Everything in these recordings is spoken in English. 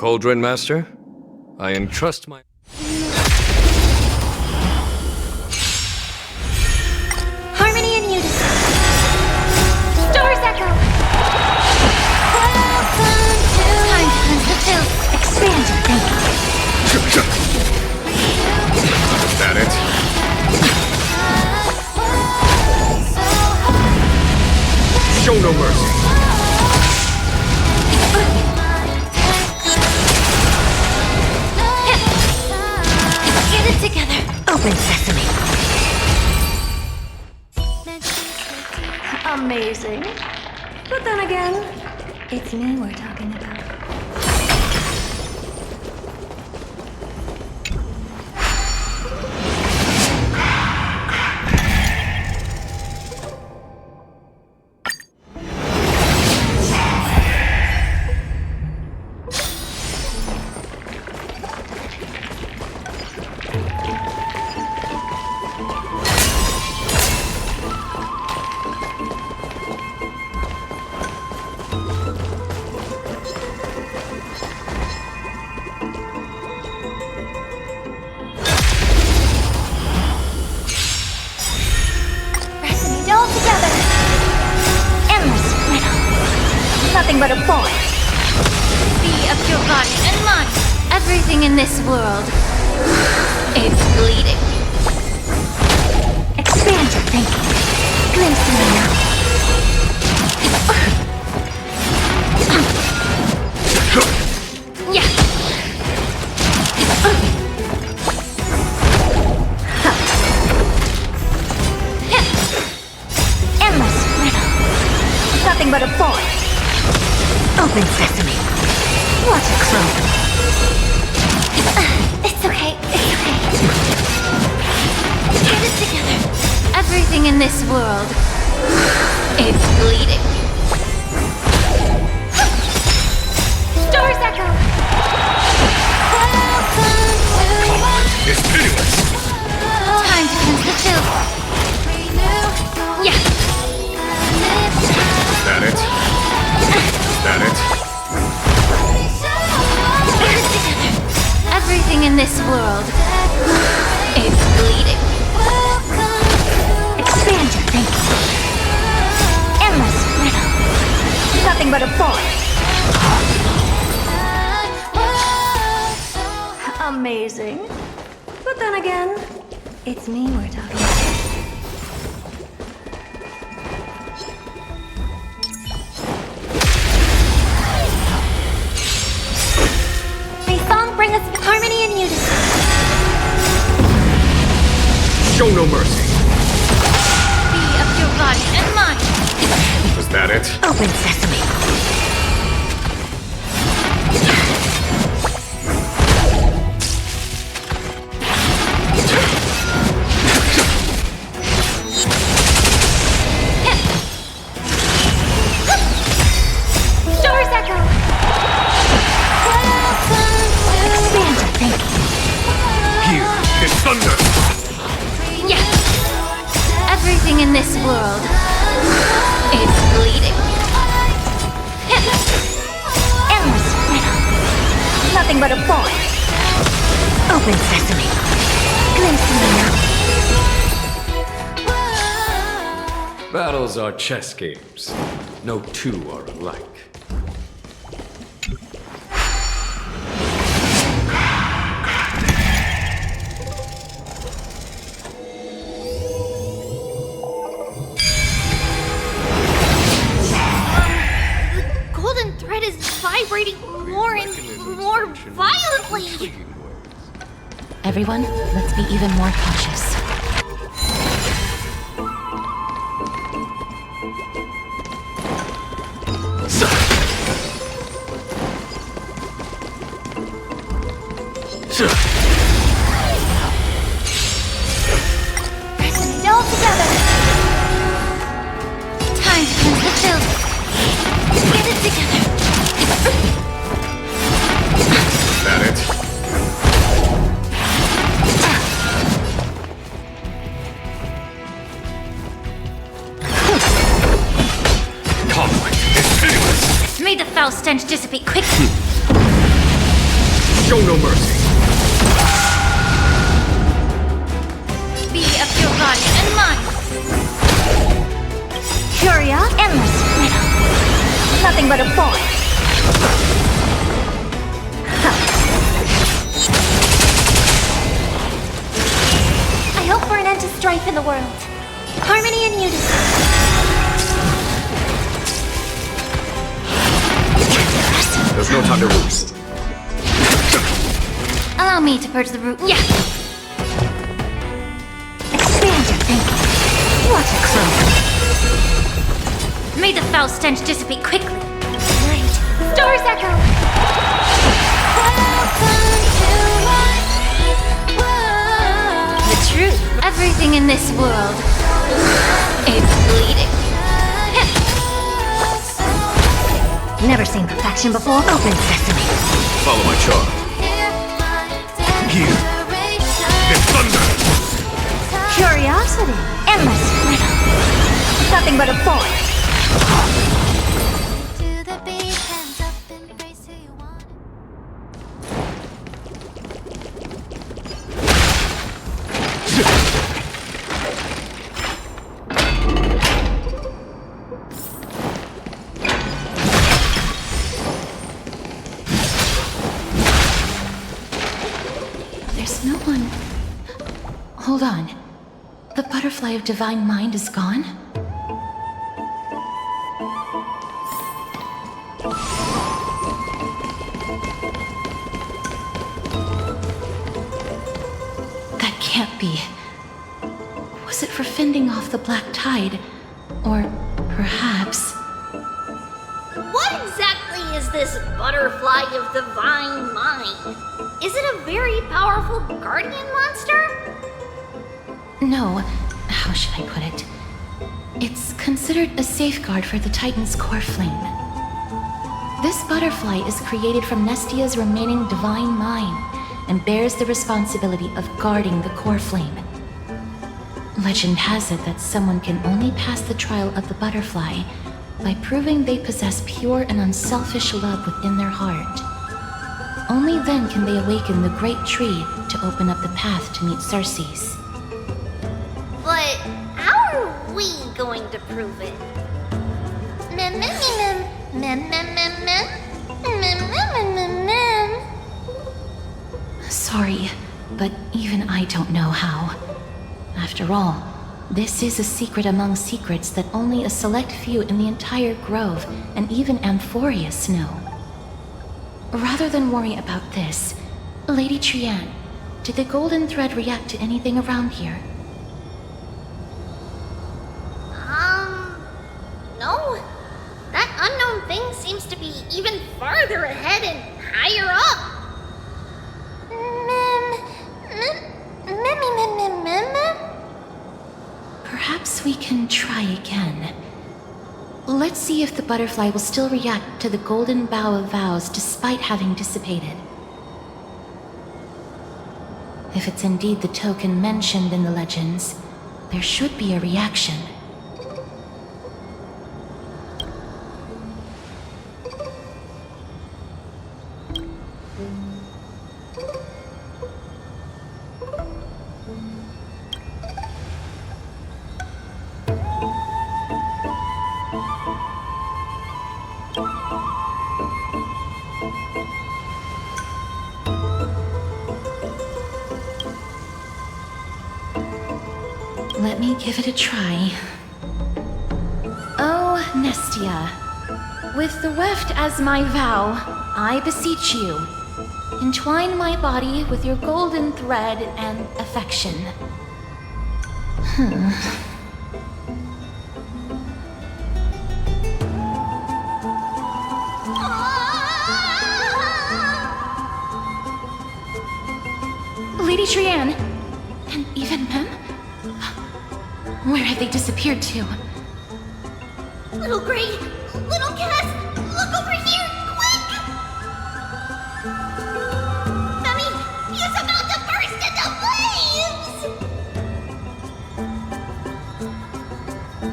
Cauldron Master, I entrust my... Harmony and unity. Stars echo. Welcome to... Time to cleanse the filth. Expand your thinking. Is that it? Show no mercy. Get it together. Open sesame. Amazing. But then again, it's me we're talking about. All together. Endless riddle. Nothing but a void. Be of your body and mind. Everything in this world is bleeding. Expand your thinking. Glimpse in the now. Yeah. Nothing but a void. Open sesame. Watch it close. It's okay. It's okay. Get it together. Everything in this world is bleeding. Stars echo. It's pitiless. Time to cleanse the filth. Yeah. That it? That it? Everything in this world is bleeding. Expand your thinking. Endless riddle. Nothing but a force. Amazing. But then again, it's me we're talking about. May song bring us harmony and unity. Show no mercy. Be of your body and mind. Was that it? Open sesame. Stars echo. Expand your thinking. Here is thunder. Yeah. Everything in this world is bleeding. Endless riddle. Nothing but a force. Open sesame. Glimpse in the night. Battles are chess games. No two are alike. The golden thread is vibrating more and more violently. Everyone, let's be even more cautious. Resonate all together. Time to cleanse the filth. Get it together. That it? Conflict is pitiless. May the foul stench dissipate quickly. Show no mercy. Be of your body and mind. Curia, endless riddle. Nothing but a force. I hope for an end to strife in the world. Harmony and unity. There's no time to roost. Allow me to purge the root. Yeah. Expand your thinking. What a cloak. May the foul stench dissipate quickly. Right. Stars echo. The truth. Everything in this world is bleeding. Never seen perfection before. Open sesame. Follow my charm. Here is thunder. Curiosity. Endless riddle. Nothing but a force. There's no one. Hold on. The butterfly of divine mind is gone? That can't be. Was it for fending off the black tide? Or perhaps... What exactly is this butterfly of divine mind? Is it a very powerful guardian monster? No. how should I put it? It's considered a safeguard for the Titan's core flame. This butterfly is created from Nestia's remaining divine mind and bears the responsibility of guarding the core flame. Legend has it that someone can only pass the trial of the butterfly by proving they possess pure and unselfish love within their heart. Only then can they awaken the great tree to open up the path to meet Circes. But how are we going to prove it? Mem, mem, mem, mem, mem, mem, mem, mem, mem, mem, mem. Sorry, but even I don't know how. After all, this is a secret among secrets that only a select few in the entire grove and even Amphorius know. Rather than worry about this, Lady Trianne, did the golden thread react to anything around here? No. That unknown thing seems to be even farther ahead and higher up. Perhaps we can try again. Let's see if the butterfly will still react to the golden bough of vows despite having dissipated. If it's indeed the token mentioned in the legends, there should be a reaction. Let me give it a try. Oh, Nestia, with the weft as my vow, I beseech you, entwine my body with your golden thread and affection. Lady Trianne, and even Mem? Where have they disappeared to? Little Gray, little Cass, look over here, quick! Mommy, he's about to burst into flames!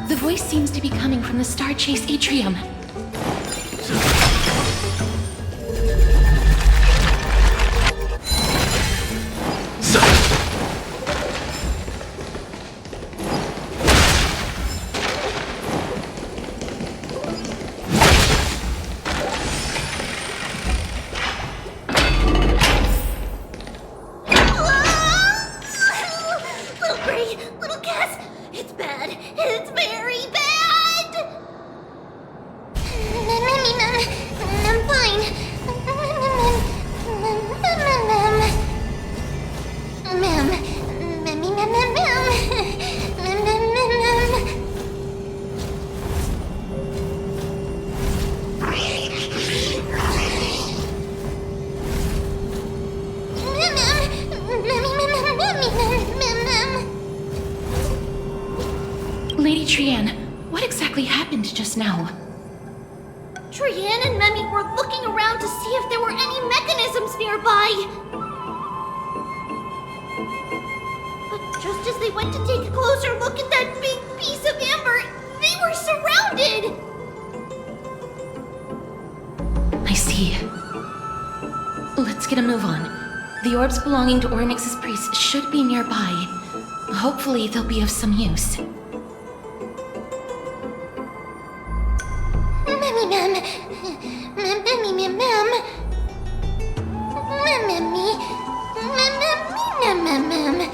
The voice seems to be coming from the Star Chase atrium. Little Gray, little Cass, it's bad. It's very bad! I'm fine. Lady Trianne, what exactly happened just now? Trianne and Memmy were looking around to see if there were any mechanisms nearby. But just as they went to take a closer look at that big piece of amber, they were surrounded! I see. Let's get a move on. The orbs belonging to Ornyx's priests should be nearby. Hopefully they'll be of some use. Memmy Mem. Memmy Mem Mem. Memmy. Mem Mem Mem.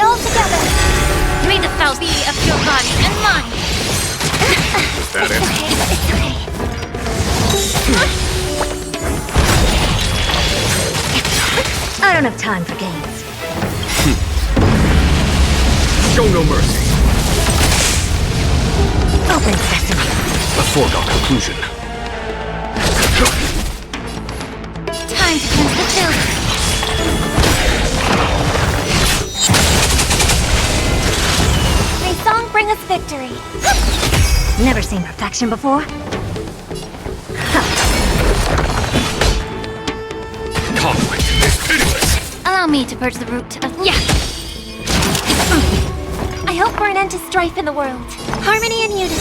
it all together. May the foul be of your body and mine. Is that it? It's okay. I don't have time for games. Show no mercy. Open sesame. A foregone conclusion. Time to cleanse the filth. May song bring us victory. Never seen perfection before. Conflict is pitiless. Allow me to purge the root of... Yeah! I hope for an end to strife in the world. Harmony and unity.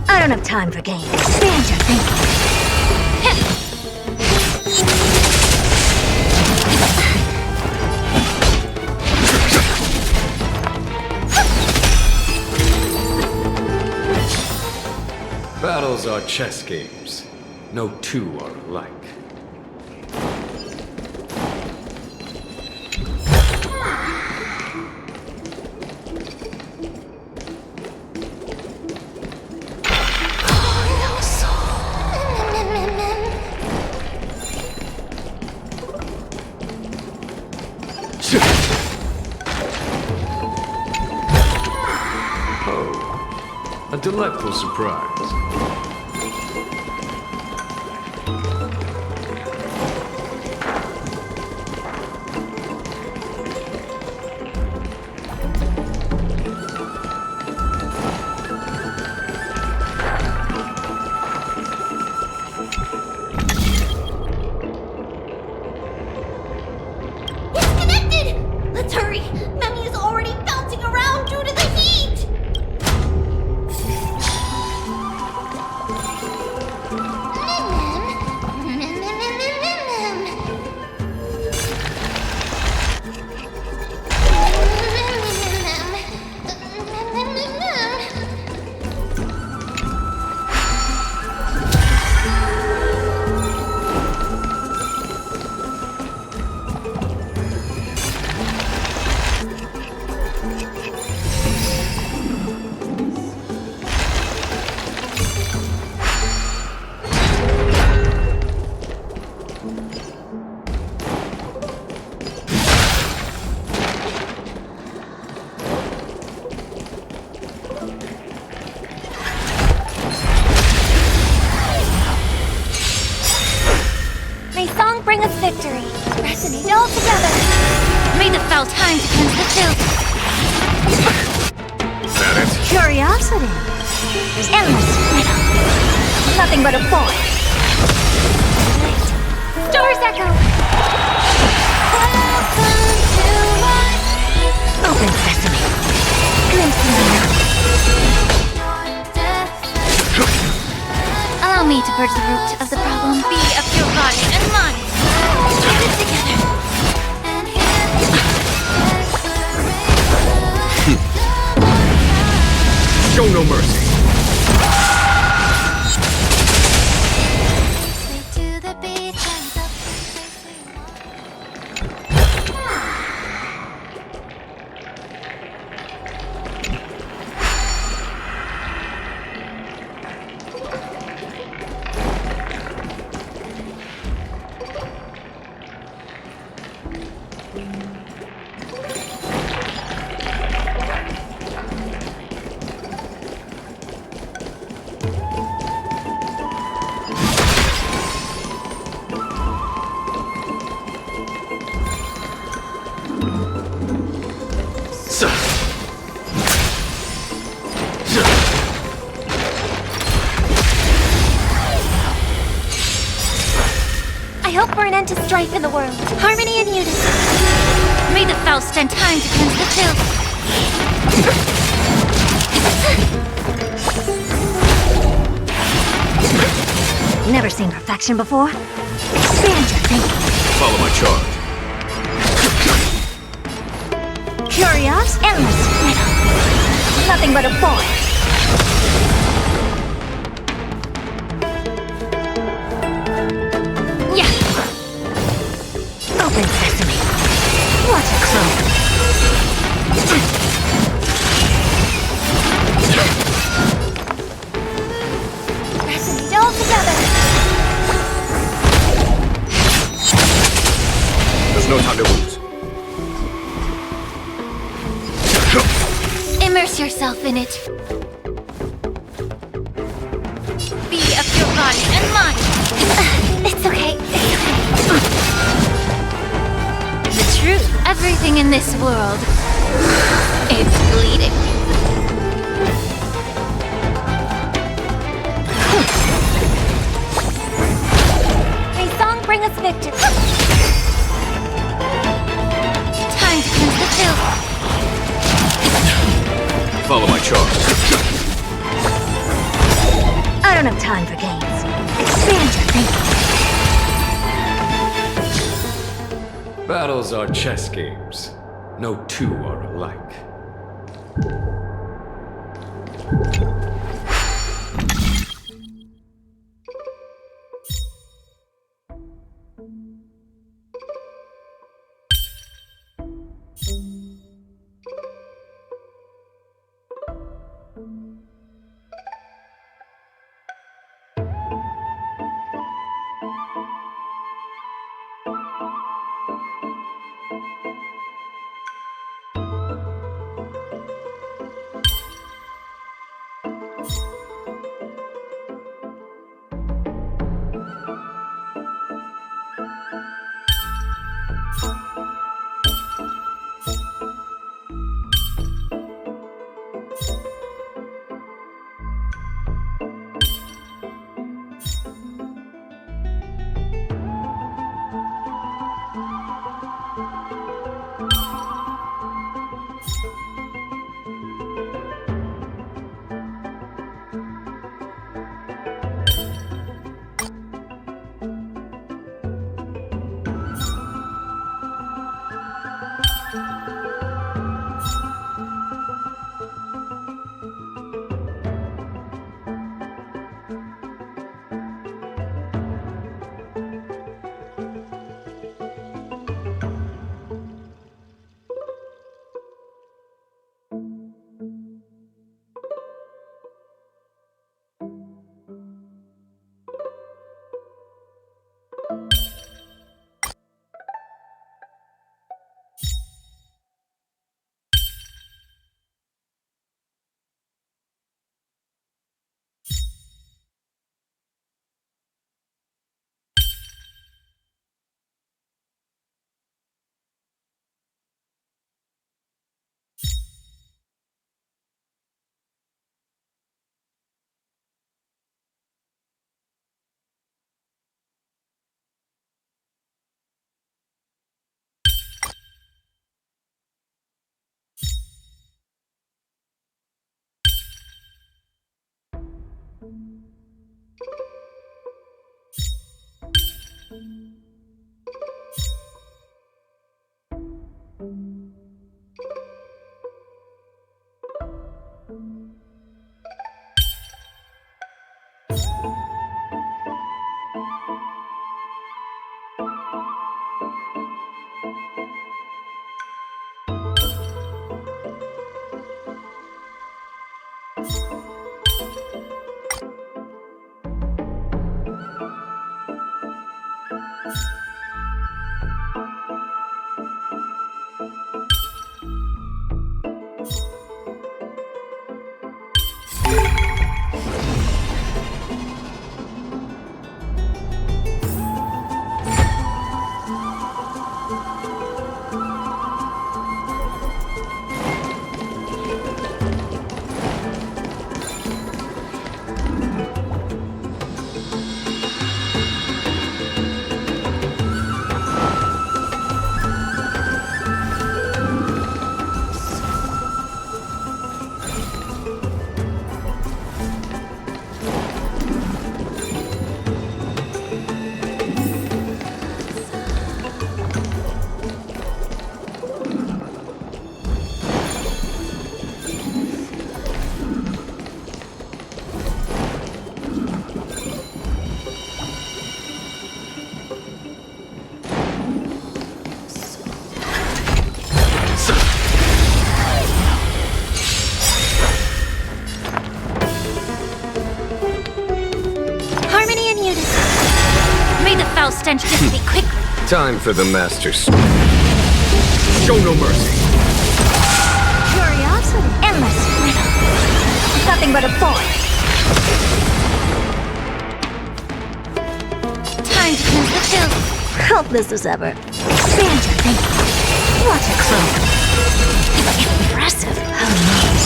I don't have time for games. Expand your thinking. Battles are chess games. No two are alike. Oh, a delightful surprise. Let's hurry! Memmy is already bouncing around due to the heat! May song bring us victory. Resonate all together. May the foul time to cleanse the filth. Is that it? Curiosity. Endless riddle. Nothing but a boy. Stars echo. Open sesame. Glimpse in the night. Allow me to purge the root of the problem. Be of your body and mine. Get it together. Show no mercy. I hope for an end to strife in the world. Harmony and unity. May the foul stand time to cleanse the filth. Never seen perfection before. Expand your thinking. Follow my charge. Curious, endless riddle. Nothing but a boy. Yeah! Open sesame. What No time to lose. Immerse yourself in it. Be of your body and mind. It's okay. The truth. Everything in this world. It's bleeding. May song bring us victory. Time to cleanse the filth. Follow my charge. I don't have time for games. Expand your thinking. Battles are chess games. No two are alike. Stench dissipate quickly. Time for the Master's. Show no mercy. Curiosity. Endless riddle. Nothing but a boy. Time to cleanse the filth. Helpless as ever. Expand your thinking. What a clue. Impressive. Who knows?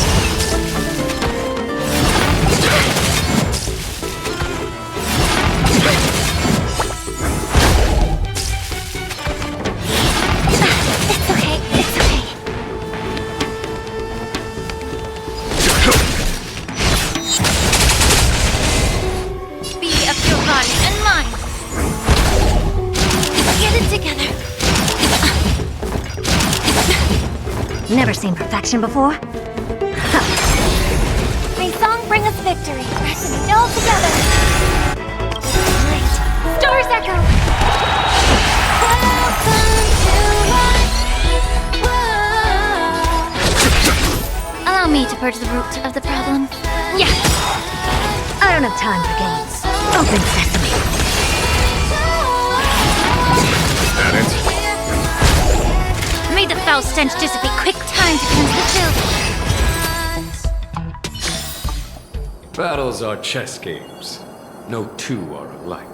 It's okay. It's okay. Be of your body and mind. Get it together. Never seen perfection before. May song bring us victory. Resonate all together. Great. Stars echo. Welcome to my world. Allow me to purge the root of the problem. Yeah. I don't have time for games. Open sesame. That it? May the foul stench dissipate. Quick time to cleanse the filth. Battles are chess games. No two are alike.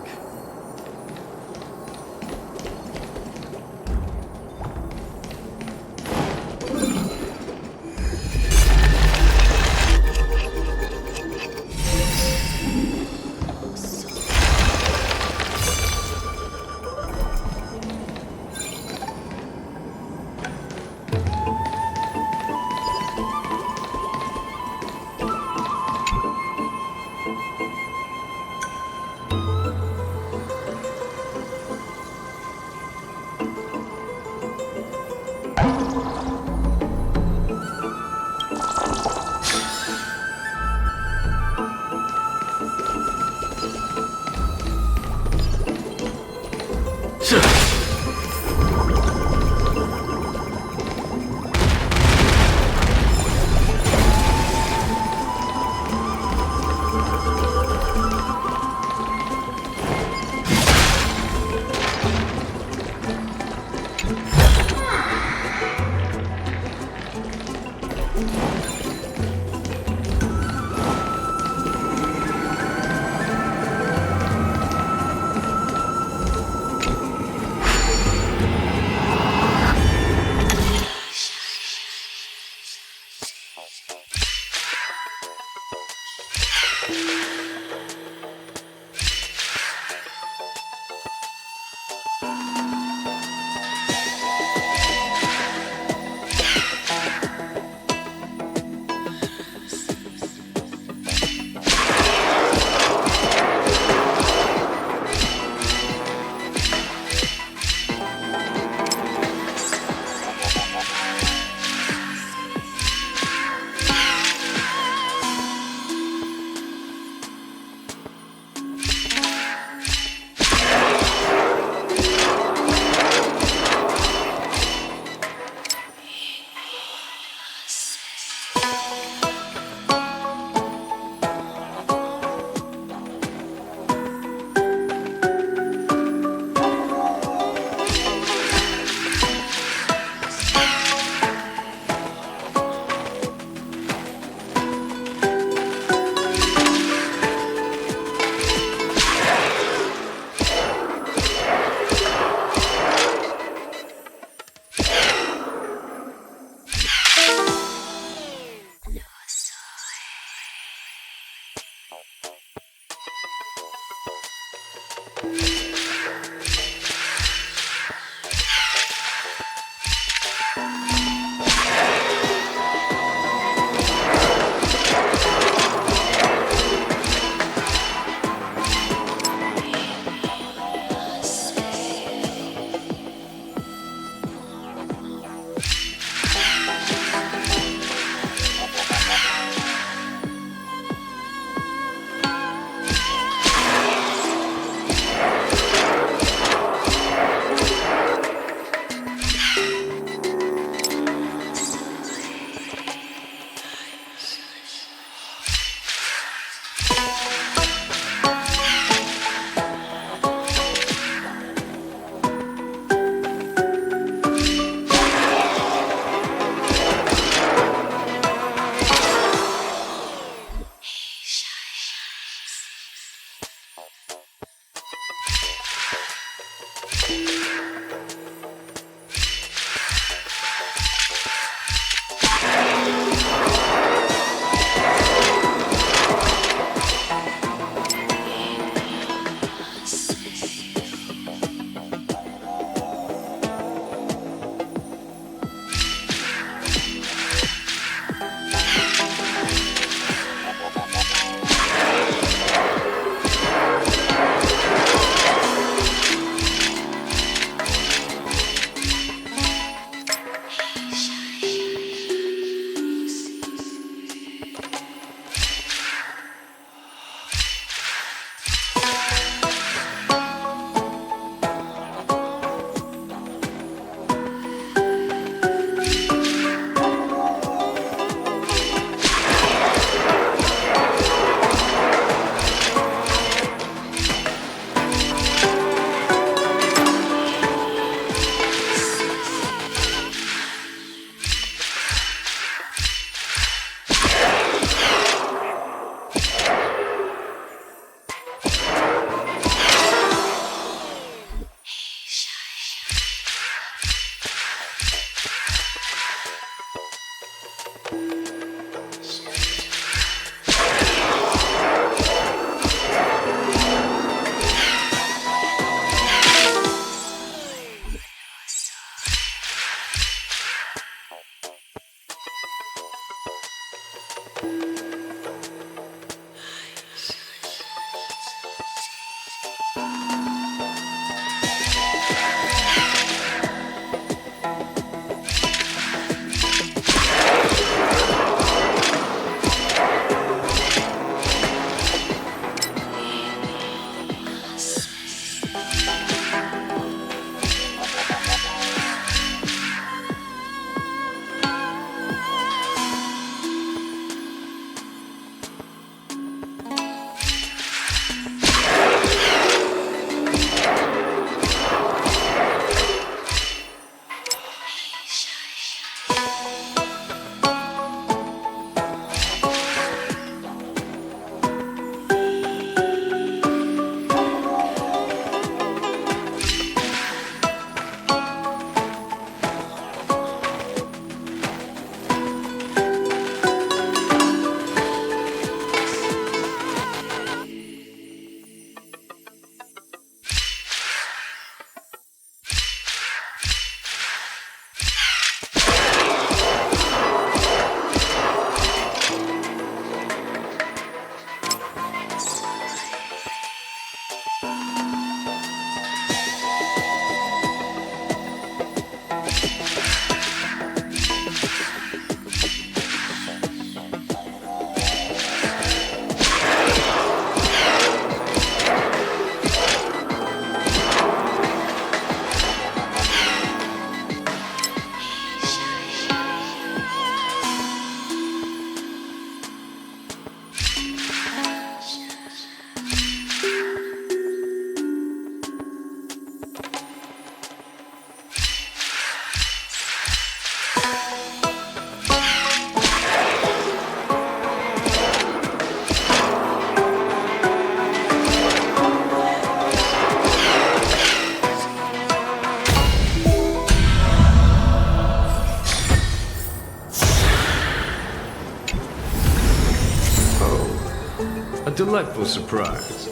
delightful surprise.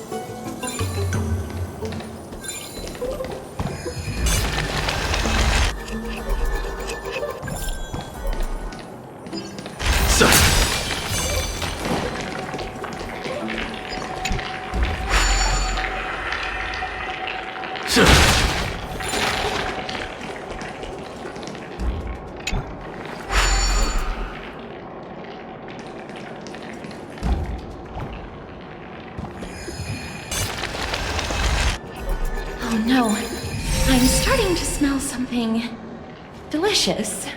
Oh no, I'm starting to smell something delicious.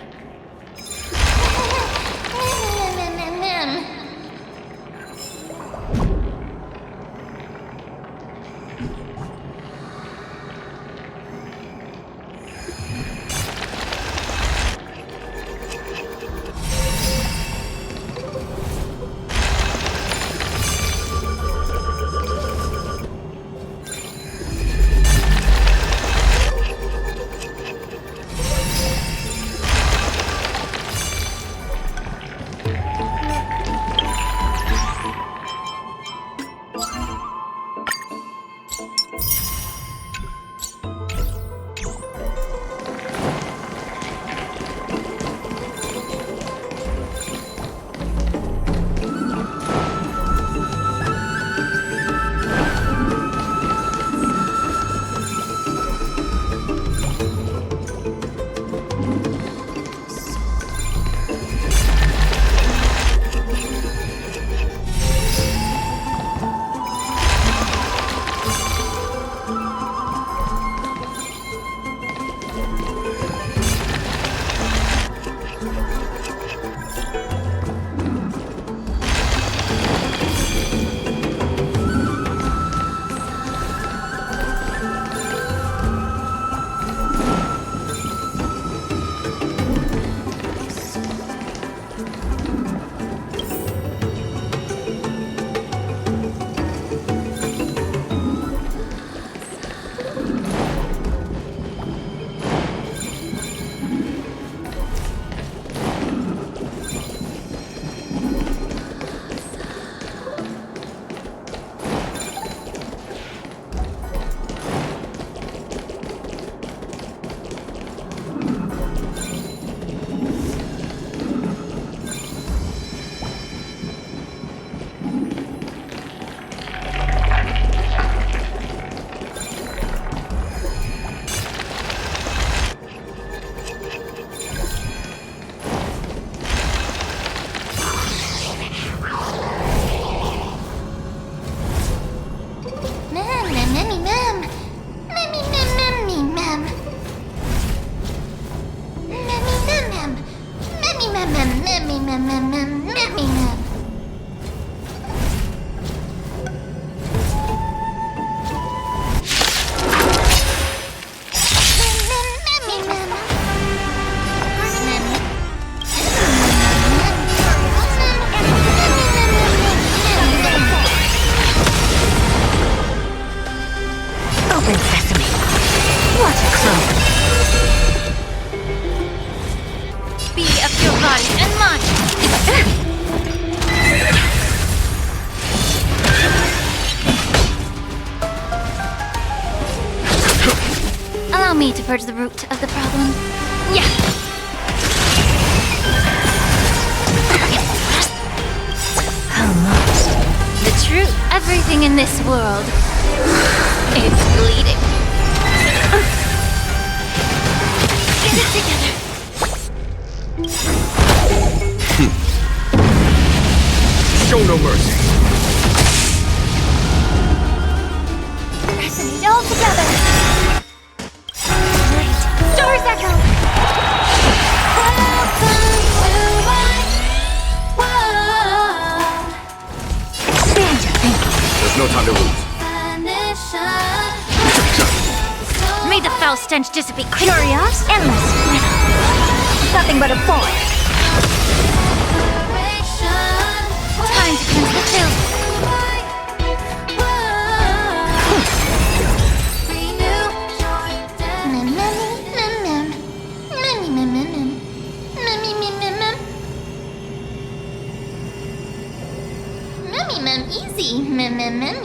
Open sesame. What a clone. Be of your body and mind. Allow me to purge the root of the problem. Yeah. Almost. The truth. Everything in this world is bleeding. Get it together. Show no mercy. Resonate all together. Great. Stars echo. Welcome to my world. Expand your thinking. There's no time to lose. May the foul stench dissipate. Curious, endless, nothing but a void. Time to cleanse the chill. Easy. mem.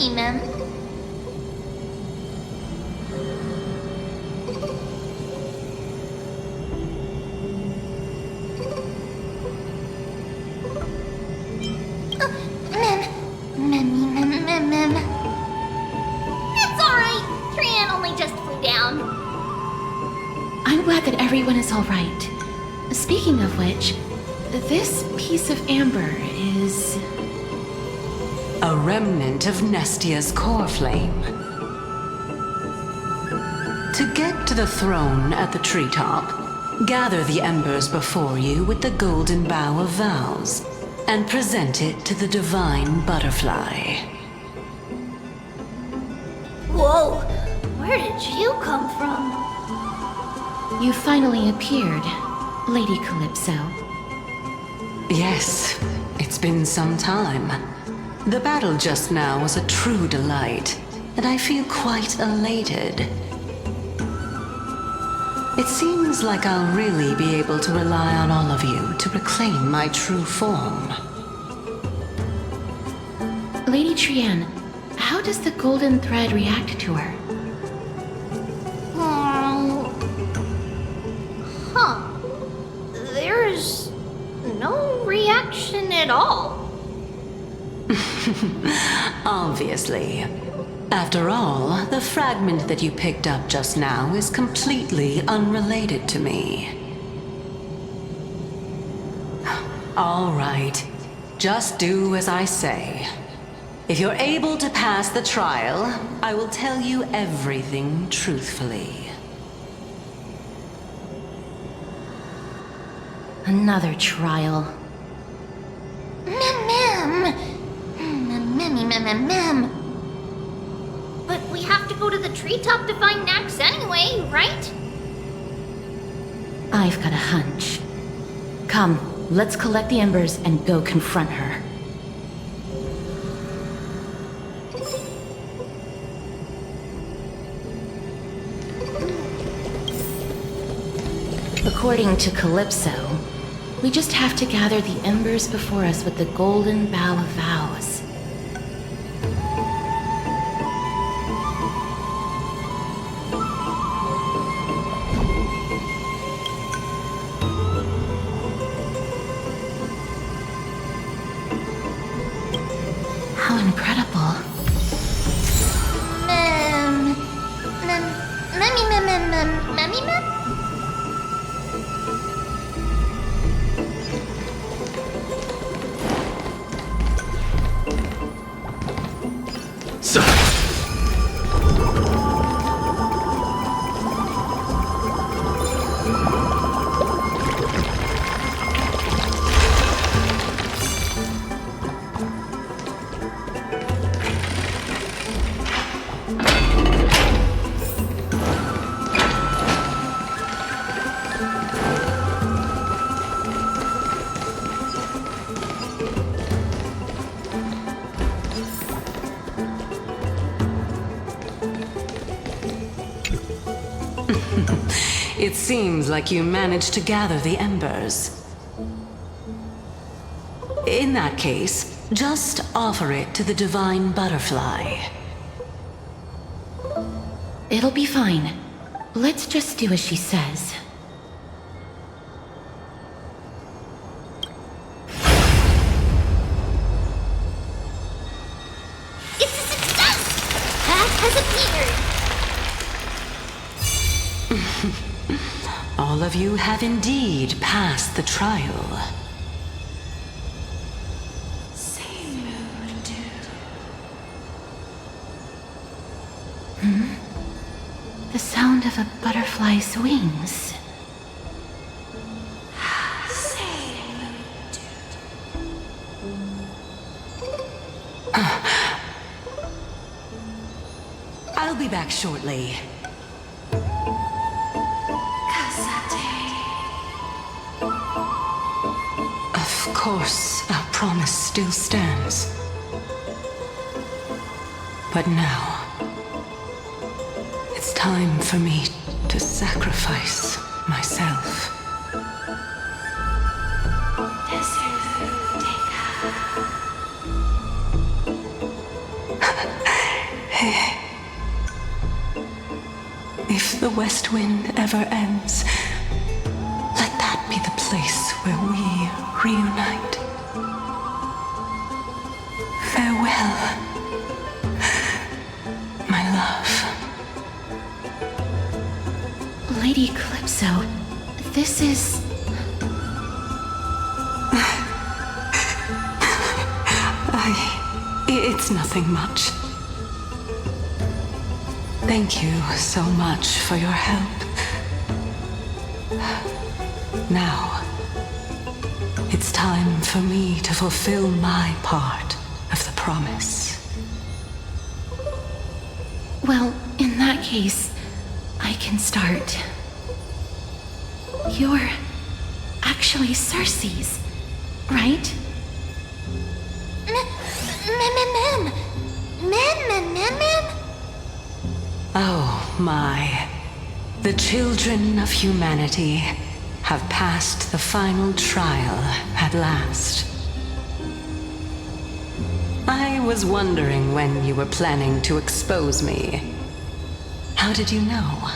Mem. It's alright. Tran only just flew down. I'm glad that everyone is all right. Speaking of which, this piece of amber is... A remnant of Nestia's core flame. To get to the throne at the treetop, gather the embers before you with the golden bough of vows, and present it to the divine butterfly. Whoa, where did you come from? You finally appeared, Lady Calypso. Yes, it's been some time. The battle just now was a true delight, and I feel quite elated. It seems like I'll really be able to rely on all of you to reclaim my true form. Lady Trian, how does the golden thread react to her? There's no reaction at all. Obviously. After all, the fragment that you picked up just now is completely unrelated to me. All right. Just do as I say. If you're able to pass the trial, I will tell you everything truthfully. Another trial. Mem. But we have to go to the treetop to find Nax anyway, right? I've got a hunch. Come, let's collect the embers and go confront her. According to Calypso, we just have to gather the embers before us with the golden bough of vows. How incredible. Mem. So, It seems like you managed to gather the embers. In that case, just offer it to the divine butterfly. It'll be fine. Let's just do as she says. It's a success! Path has appeared! All of you have indeed passed the trial. The sound of a butterfly's wings. I'll be back shortly. Of course, our promise still stands. But now, it's time for me to sacrifice myself. if the west wind ever ends, let that be the place where we reunite. Farewell, my love. Lady Calypso, this is... It's nothing much. Thank you so much for your help. Now, it's time for me to fulfill my part of the promise. Well, in that case, I can start. You're actually Cersei's, right? Oh my. The children of humanity have passed the final trial at last. I was wondering when you were planning to expose me. How did you know?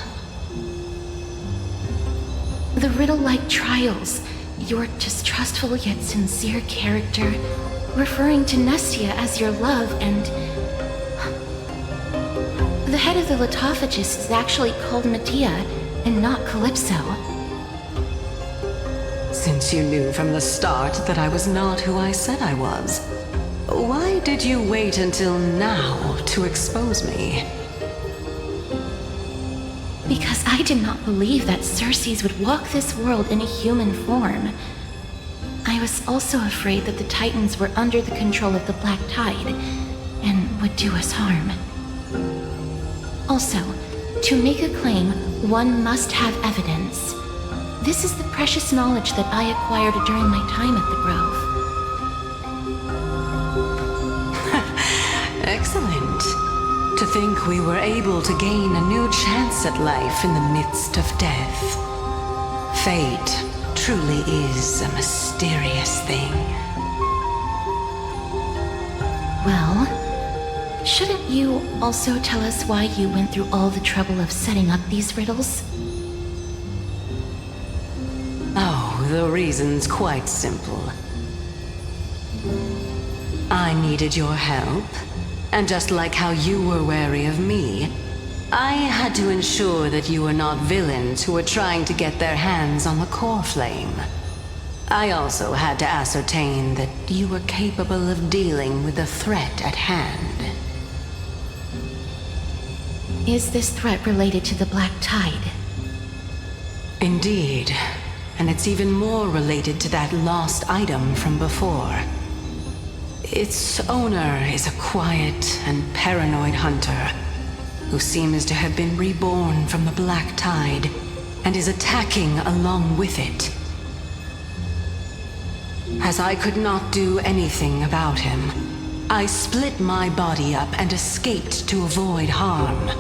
The riddle-like trials, your distrustful yet sincere character, referring to Nestia as your love, and... The head of the Lithophagus is actually called Medea, and not Calypso. Since you knew from the start that I was not who I said I was, why did you wait until now to expose me? Because I did not believe that Cersei's would walk this world in a human form. I was also afraid that the Titans were under the control of the Black Tide, and would do us harm. Also, to make a claim, one must have evidence. This is the precious knowledge that I acquired during my time at the Grove. Excellent. To think we were able to gain a new chance at life in the midst of death. Fate truly is a mysterious thing. Well, shouldn't you also tell us why you went through all the trouble of setting up these riddles? Oh, the reason's quite simple. I needed your help, and just like how you were wary of me, I had to ensure that you were not villains who were trying to get their hands on the core flame. I also had to ascertain that you were capable of dealing with the threat at hand. Is this threat related to the Black Tide? Indeed, and it's even more related to that lost item from before. Its owner is a quiet and paranoid hunter who seems to have been reborn from the Black Tide and is attacking along with it. As I could not do anything about him, I split my body up and escaped to avoid harm.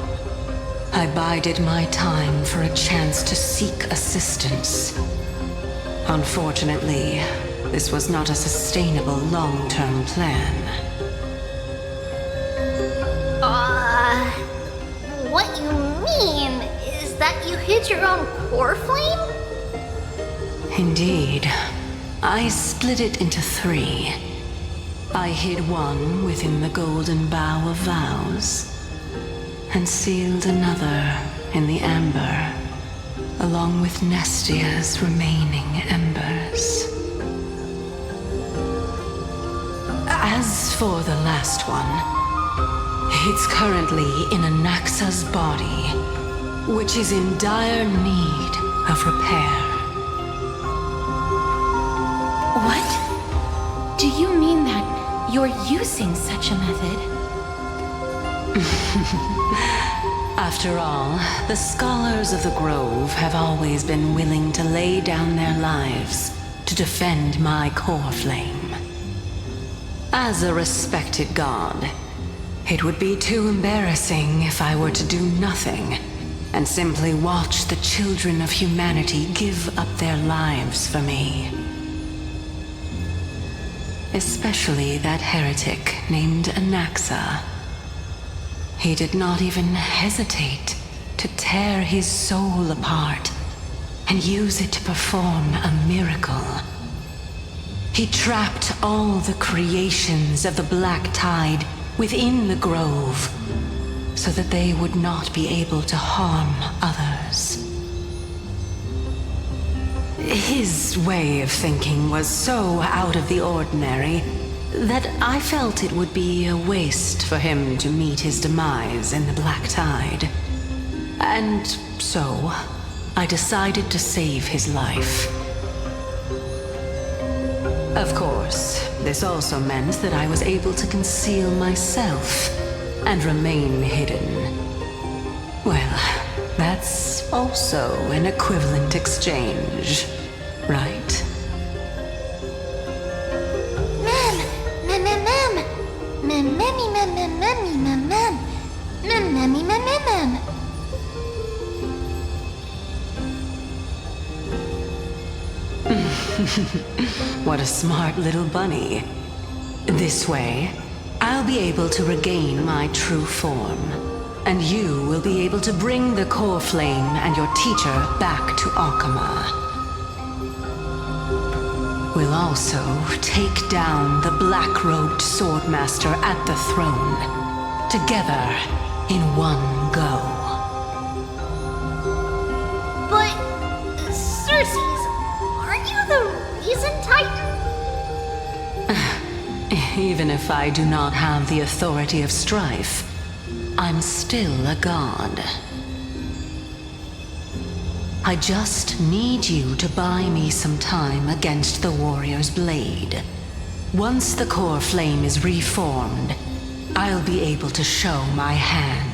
I bided my time for a chance to seek assistance. Unfortunately, this was not a sustainable long-term plan. What you mean is that you hid your own core flame? Indeed. I split it into 3. I hid one within the Golden Bough of Vows, and sealed another in the amber, along with Nestia's remaining embers. As for the last one, it's currently in Anaxa's body, which is in dire need of repair. What? Do you mean that you're using such a method? After all, the scholars of the Grove have always been willing to lay down their lives to defend my core flame. As a respected god, it would be too embarrassing if I were to do nothing and simply watch the children of humanity give up their lives for me. Especially that heretic named Anaxa. He did not even hesitate to to tear his soul apart and use it to perform a miracle. He trapped all the creations of the Black Tide within the grove so that they would not be able to harm others. His way of thinking was so out of the ordinary that I felt it would be a waste for him to meet his demise in the Black Tide. And so, I decided to save his life. Of course, this also meant that I was able to conceal myself and remain hidden. Well, that's also an equivalent exchange, right? What a smart little bunny. This way, I'll be able to regain my true form, and you will be able to bring the core flame and your teacher back to Akama. We'll also take down the black-robed swordmaster at the throne, together in one go. But, Circes, aren't you the reason, Titan? Even if I do not have the authority of strife, I'm still a god. I just need you to buy me some time against the warrior's blade. Once the core flame is reformed, I'll be able to show my hand.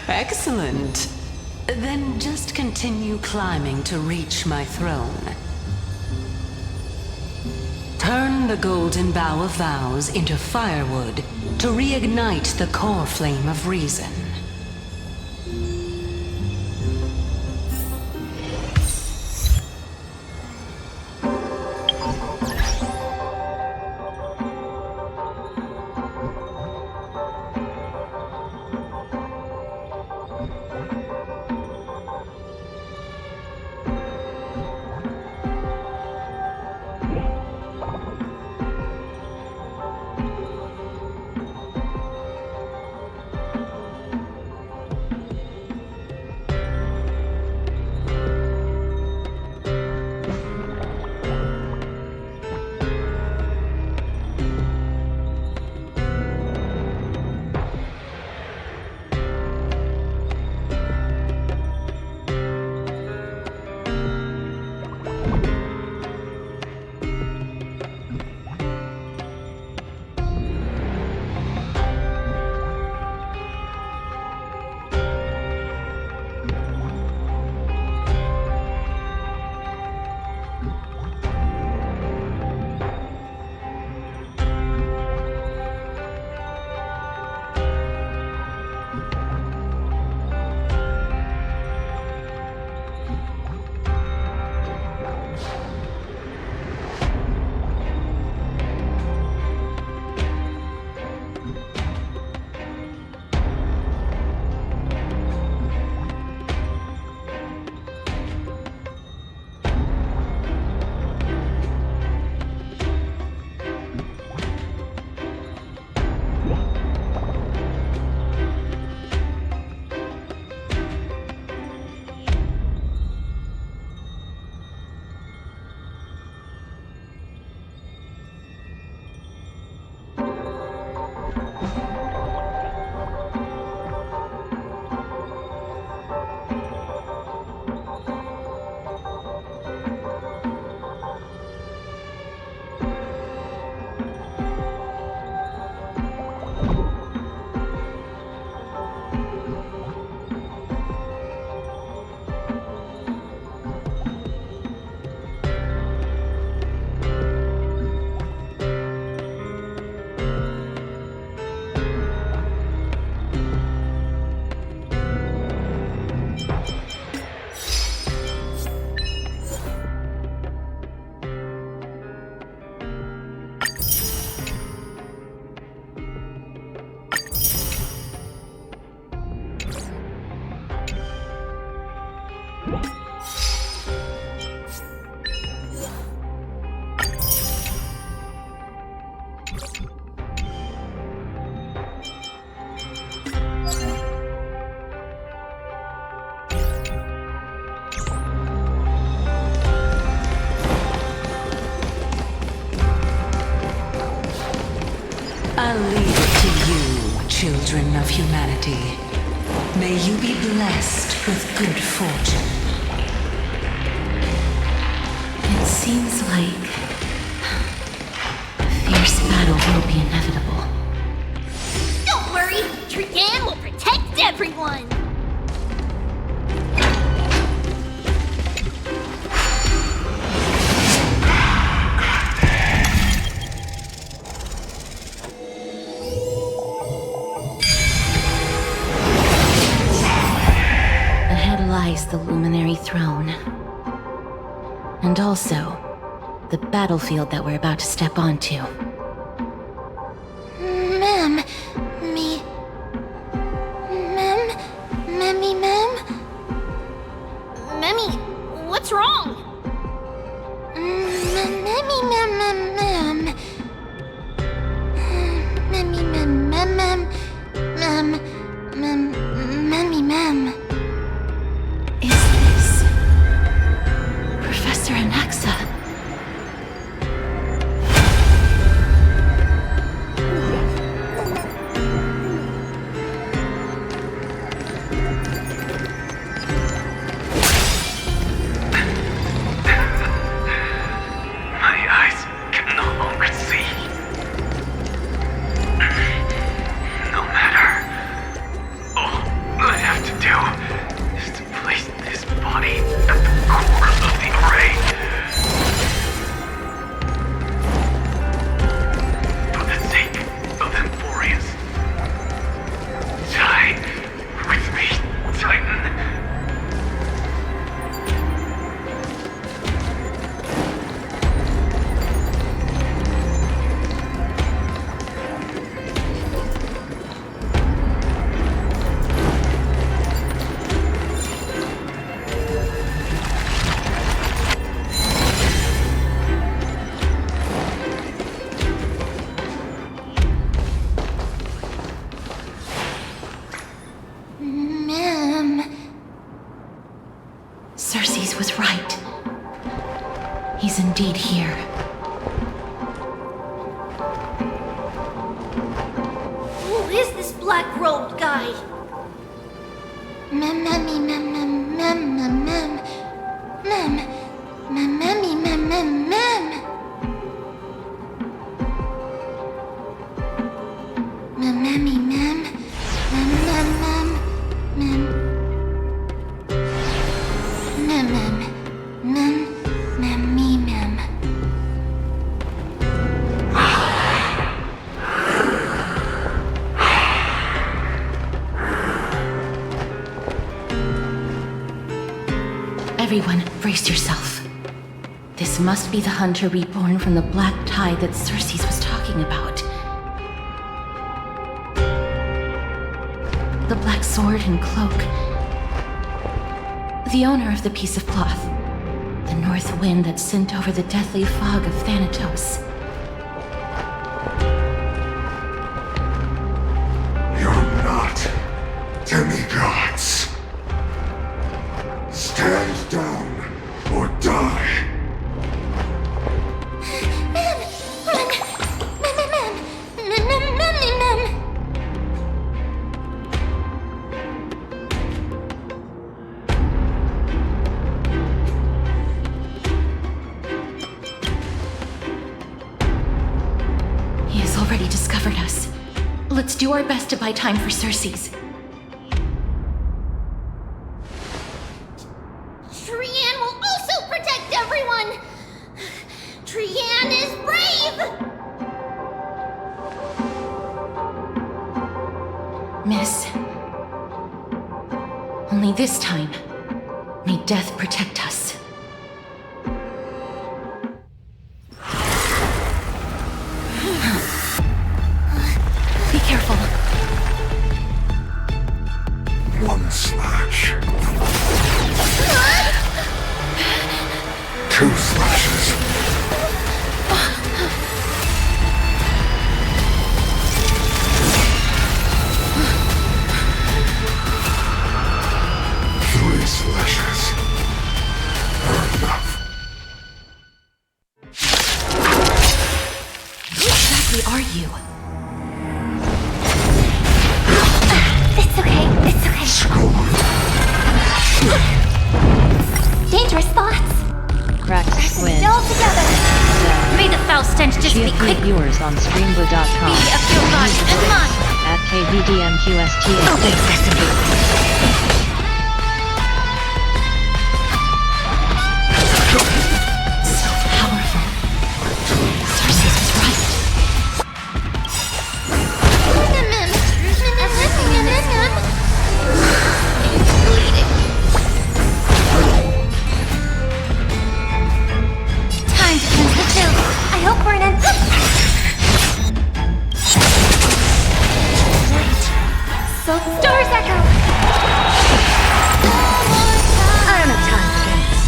Excellent. Then just continue climbing to reach my throne. Turn the golden bough of vows into firewood to reignite the core flame of reason. I'll leave it to you, children of humanity. May you be blessed with good fortune. It seems like a fierce battle will be inevitable. Don't worry, Trian will protect everyone! Ahead lies the Luminary Throne. And also, the battlefield that we're about to step onto. Ma'am, Memmy, what's wrong? Memmy, Is this Professor Anaxa? My eyes can no longer see. No matter. All I have to do is to place this body at the core of the array. For the sake of Emporius. Die with me, Titan. Ma'am. Cersei's was right. He's indeed here. Who is this black-robed guy? Everyone, brace yourself. This must be the hunter reborn from the black tide that Cersei's was talking about. The black sword and cloak. The owner of the piece of cloth. The north wind that sent over the deathly fog of Thanatos. You're not demigods. Stand down or die. He has already discovered us. Let's do our best to buy time for Cersei's. Trian will also protect everyone! Trian is brave! Miss. Only this time, may death protect us. Be careful. One slash. Two slashes. Three slashes are enough. Who exactly are you? It's okay. It's okay. Dangerous thoughts. Cracked It Wind. all together. May the foul stench just be Achieve quick. viewers on streambo.com. Be of your body and mine. At KVDMQSTA. Open sesame. Powerful. Cersei was right. Time to cleanse the field. I hope we're in an... So stars echo. I don't have time for games.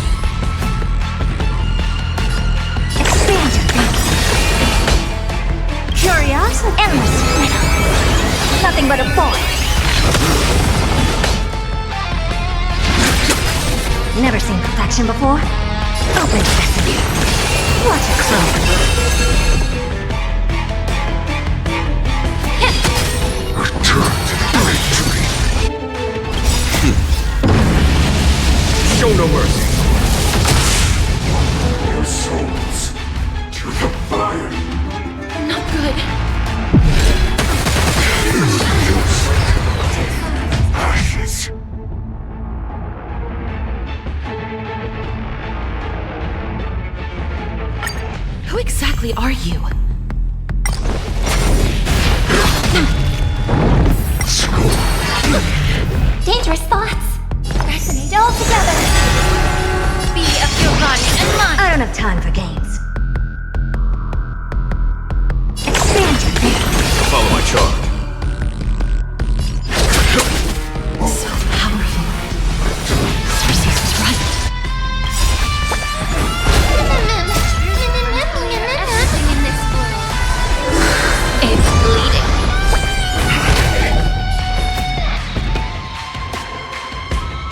Expand your thinking. Curiosity, endless riddle. Nothing but a boy. Never seen perfection before. Open sesame. Watch it close. Return to the great tree. Show no mercy. Your souls to the fire. Not good. Ashes. Who exactly are you? Dangerous thoughts. Resonate all together. Be of your body and mine. I don't have time for games. Expand your thinking. Follow my charge. So powerful. Cersei was right. Everything in this world. It's bleeding.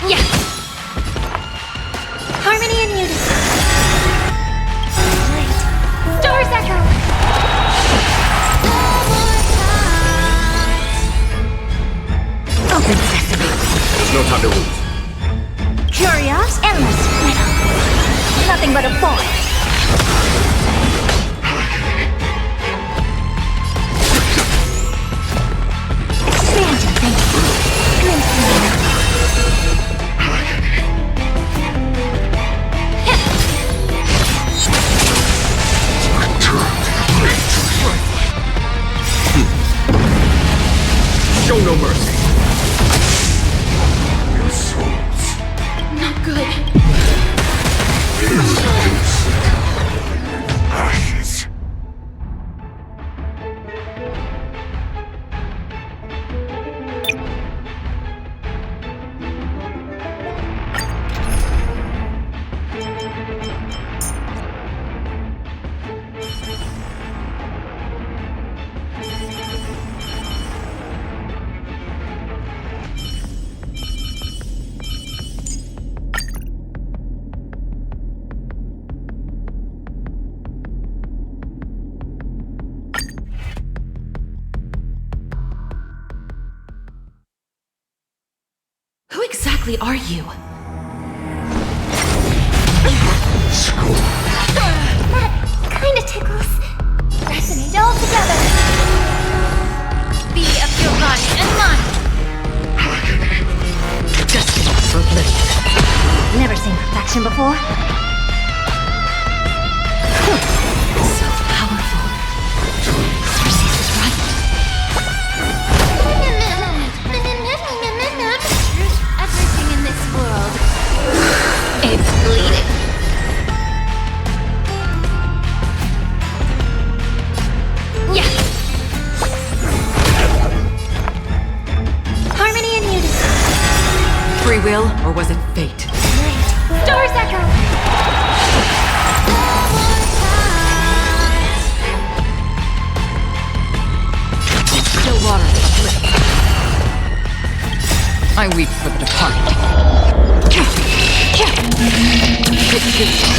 Yes. Harmony and unity. Great. Stars echo. Open sesame. There's no time to lose. Curious, endless riddle. Nothing but a boy. Expand your thinking. Glimpse the mirror. Show no mercy. Your souls. Not good. Ashes. Who exactly are you? That kinda tickles. Resonate all together. Be of your body and mine. Destined for oblivion. Never seen perfection before. So powerful. Cersei was right. Everything in this world. It's bleeding. Yes. Harmony and unity. Free will, or was it fate? Stars echo. Still water. I weep for the departed. It is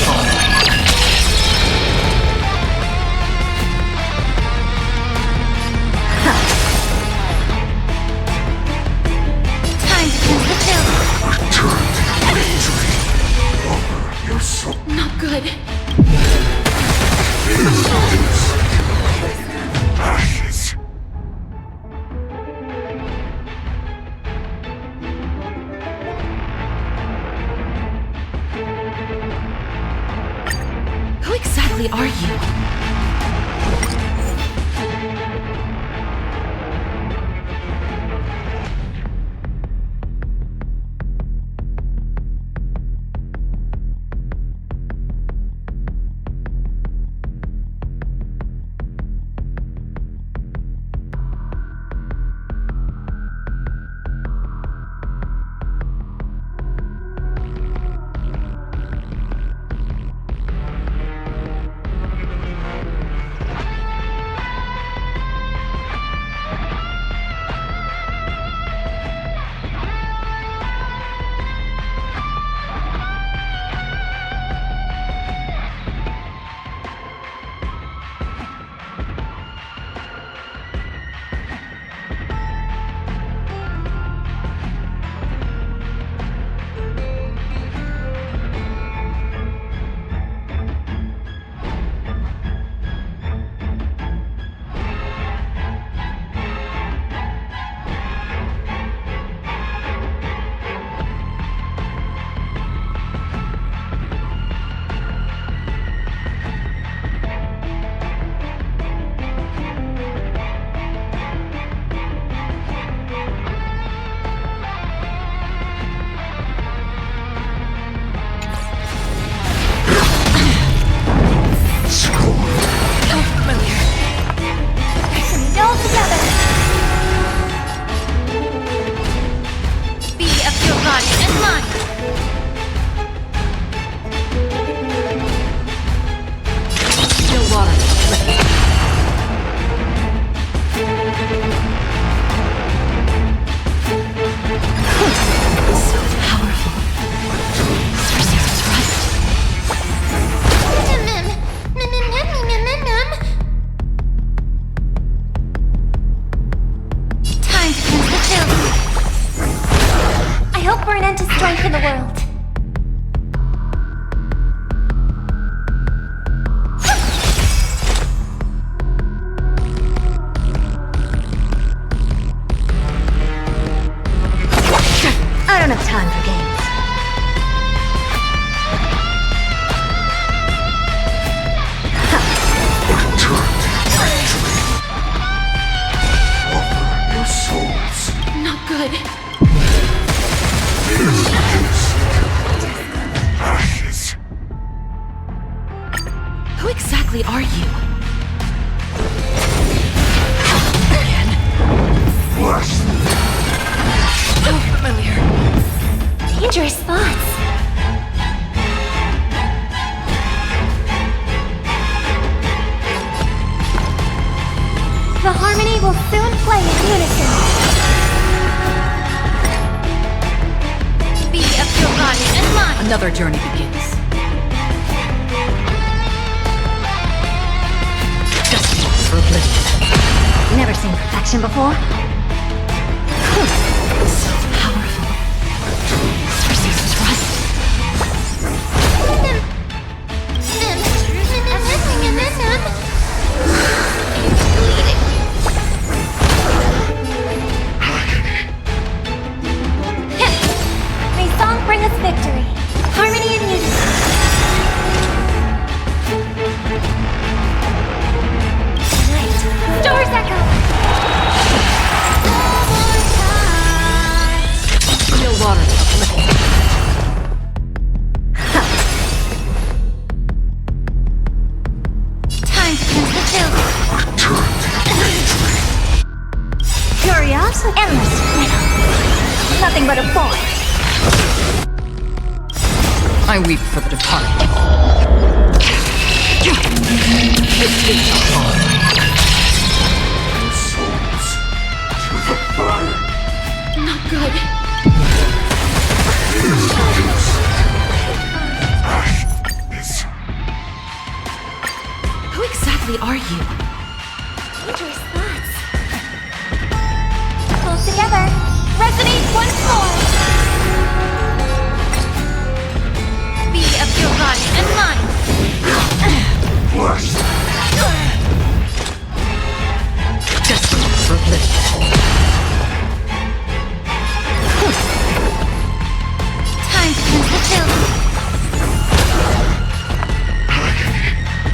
will soon play in unison. Be of your body and mind. Another journey begins. Just for oblivion. Never seen perfection before? So powerful. Cersei was right. Everything in this him. May song bring us victory. Harmony and unity. Tonight, stars echo. Still water uplifting. Time to cleanse the field. Return to victory. Curiosity. Endless riddle. Nothing but a force. I weep for the departed. Your souls to the fire. Not good. Ashes. Who exactly are you? Dangerous thoughts. Pull together. Resonate once more. Be of your body and mind. Flesh. Just for oblivion. Time to cleanse the field.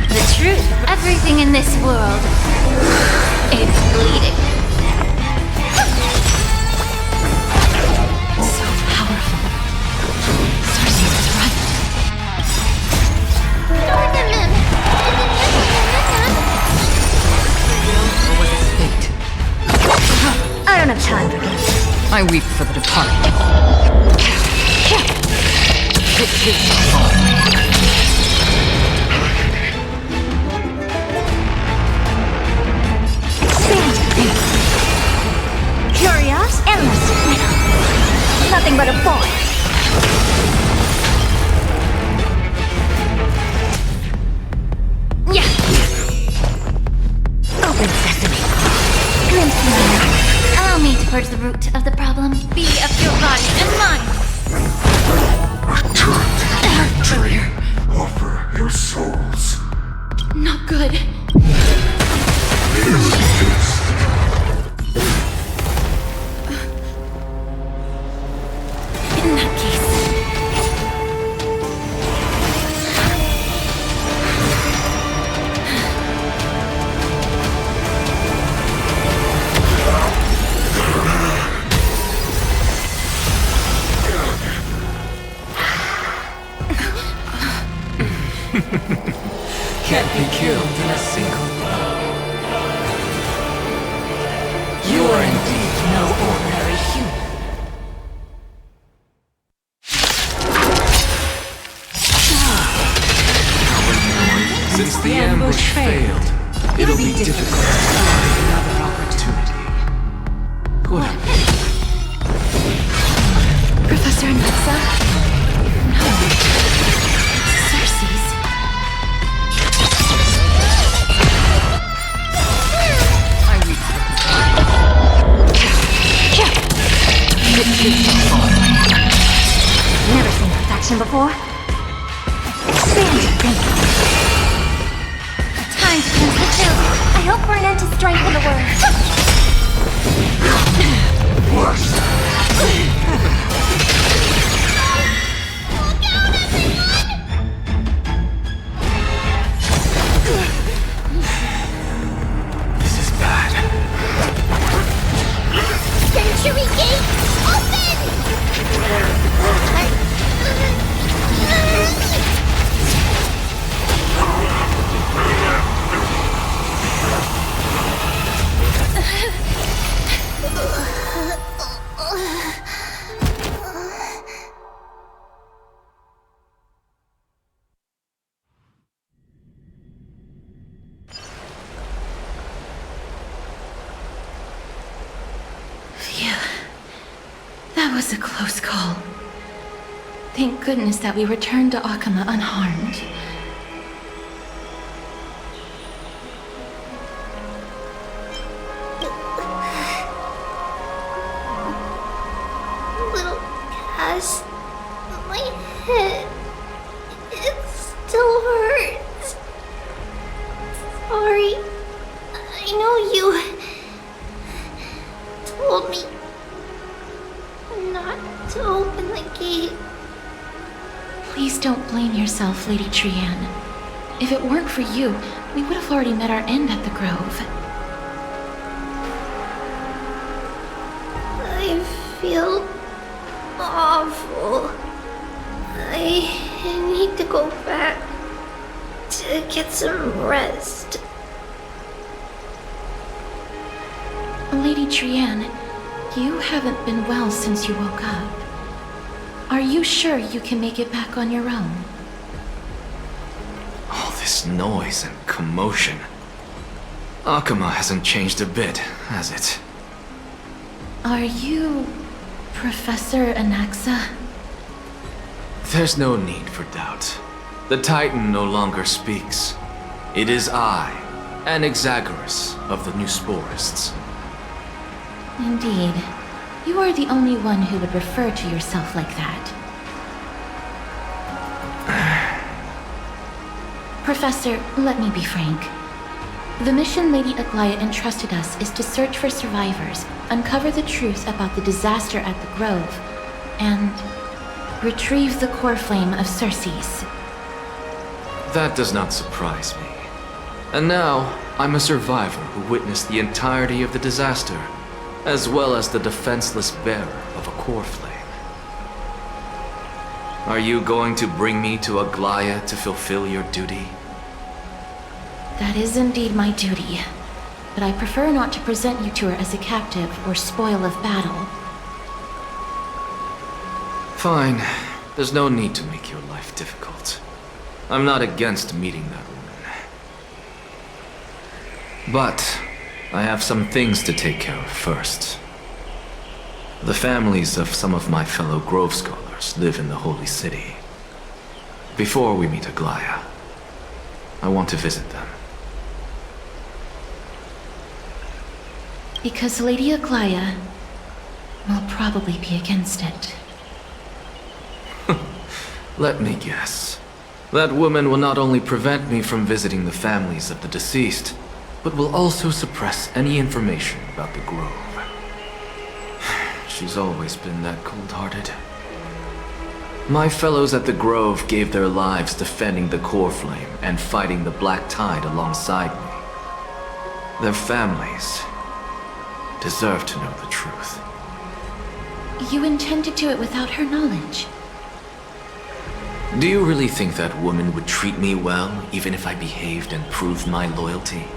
The truth. Everything in this world is bleeding. So powerful. Cersei was right. Or was it fate? I don't have time for games. I weep for the departed. Curious, endless riddle. Nothing but a force. Yeah. Open sesame. Glimpse my life. Allow me to purge the root of the problem. Be of your body and mind. Return to victory. Offer your souls. Not good. In that case. Can't be killed in a single blow. You are indeed no ordinary human. Since the ambush failed, it'll be difficult to find another opportunity. What a pity. Professor Nexa? No. Cersei's. I weep for the departed. Never seen perfection before? Expand your thinking. Time to cleanse the field. I hope for an end to strife in the world. Flesh. This is bad. Century Gate, open! was a close call. Thank goodness that we returned to Akama unharmed. Little Cass, my head, it still hurts. Sorry. I know you told me not to open the gate. Please don't blame yourself, Lady Trianne. If it weren't for you, we would have already met our end at the Grove. I feel awful. I need to go back to get some rest. Lady Trianne, you haven't been well since you woke up. Are you sure you can make it back on your own? All this noise and commotion. Akama hasn't changed a bit, has it? Are you Professor Anaxa? There's no need for doubt. The Titan no longer speaks. It is I, Anaxagoras of the New Sporists. Indeed. You are the only one who would refer to yourself like that. Professor, let me be frank. The mission Lady Aglaya entrusted us is to search for survivors, uncover the truth about the disaster at the Grove, and retrieve the core flame of Circes. That does not surprise me. And now, I'm a survivor who witnessed the entirety of the disaster, as well as the defenseless bearer of a core flame. Are you going to bring me to Aglaya to fulfill your duty? That is indeed my duty, but I prefer not to present you to her as a captive or spoil of battle. Fine. There's no need to make your life difficult. I'm not against meeting that woman. But I have some things to take care of first. The families of some of my fellow Grove Scholars live in the Holy City. Before we meet Aglaya, I want to visit them. Because Lady Aglaya will probably be against it. Let me guess. That woman will not only prevent me from visiting the families of the deceased, but will also suppress any information about the Grove. She's always been that cold-hearted. My fellows at the Grove gave their lives defending the core flame and fighting the Black Tide alongside me. Their families deserve to know the truth. You intend to do it without her knowledge? Do you really think that woman would treat me well, even if I behaved and proved my loyalty?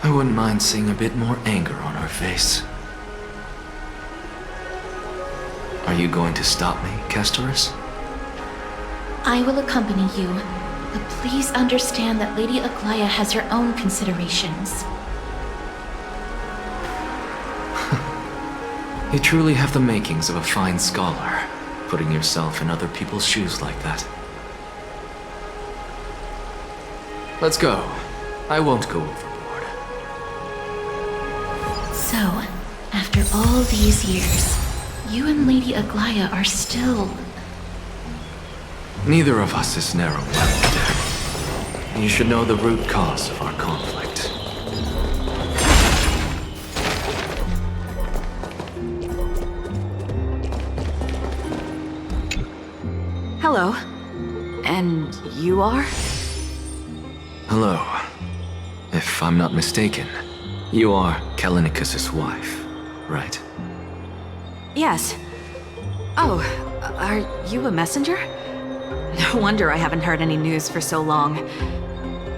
I wouldn't mind seeing a bit more anger on her face. Are you going to stop me, Castorus? I will accompany you, but please understand that Lady Aglaya has her own considerations. You truly have the makings of a fine scholar, putting yourself in other people's shoes like that. Let's go. I won't go overboard. So, after all these years, you and Lady Aglaya are still... Neither of us is narrow-minded. You should know the root cause of our conflict. Hello. And you are? Hello. If I'm not mistaken, you are Callinicus's wife, right? Yes. Oh, are you a messenger? No wonder I haven't heard any news for so long.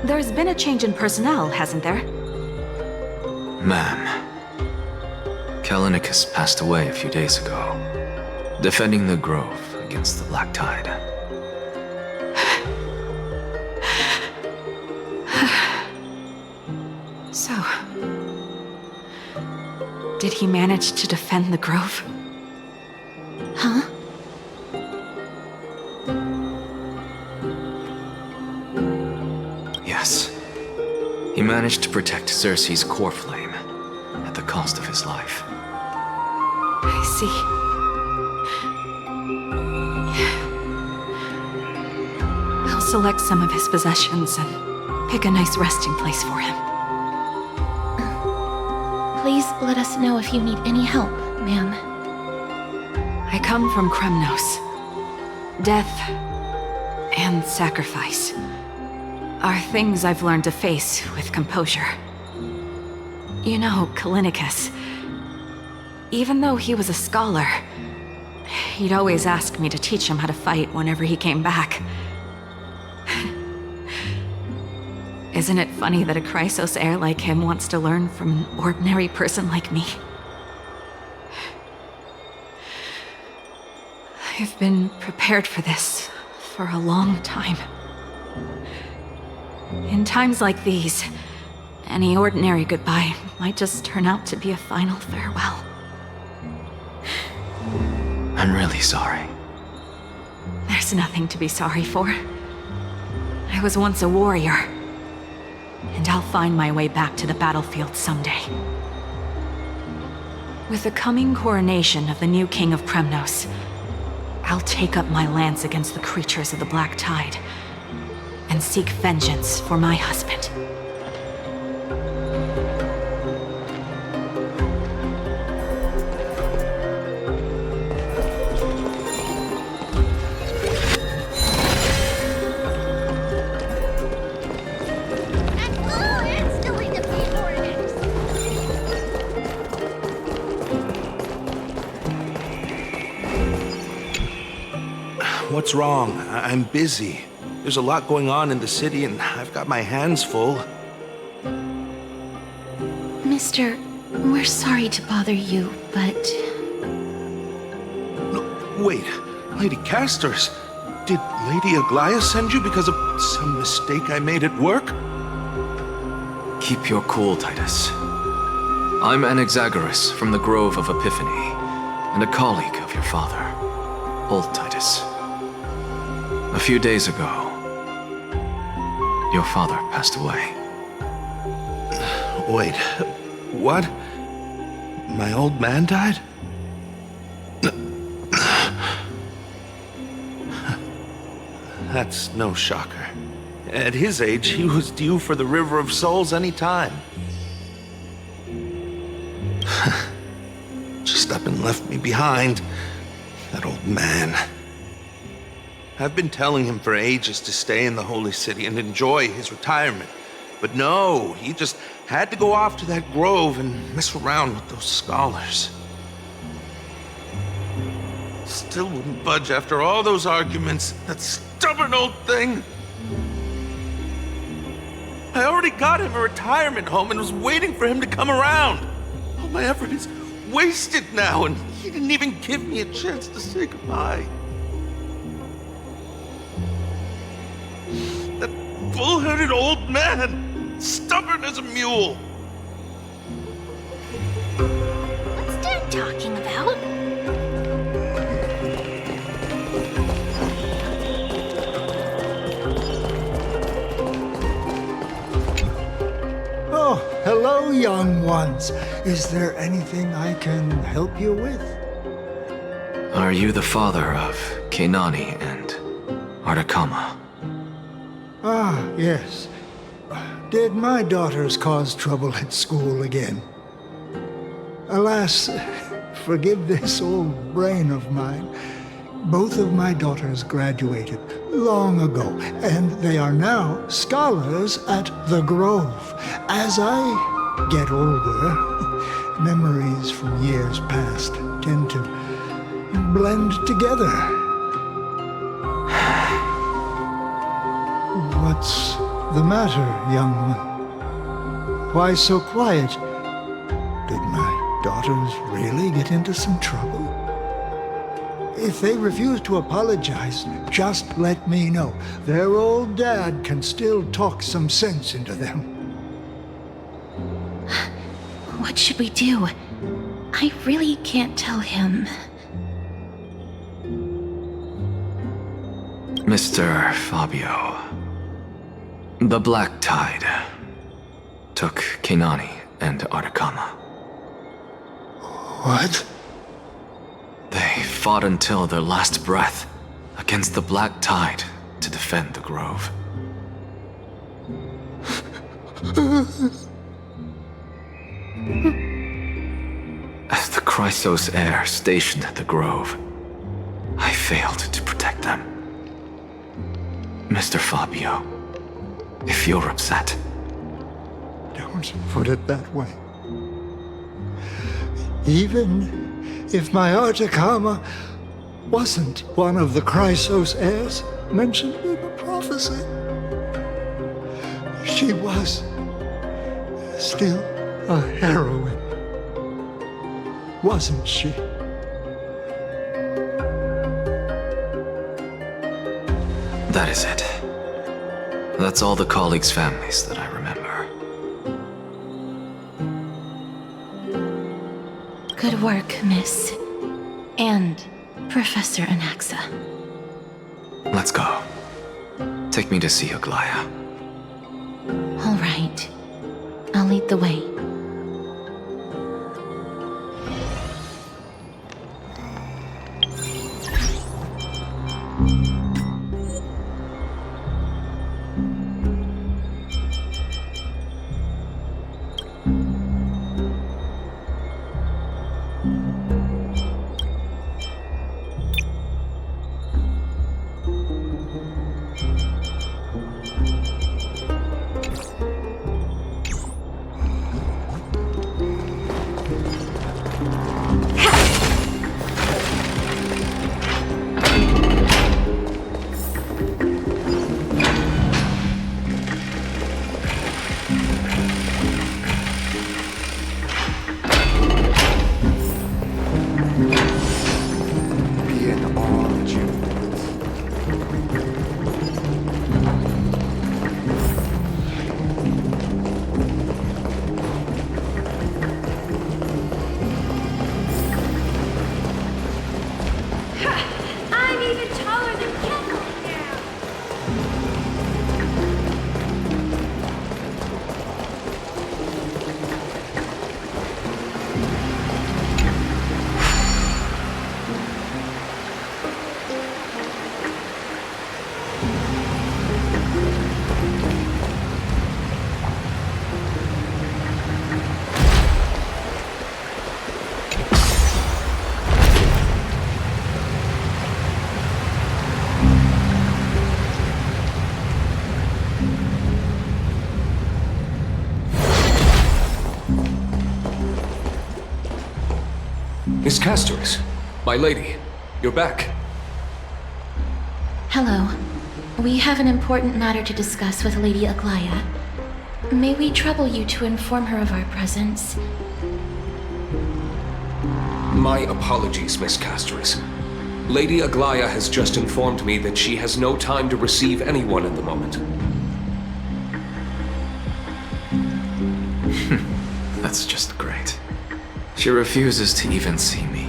There's been a change in personnel, hasn't there? Ma'am, Callinicus passed away a few days ago, defending the Grove against the Black Tide. So, did he manage to defend the Grove? Huh? Yes. He managed to protect Cersei's core flame at the cost of his life. I see. I'll select some of his possessions and pick a nice resting place for him. Please let us know if you need any help, ma'am. I come from Kremnos. Death and sacrifice are things I've learned to face with composure. You know, Kallinicus, even though he was a scholar, he'd always ask me to teach him how to fight whenever he came back. Isn't it funny that a Chrysos heir like him wants to learn from an ordinary person like me? I've been prepared for this for a long time. In times like these, any ordinary goodbye might just turn out to be a final farewell. I'm really sorry. There's nothing to be sorry for. I was once a warrior, and I'll find my way back to the battlefield someday. With the coming coronation of the new king of Kremnos, I'll take up my lance against the creatures of the Black Tide and seek vengeance for my husband. What's wrong? I'm busy. There's a lot going on in the city, and I've got my hands full. Mister, we're sorry to bother you, but... No, wait. Lady Castors, did Lady Aglaia send you because of some mistake I made at work? Keep your cool, Titus. I'm Anaxagoras from the Grove of Epiphany, and a colleague of your father, old Titus. A few days ago, your father passed away. Wait, what? My old man died? That's no shocker. At his age, he was due for the River of Souls any time. Just up and left me behind. That old man. I've been telling him for ages to stay in the Holy City and enjoy his retirement. But no, he just had to go off to that grove and mess around with those scholars. Still wouldn't budge after all those arguments. That stubborn old thing. I already got him a retirement home and was waiting for him to come around. All my effort is wasted now, and he didn't even give me a chance to say goodbye. That bull-headed old man, stubborn as a mule. What's Dad talking about? Oh, hello, young ones. Is there anything I can help you with? Are you the father of Kenani and Artakama? Ah, yes. Did my daughters cause trouble at school again? Alas, forgive this old brain of mine. Both of my daughters graduated long ago, and they are now scholars at the Grove. As I get older, memories from years past tend to blend together. What's the matter, young one? Why so quiet? Did my daughters really get into some trouble? If they refuse to apologize, just let me know. Their old dad can still talk some sense into them. What should we do? I really can't tell him. Mr. Fabio, the Black Tide took Kenani and Atacama. What? They fought until their last breath against the Black Tide to defend the Grove. As the Chrysos heir stationed at the Grove, I failed to protect them. Mr. Fabio, if you're upset... Don't put it that way. Even if my Atacama wasn't one of the Chrysos heirs mentioned in the prophecy, she was still a heroine, wasn't she? That is it. That's all the colleagues' families that I remember. Good work, Miss. And Professor Anaxa. Let's go. Take me to see Aglaya. All right. I'll lead the way. Miss Castoris, my lady, you're back. Hello. We have an important matter to discuss with Lady Aglaya. May we trouble you to inform her of our presence? My apologies, Miss Castoris. Lady Aglaya has just informed me that she has no time to receive anyone at the moment. That's just great. She refuses to even see me.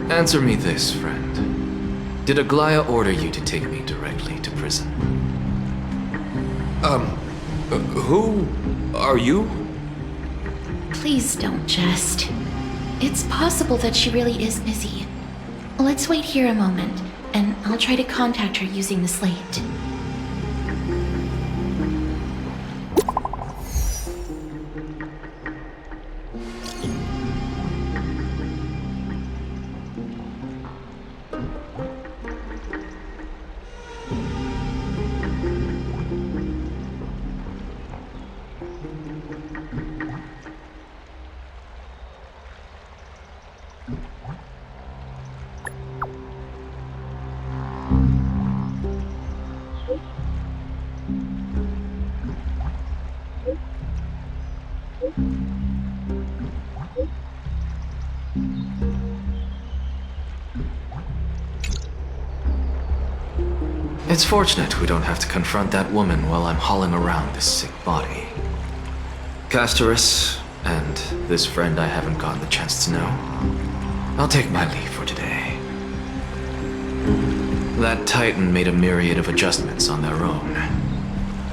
Answer me this, friend. Did Aglaya order you to take me directly to prison? Who are you? Please don't jest. It's possible that she really is busy. Let's wait here a moment, and I'll try to contact her using the slate. It's fortunate we don't have to confront that woman while I'm hauling around this sick body. Castoris, and this friend I haven't gotten the chance to know, I'll take my leave for today. That Titan made a myriad of adjustments on their own.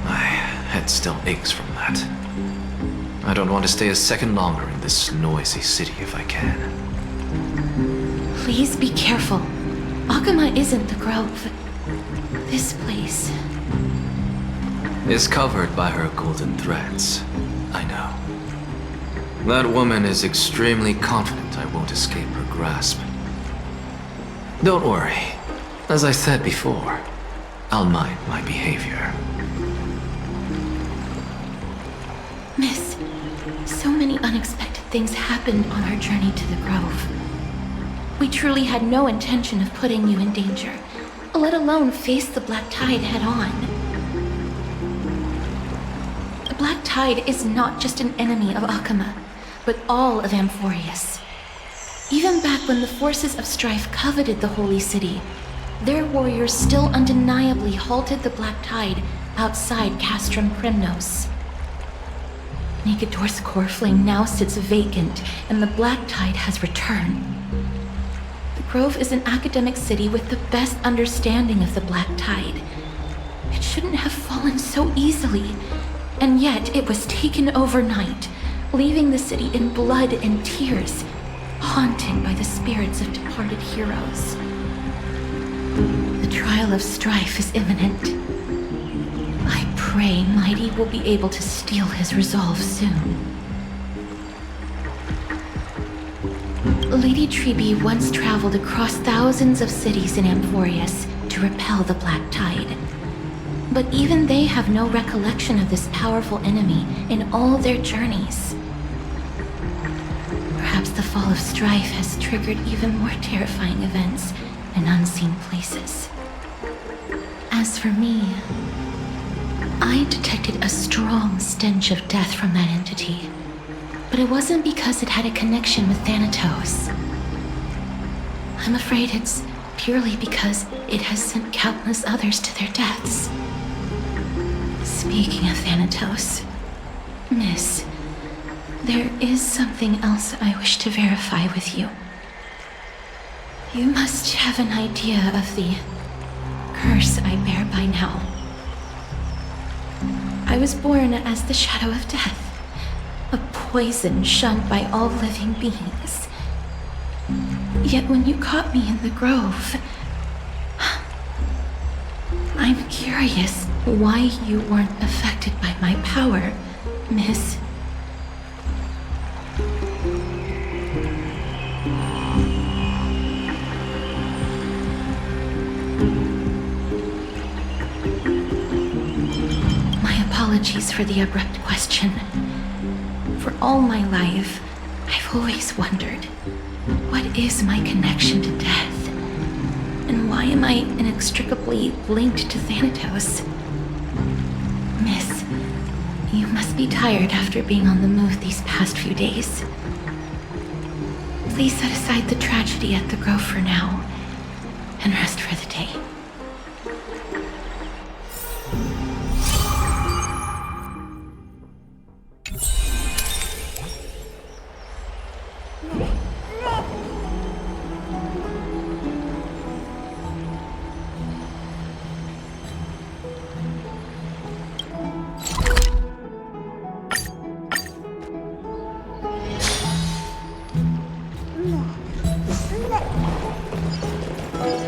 My head still aches from that. I don't want to stay a second longer in this noisy city if I can. Please be careful. Akuma isn't the Grove. This place. Is covered by her golden threads. I know. That woman is extremely confident I won't escape her grasp. Don't worry. As I said before, I'll mind my behavior. Miss, so many unexpected things happened on our journey to the Grove. We truly had no intention of putting you in danger, let alone face the Black Tide head-on. The Black Tide is not just an enemy of Akuma, but all of Amphorius. Even back when the forces of strife coveted the Holy City, their warriors still undeniably halted the Black Tide outside Castrum Primnos. Negador's core flame now sits vacant, and the Black Tide has returned. The Grove is an academic city with the best understanding of the Black Tide. It shouldn't have fallen so easily, and yet it was taken overnight, leaving the city in blood and tears, haunted by the spirits of departed heroes. The trial of strife is imminent. I pray Mighty will be able to steal his resolve soon. Lady Trebe once traveled across thousands of cities in Amphorius to repel the Black Tide. But even they have no recollection of this powerful enemy in all their journeys. Perhaps the fall of strife has triggered even more terrifying events in unseen places. As for me, I detected a strong stench of death from that entity, but it wasn't because it had a connection with Thanatos. I'm afraid it's purely because it has sent countless others to their deaths. Speaking of Thanatos, Miss, there is something else I wish to verify with you. You must have an idea of the curse I bear by now. I was born as the shadow of death, a poison shunned by all living beings. Yet when you caught me in the Grove, I'm curious why you weren't affected by my power, Miss. Apologies for the abrupt question. For all my life, I've always wondered, what is my connection to death? And why am I inextricably linked to Thanatos? Miss, you must be tired after being on the move these past few days. Please set aside the tragedy at the Grove for now, and rest for the day.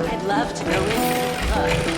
I'd love to go in, but...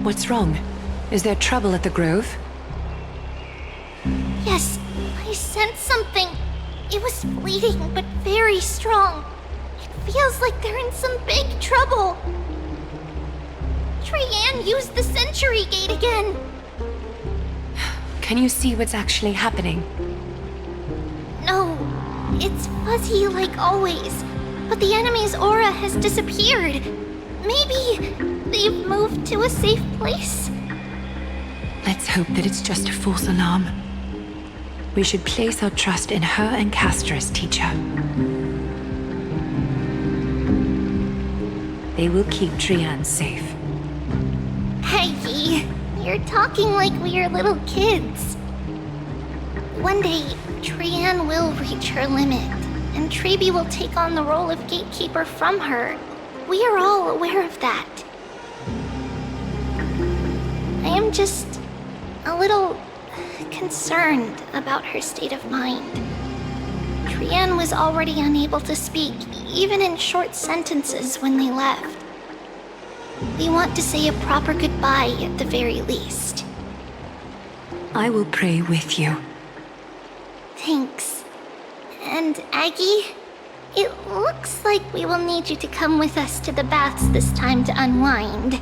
What's wrong? Is there trouble at the Grove? Yes, I sensed something. It was fleeting, but very strong. It feels like they're in some big trouble. Trayanne used the Century Gate again. Can you see what's actually happening? No, it's fuzzy like always. But the enemy's aura has disappeared. Maybe they've moved to a safe place. Let's hope that it's just a false alarm. We should place our trust in her and Castra's teacher. They will keep Trayanne safe. Peggy, you're talking like we are little kids. One day, Trayanne will reach her limit, and Traby will take on the role of gatekeeper from her. We are all aware of that. I am just a little concerned about her state of mind. Trayanne was already unable to speak, even in short sentences when they left. We want to say a proper goodbye at the very least. I will pray with you. Thanks. And Aggie, it looks like we will need you to come with us to the baths this time to unwind.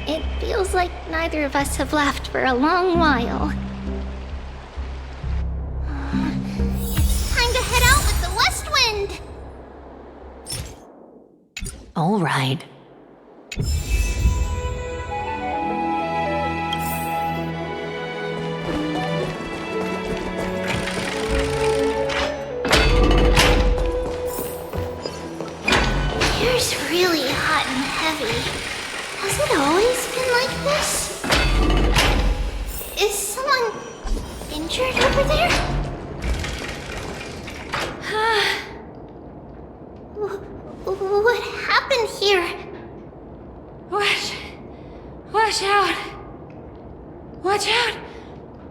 It feels like neither of us have laughed for a long while. It's time to head out with the west wind! All right. Here's really hot and heavy. Has it always been like this? Is someone injured over there? What happened here? Watch out! Watch out!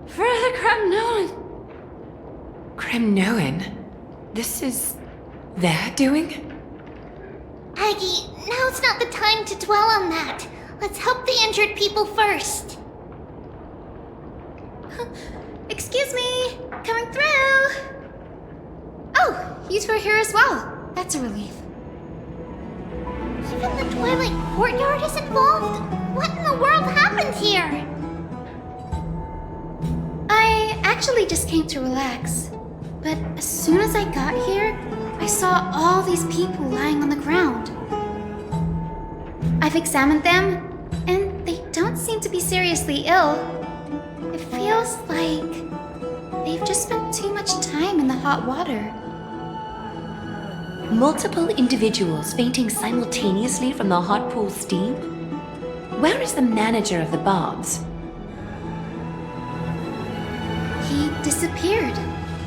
For the Kremnoan! Kremnoan? This is their doing? Aggie, now's not the time to dwell on that. Let's help the injured people first. Excuse me! Coming through! Oh, you two are here as well. That's a relief. Even the Twilight Courtyard is involved? What in the world happened here? I actually just came to relax. But as soon as I got here, I saw all these people lying on the ground. I've examined them, and they don't seem to be seriously ill. It feels like they've just spent too much time in the hot water. Multiple individuals fainting simultaneously from the hot pool steam? Where is the manager of the baths? He disappeared,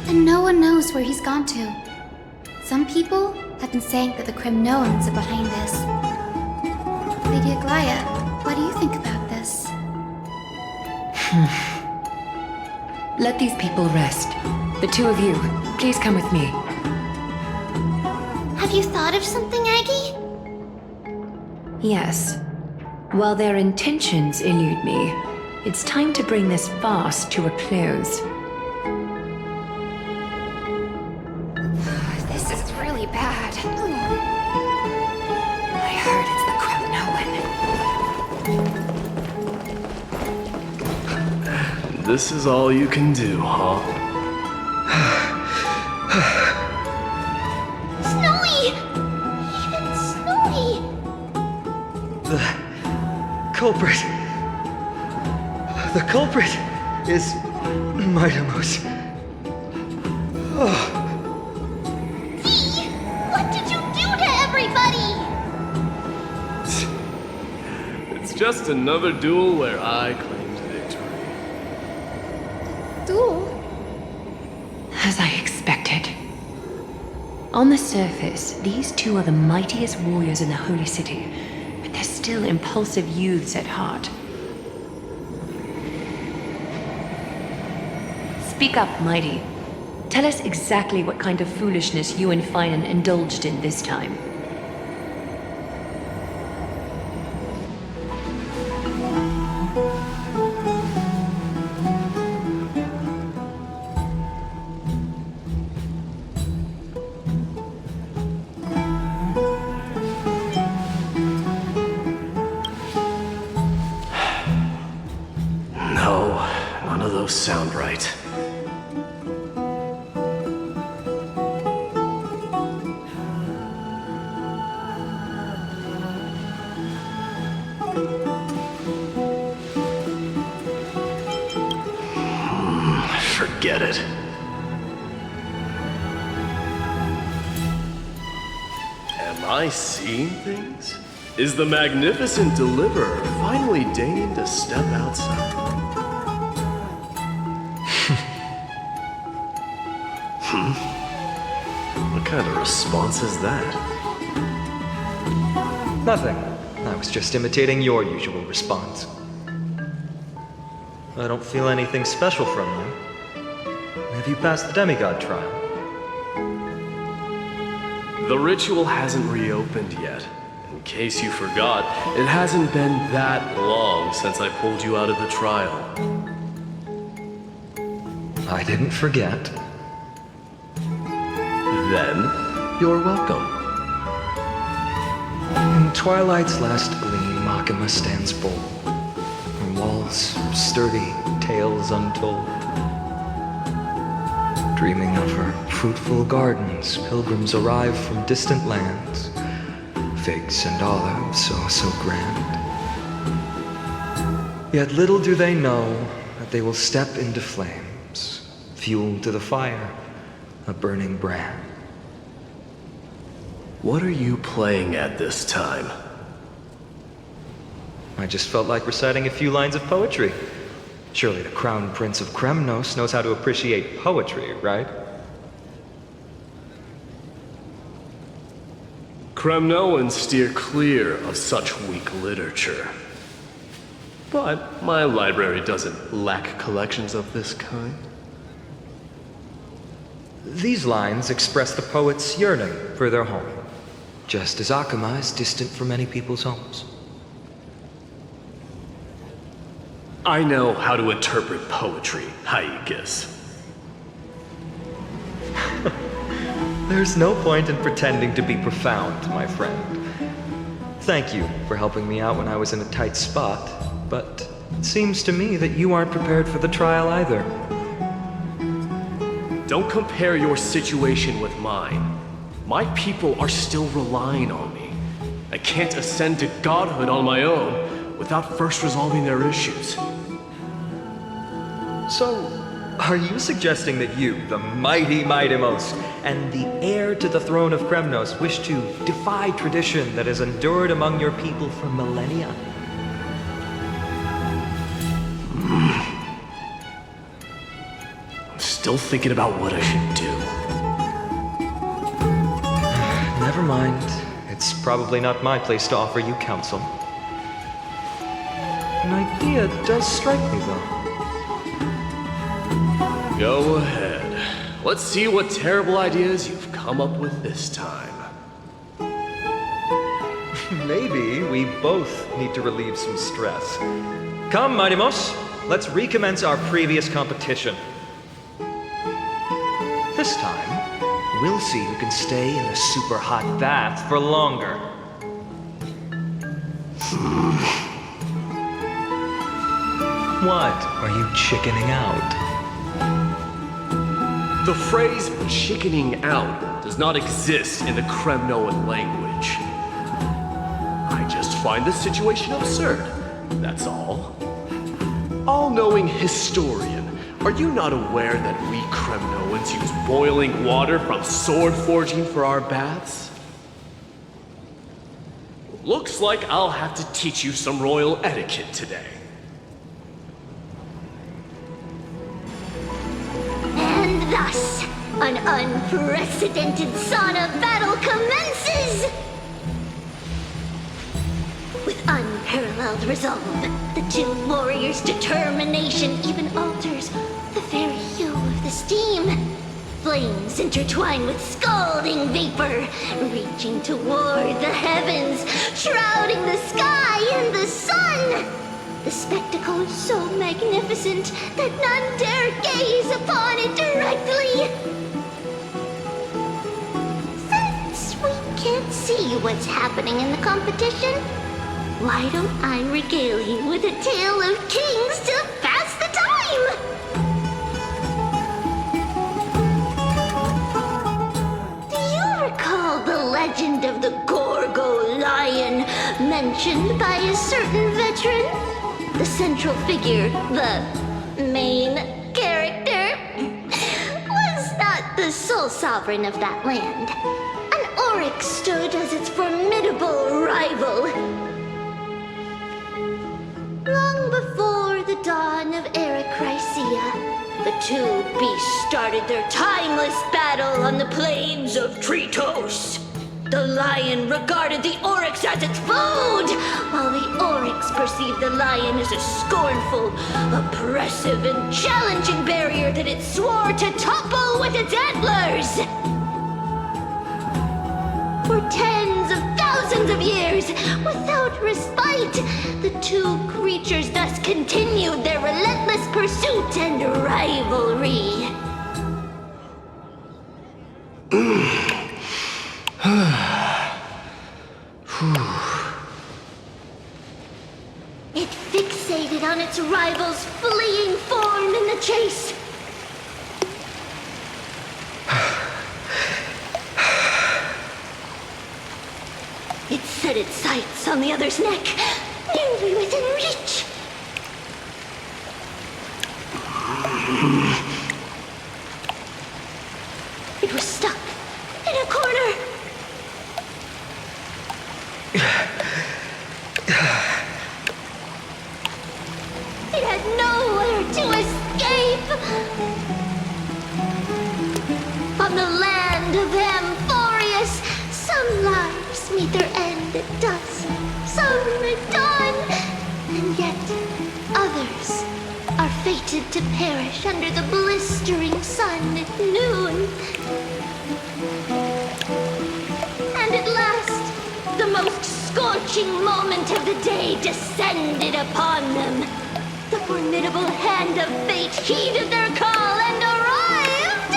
and no one knows where he's gone to. Some people have been saying that the Kremnoans are behind this. Lady Aglaya, what do you think about this? Let these people rest. The two of you, please come with me. Have you thought of something, Aggie? Yes. While their intentions elude me, it's time to bring this farce to a close. This is really bad. I heard it's the Kremnoan. This is all you can do, huh? Snowy! Even Snowy! The culprit is Mightimos. Dee! What did you do to everybody? It's just another duel where I claimed victory. Duel? As I expected. On the surface, these two are the mightiest warriors in the Holy City, but they're still impulsive youths at heart. Speak up, Mighty. Tell us exactly what kind of foolishness you and Finan indulged in this time. sound right. Forget it. Am I seeing things? Is the magnificent deliverer finally deigning to step outside? What kind of response is that? Nothing. I was just imitating your usual response. I don't feel anything special from you. Have you passed the demigod trial? The ritual hasn't reopened yet. In case you forgot, it hasn't been that long since I pulled you out of the trial. I didn't forget. Then, you're welcome. In twilight's last gleam, Makima stands bold. Her walls sturdy, tales untold. Dreaming of her fruitful gardens, pilgrims arrive from distant lands. Figs and olives, so grand. Yet little do they know that they will step into flames, fuel to the fire, a burning brand. What are you playing at this time? I just felt like reciting a few lines of poetry. Surely the Crown Prince of Kremnos knows how to appreciate poetry, right? Kremnoans steer clear of such weak literature. But my library doesn't lack collections of this kind. These lines express the poet's yearning for their home, just as Akama is distant from many people's homes. I know how to interpret poetry, Haikis. There's no point in pretending to be profound, my friend. Thank you for helping me out when I was in a tight spot, but it seems to me that you aren't prepared for the trial either. Don't compare your situation with mine. My people are still relying on me. I can't ascend to godhood on my own without first resolving their issues. So, are you suggesting that you, the mighty Mightimos, and the heir to the throne of Kremnos, wish to defy tradition that has endured among your people for millennia? I'm still thinking about what I should do. Never mind. It's probably not my place to offer you counsel. An idea does strike me, though. Go ahead. Let's see what terrible ideas you've come up with this time. Maybe we both need to relieve some stress. Come, Mightimos, let's recommence our previous competition. This time, we'll see who can stay in the super hot bath for longer. What? Are you chickening out? The phrase chickening out does not exist in the Kremnoan language. I just find this situation absurd, that's all. All-knowing historian, are you not aware that we Kremnoans use boiling water from sword forging for our baths? Looks like I'll have to teach you some royal etiquette today. And thus, an unprecedented sauna battle commences! With unparalleled resolve, the two warriors' determination even alters the very hue of the steam. Flames intertwine with scalding vapor, reaching toward the heavens, shrouding the sky in the sun. The spectacle is so magnificent that none dare gaze upon it directly. Since we can't see what's happening in the competition, why don't I regale you with a tale of kings to pass the time? mentioned by a certain veteran. The central figure, the main character, was not the sole sovereign of that land. An Oryx stood as its formidable rival. Long before the dawn of Erechrysia, the two beasts started their timeless battle on the plains of Tritos. The lion regarded the Oryx as its food, while the Oryx perceived the lion as a scornful, oppressive, and challenging barrier that it swore to topple with its antlers. For tens of thousands of years, without respite, the two creatures thus continued their relentless pursuit and rivalry. It fixated on its rival's fleeing form in the chase. It set its sights on the other's neck, nearly within reach. It was stuck in a corner. It had nowhere to escape. On the land of Amphorius, some lives meet their end at dusk, some at dawn, and yet others are fated to perish under the blistering sun at noon. And at last, the most scorching moment of the day descended upon them. The formidable hand of fate heeded their call and arrived!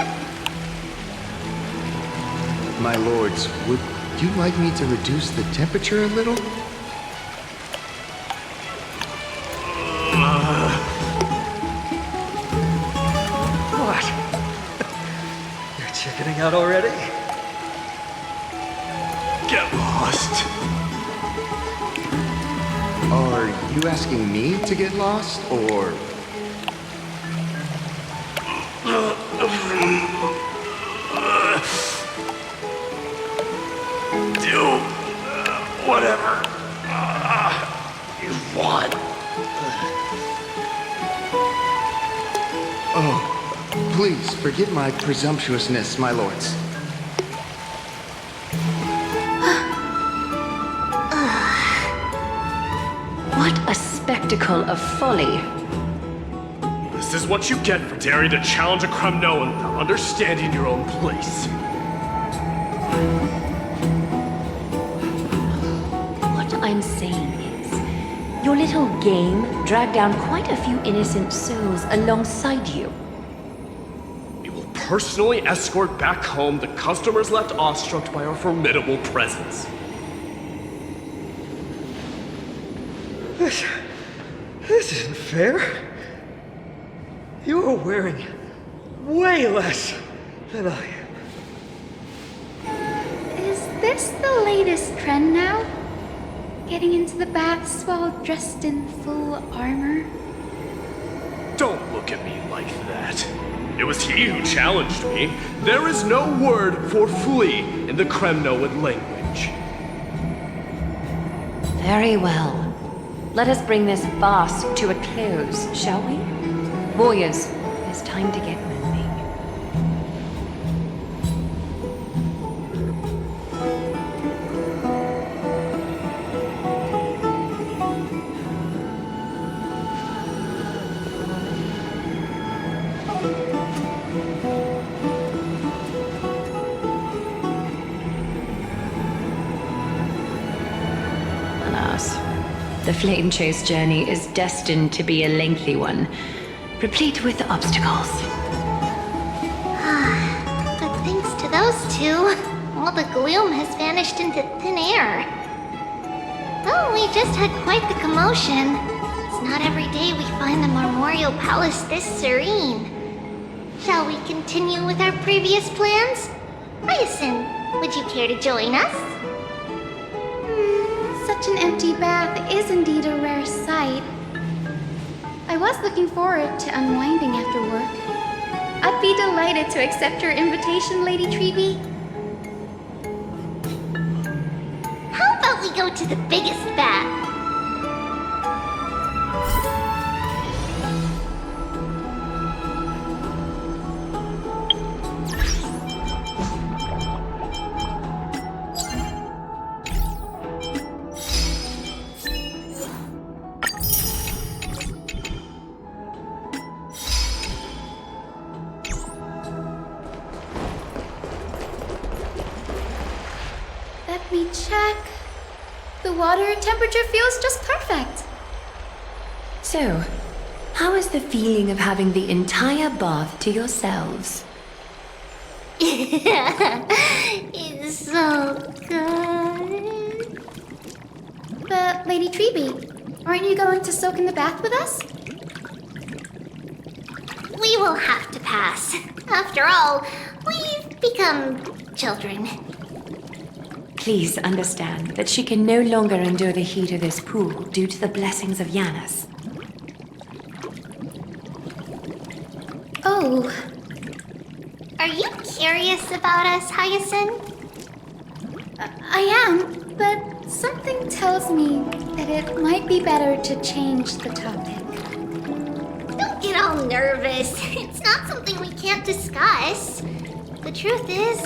My lords, would you like me to reduce the temperature a little? What? You're chickening out already? Get lost. Are you asking me to get lost, or... Do whatever you want. Oh, please forgive my presumptuousness, my lords. What a spectacle of folly. This is what you get for daring to challenge a Kremnoan without understanding your own place. What I'm saying is, your little game dragged down quite a few innocent souls alongside you. We will personally escort back home the customers left awestruck by our formidable presence. This isn't fair. You are wearing way less than I am. Is this the latest trend now? Getting into the baths while dressed in full armor? Don't look at me like that. It was he who challenged me. There is no word for flee in the Kremnoan language. Very well. Let us bring this farce to a close, shall we? Warriors, it's time to get moving. Alas, the flame chase journey is destined to be a lengthy one, replete with obstacles. But thanks to those two, all the gloom has vanished into thin air. Oh, we just had quite the commotion. It's not every day we find the Marmorial Palace this serene. Shall we continue with our previous plans? Hyacinth, would you care to join us? Such Such an empty bath is indeed a rare sight. I was looking forward to unwinding after work. I'd be delighted to accept your invitation, Lady Treby. How about we go to the biggest bath? Let me check. The water temperature feels just perfect. So, how is the feeling of having the entire bath to yourselves? It's so good. But, Lady Treby, aren't you going to soak in the bath with us? We will have to pass. After all, we've become children. Please understand that she can no longer endure the heat of this pool due to the blessings of Janus. Oh. Are you curious about us, Hyacinth? I am, but something tells me that it might be better to change the topic. Don't get all nervous. It's not something we can't discuss. The truth is,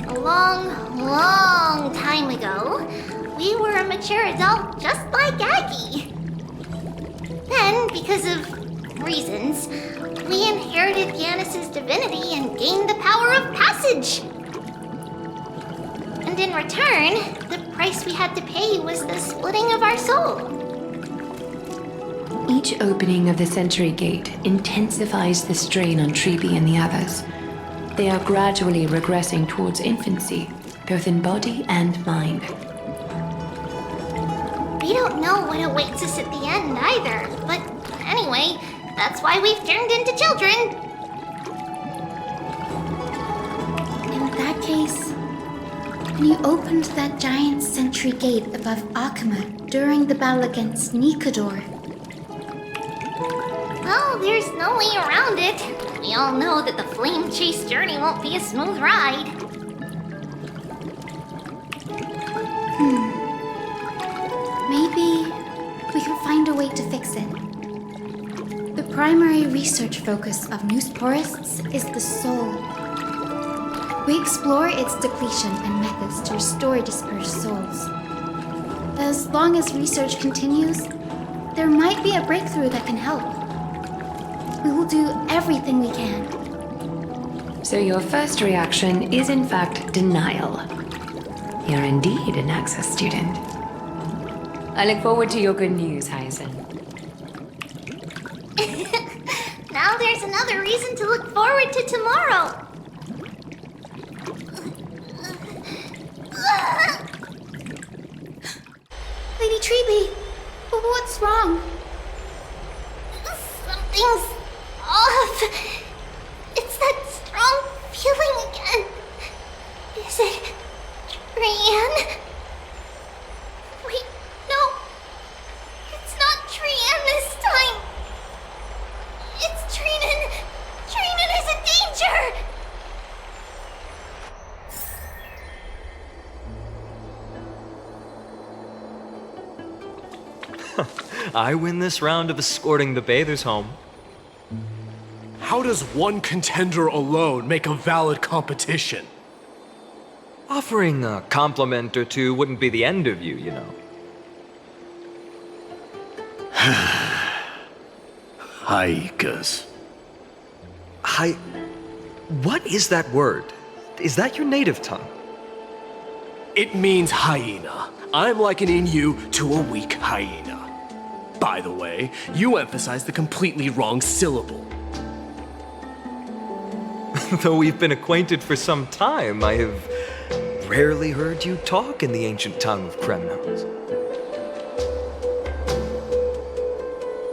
a long, long time ago, we were a mature adult just like Aggie. Then, because of reasons, we inherited Janus's divinity and gained the power of passage. And in return, the price we had to pay was the splitting of our soul. Each opening of the Century Gate intensifies the strain on Treby and the others. They are gradually regressing towards infancy, both in body and mind. We don't know what awaits us at the end either, but anyway, that's why we've turned into children. In that case, when you opened that giant sentry gate above Akama during the battle against Nikador. Well, there's no way around it. We all know that the flame chase journey won't be a smooth ride. Maybe we can find a way to fix it. The primary research focus of Newsporists is the soul. We explore its depletion and methods to restore dispersed souls. As long as research continues, there might be a breakthrough that can help. We will do everything we can. So your first reaction is in fact denial. You're indeed an Access student. I look forward to your good news, Hyacinth. Now there's another reason to look forward to tomorrow. Lady Treby, what's wrong? Something's off. It's that strong feeling again. Is it Trian? Wait, no. It's not Trian this time. It's Trinan. Trinan is in danger. I win this round of escorting the bathers home. How does one contender alone make a valid competition? Offering a compliment or two wouldn't be the end of you, you know. Haikas. What is that word? Is that your native tongue? It means hyena. I'm likening you to a weak hyena. By the way, you emphasize the completely wrong syllable. Though we've been acquainted for some time, I have rarely heard you talk in the ancient tongue of Kremnos.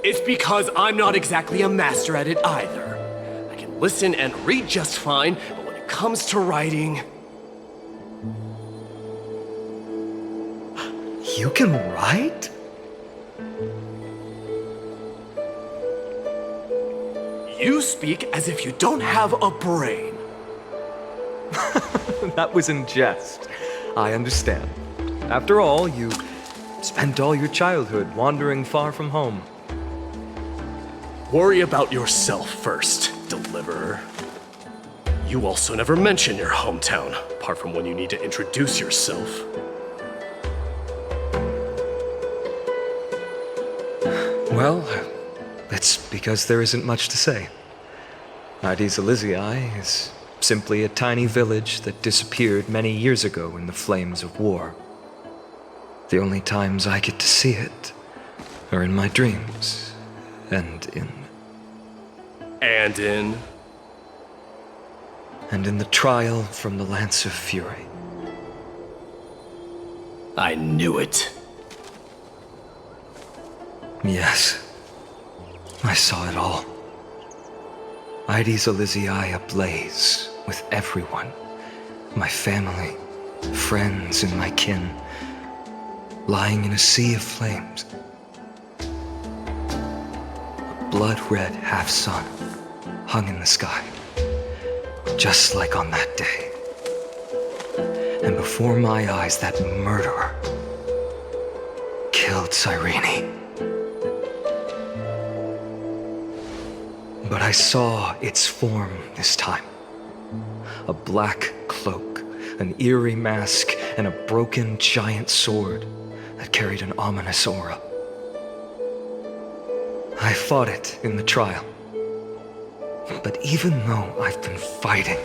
It's because I'm not exactly a master at it either. I can listen and read just fine, but when it comes to writing... You can write? You speak as if you don't have a brain. That was in jest. I understand. After all, you spent all your childhood wandering far from home. Worry about yourself first, Deliverer. You also never mention your hometown, apart from when you need to introduce yourself. Well, it's because there isn't much to say. Aedes Elysiae is simply a tiny village that disappeared many years ago in the flames of war. The only times I get to see it are in my dreams, and in the trial from the Lance of Fury. I knew it. Yes, I saw it all. Aedes Elysiae ablaze with everyone. My family, friends, and my kin, lying in a sea of flames. A blood-red half-sun hung in the sky, just like on that day. And before my eyes, that murderer killed Cyrene. But I saw its form this time. A black cloak, an eerie mask, and a broken giant sword that carried an ominous aura. I fought it in the trial. But even though I've been fighting,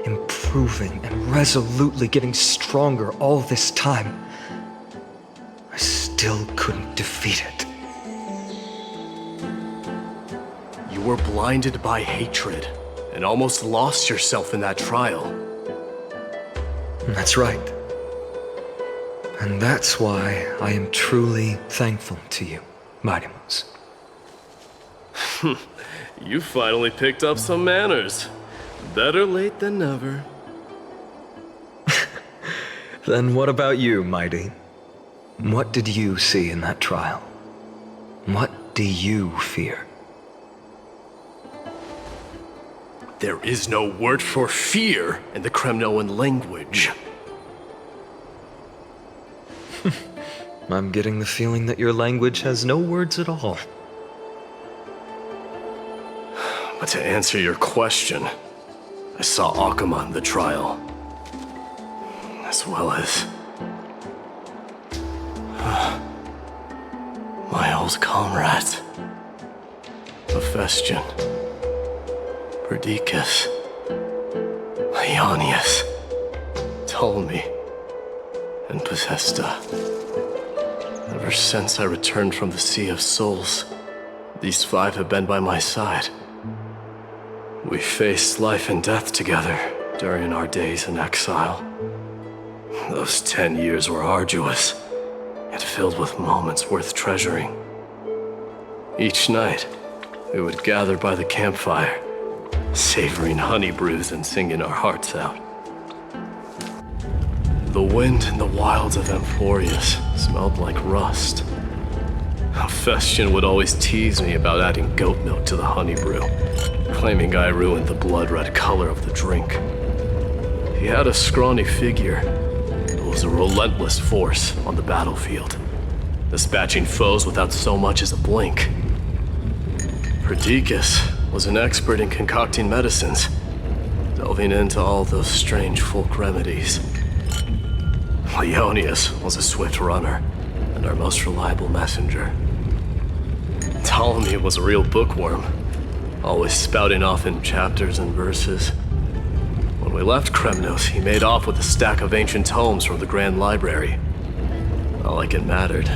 improving, and resolutely getting stronger all this time, I still couldn't defeat it. You were blinded by hatred and almost lost yourself in that trial. That's right. And that's why I am truly thankful to you, Marimus. You finally picked up some manners. Better late than never. Then what about you, Mighty? What did you see in that trial? What do you fear? There is no word for fear in the Kremnoan language. I'm getting the feeling that your language has no words at all. But to answer your question, I saw Akuma in the trial. As well as my old comrades. Hephaestion, Perdiccas, Ionius, Ptolemy, and Possesta. Ever since I returned from the Sea of Souls, these five have been by my side. We faced life and death together during our days in exile. Those 10 years were arduous, yet filled with moments worth treasuring. Each night, we would gather by the campfire, savoring honey brews and singing our hearts out. The wind in the wilds of Amphorius smelled like rust. Hephaestion would always tease me about adding goat milk to the honey brew, claiming I ruined the blood-red color of the drink. He had a scrawny figure, but was a relentless force on the battlefield, dispatching foes without so much as a blink. Perdiccas was an expert in concocting medicines, delving into all those strange folk remedies. Ionius was a swift runner and our most reliable messenger. Ptolemy was a real bookworm, always spouting off in chapters and verses. When we left Kremnos, he made off with a stack of ancient tomes from the Grand Library. Not like it mattered,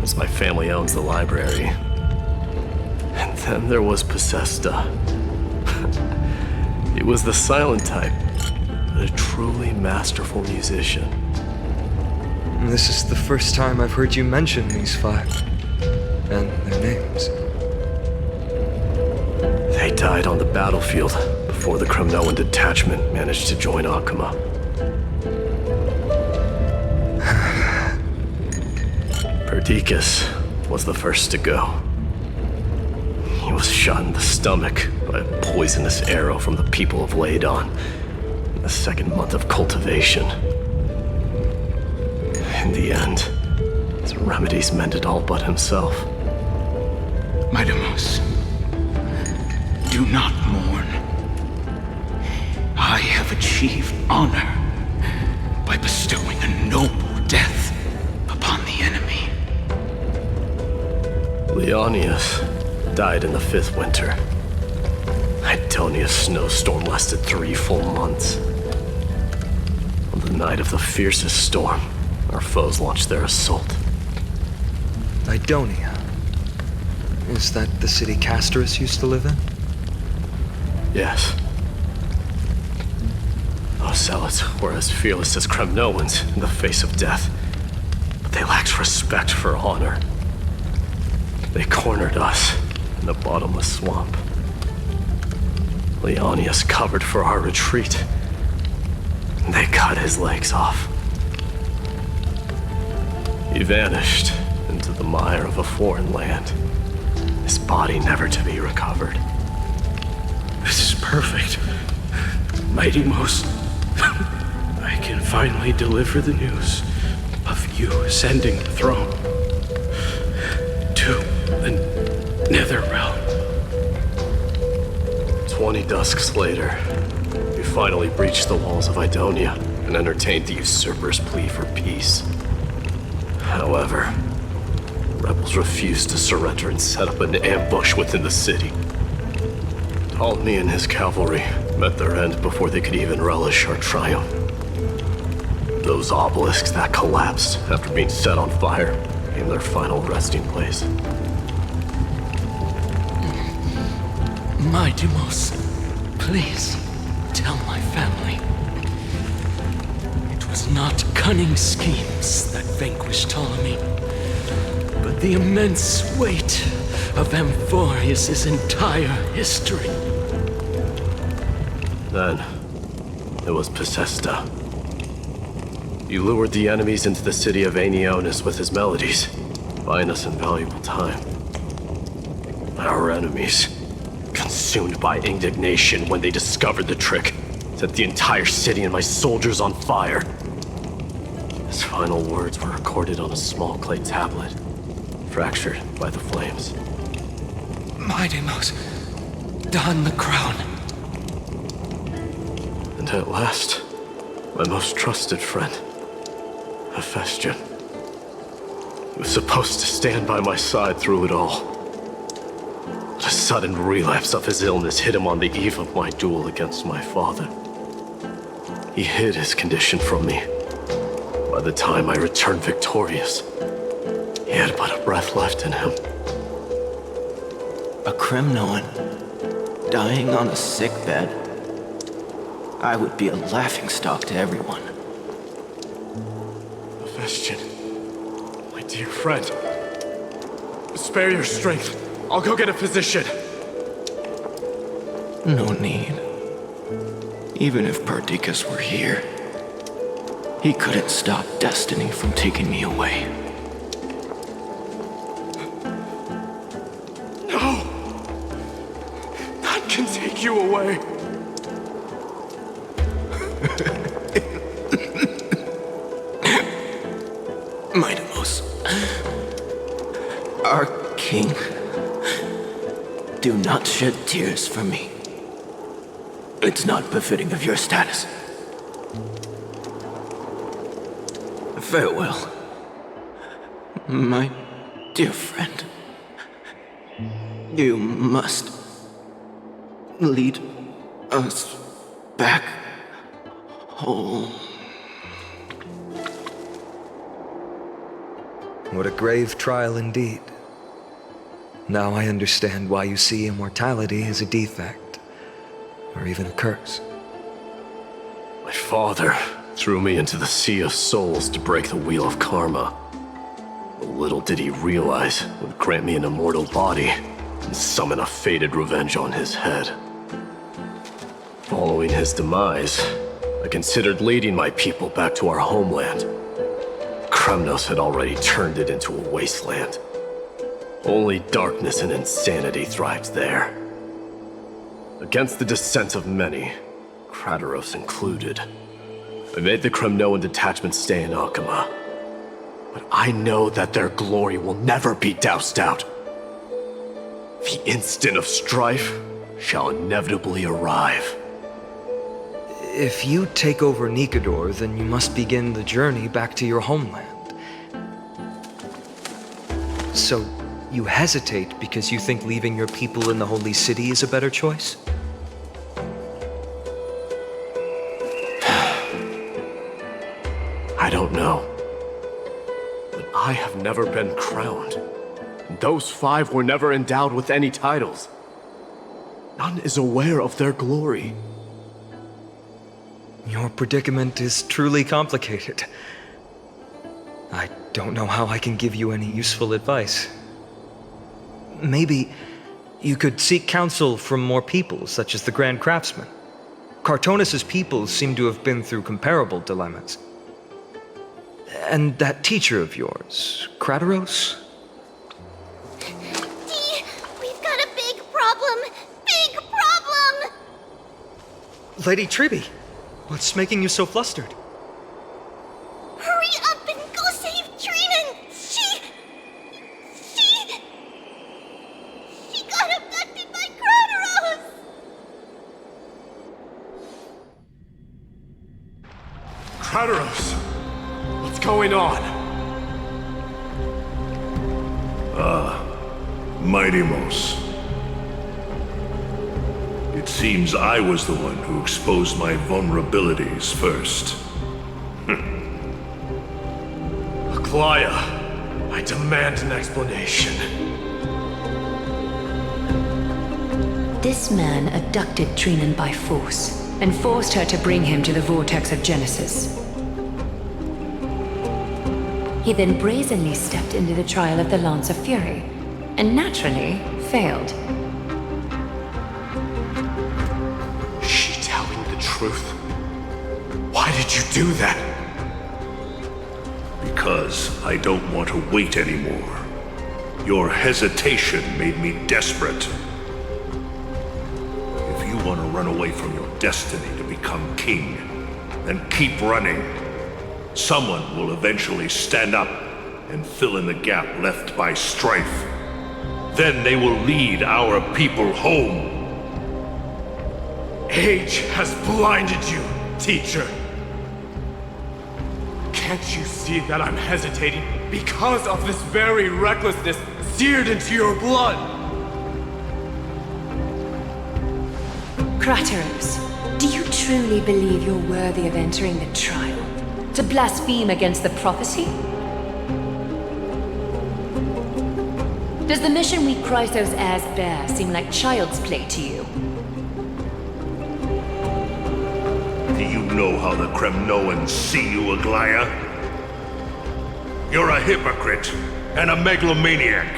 as my family owns the library. And then there was Possesta. He was the silent type, but a truly masterful musician. This is the first time I've heard you mention these five, and their names. They died on the battlefield before the Kremnoan detachment managed to join Akuma. Perdiccas was the first to go. He was shot in the stomach by a poisonous arrow from the people of Ladon in the second month of cultivation. In the end, his remedies mended all but himself. Midamos, do not mourn. I have achieved honor by bestowing a noble death upon the enemy. Leonius died in the 5th winter. Idonia's snowstorm lasted 3 full months. On the night of the fiercest storm, our foes launched their assault. Idonia. Is that the city Castorus used to live in? Yes. Those zealots were as fearless as Kremnoans in the face of death, but they lacked respect for honor. They cornered us in the bottomless swamp. Leonius covered for our retreat, and they cut his legs off. He vanished into the mire of a foreign land, his body never to be recovered. This is perfect. Mighty Most, I can finally deliver the news of you ascending the throne to the Nether Realm. 20 dusks later, we finally breached the walls of Idonia and entertained the usurper's plea for peace. However, the rebels refused to surrender and set up an ambush within the city. Ptolemy and his cavalry met their end before they could even relish our triumph. Those obelisks that collapsed after being set on fire became their final resting place. My Demos, please tell my family. It was not cunning schemes that vanquished Ptolemy, but the immense weight of Amphorius' entire history. Then, it was Pacesta. He lured the enemies into the city of Aeneonis with his melodies, buying us invaluable time. Our enemies, consumed by indignation when they discovered the trick, set the entire city and my soldiers on fire. His final words were recorded on a small clay tablet, fractured by the flames. My Demos, don the crown. And at last, my most trusted friend, Hephaestion. He was supposed to stand by my side through it all. But a sudden relapse of his illness hit him on the eve of my duel against my father. He hid his condition from me. By the time I returned victorious, he had but a breath left in him. A Kremnoan dying on a sickbed. I would be a laughingstock to everyone. Hephaestion, my dear friend, spare your strength. I'll go get a physician. No need. Even if Perdiccas were here, he couldn't stop destiny from taking me away. No! None can take you away. Midamos, our king, do not shed tears for me. It's not befitting of your status. Farewell, my dear friend. You must lead us back home. What a grave trial indeed. Now I understand why you see immortality as a defect, or even a curse. My father threw me into the sea of souls to break the wheel of karma. But little did he realize it would grant me an immortal body and summon a fated revenge on his head. Following his demise, I considered leading my people back to our homeland. Kremnos had already turned it into a wasteland. Only darkness and insanity thrived there. Against the dissent of many, Krateros included, I made the Kremnoan detachment stay in Akama. But I know that their glory will never be doused out. The instant of strife shall inevitably arrive. If you take over Nikador, then you must begin the journey back to your homeland. So, you hesitate because you think leaving your people in the Holy City is a better choice? I don't know. But I have never been crowned. And those 5 were never endowed with any titles. None is aware of their glory. Your predicament is truly complicated. I don't know how I can give you any useful advice. Maybe you could seek counsel from more people, such as the Grand Craftsman. Cartonis' people seem to have been through comparable dilemmas. And that teacher of yours, Krateros? Dee, we've got a big problem! Big problem! Lady Tribby, what's making you so flustered? Hurry up and go save Trinan! She got abducted by Krateros! Krateros! What's going on? Mighty-Mos. It seems I was the one who exposed my vulnerabilities first. Aglaya, I demand an explanation. This man abducted Trinan by force and forced her to bring him to the vortex of Genesis. He then brazenly stepped into the trial of the Lance of Fury, and naturally failed. Is she telling the truth? Why did you do that? Because I don't want to wait anymore. Your hesitation made me desperate. If you want to run away from your destiny to become king, then keep running. Someone will eventually stand up and fill in the gap left by strife. Then they will lead our people home. Age has blinded you, teacher. Can't you see that I'm hesitating because of this very recklessness seared into your blood? Krateros, do you truly believe you're worthy of entering the trial? To blaspheme against the prophecy? Does the mission we Chrysos heirs bear seem like child's play to you? Do you know how the Kremnoans see you, Aglaya? You're a hypocrite and a megalomaniac.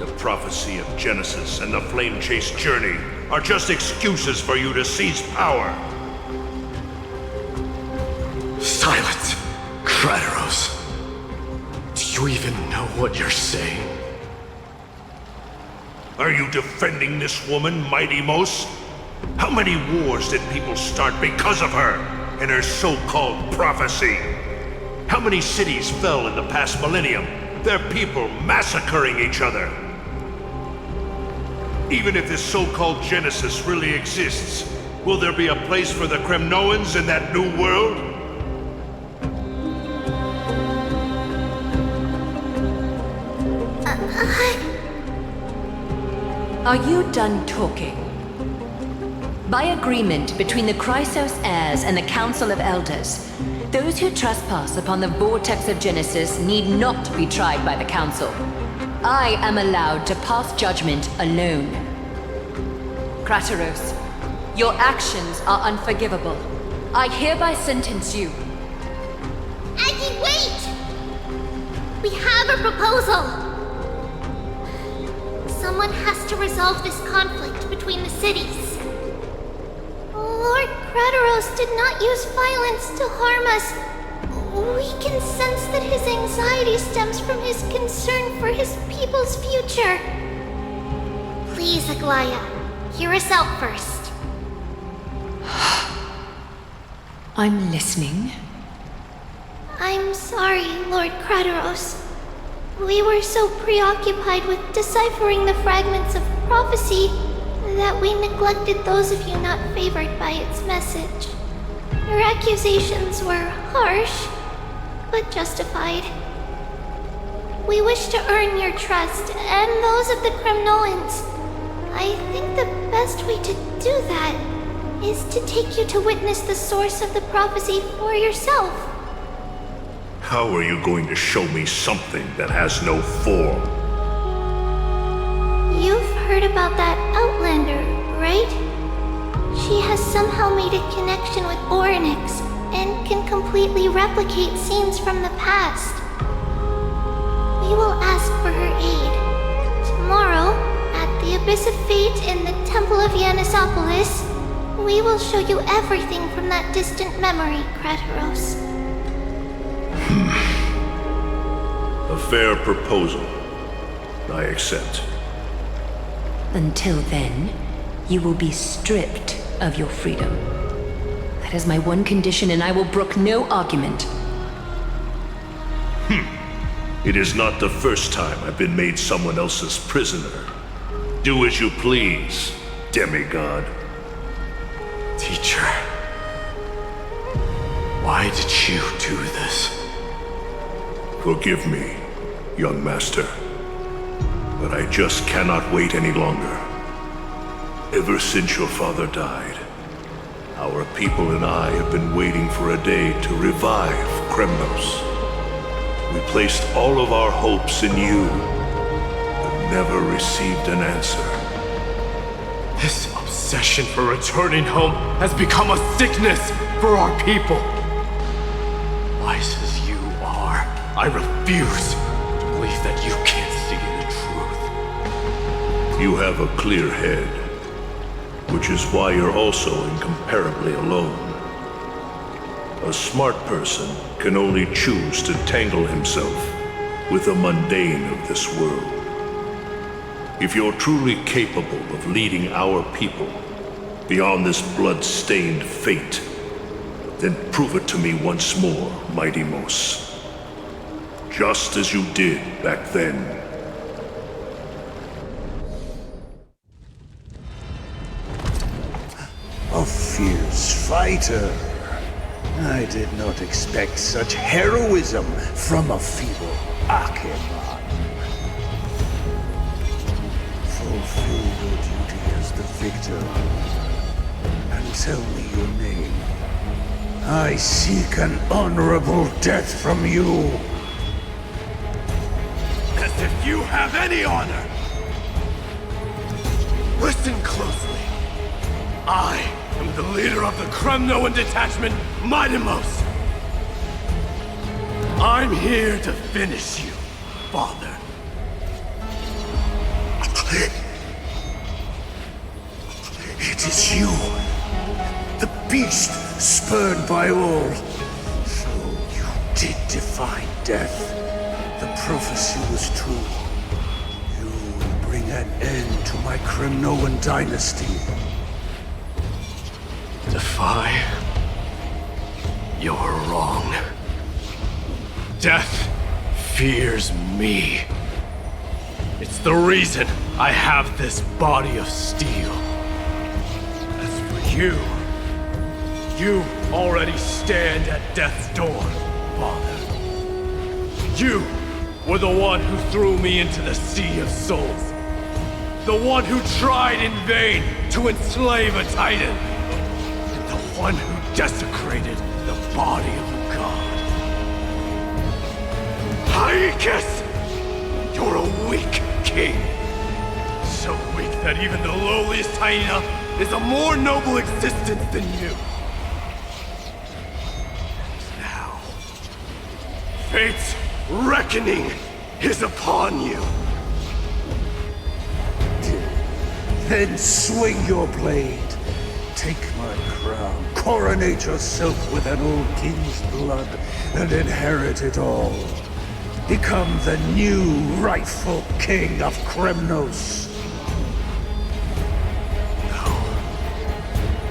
The prophecy of Genesis and the Flame Chase journey are just excuses for you to seize power. Silence, Krateros. Do you even know what you're saying? Are you defending this woman, Mighty-Mos? How many wars did people start because of her and her so-called prophecy? How many cities fell in the past millennium, their people massacring each other? Even if this so-called Genesis really exists, will there be a place for the Kremnoans in that new world? Are you done talking? By agreement between the Chrysos heirs and the Council of Elders, those who trespass upon the vortex of Genesis need not be tried by the Council. I am allowed to pass judgment alone. Krateros, your actions are unforgivable. I hereby sentence you. Aggie, wait! We have a proposal! Someone has to resolve this conflict between the cities. Lord Krateros did not use violence to harm us. We can sense that his anxiety stems from his concern for his people's future. Please, Aglaya, hear us out first. I'm listening. I'm sorry, Lord Crateros. We were so preoccupied with deciphering the fragments of prophecy that we neglected those of you not favored by its message. Your accusations were harsh, but justified. We wish to earn your trust and those of the Kremnoans. I think the best way to do that is to take you to witness the source of the prophecy for yourself. How are you going to show me something that has no form? You've heard about that Outlander, right? She has somehow made a connection with Orynyx and can completely replicate scenes from the past. We will ask for her aid. Tomorrow, at the Abyss of Fate in the Temple of Yanisopolis, we will show you everything from that distant memory, Crateros. A fair proposal. I accept. Until then, you will be stripped of your freedom. That is my one condition, and I will brook no argument. It is not the first time I've been made someone else's prisoner. Do as you please, demigod. Teacher, why did you do this? Forgive me, young master, but I just cannot wait any longer. Ever since your father died, our people and I have been waiting for a day to revive Kremnos. We placed all of our hopes in you, but never received an answer. This obsession for returning home has become a sickness for our people. Wise as you are, I refuse to believe that you can't see the truth. You have a clear head, which is why you're also incomparably alone. A smart person can only choose to tangle himself with the mundane of this world. If you're truly capable of leading our people beyond this blood-stained fate, then prove it to me once more, Mighty Mos. Just as you did back then. A fierce fighter. I did not expect such heroism from a feeble Acheron. Fulfill your duty as the victor, and tell me your name. I seek an honorable death from you. As if you have any honor! Listen closely. I am the leader of the Kremnoan detachment, Midimos. I'm here to finish you, Father. It is you, the beast spurned by all. So you did defy death. The prophecy was true. You will bring an end to my Kremnoan dynasty. Defy? You're wrong. Death fears me. It's the reason I have this body of steel. As for you, you already stand at death's door, Father. You were the one who threw me into the Sea of Souls. The one who tried in vain to enslave a Titan. One who desecrated the body of a god. Haikis! You're a weak king. So weak that even the lowliest hyena is a more noble existence than you. And now, fate's reckoning is upon you. Then swing your blade. Take my crown Coronate yourself with an old king's blood and inherit it all. Become the new rightful king of Kremnos.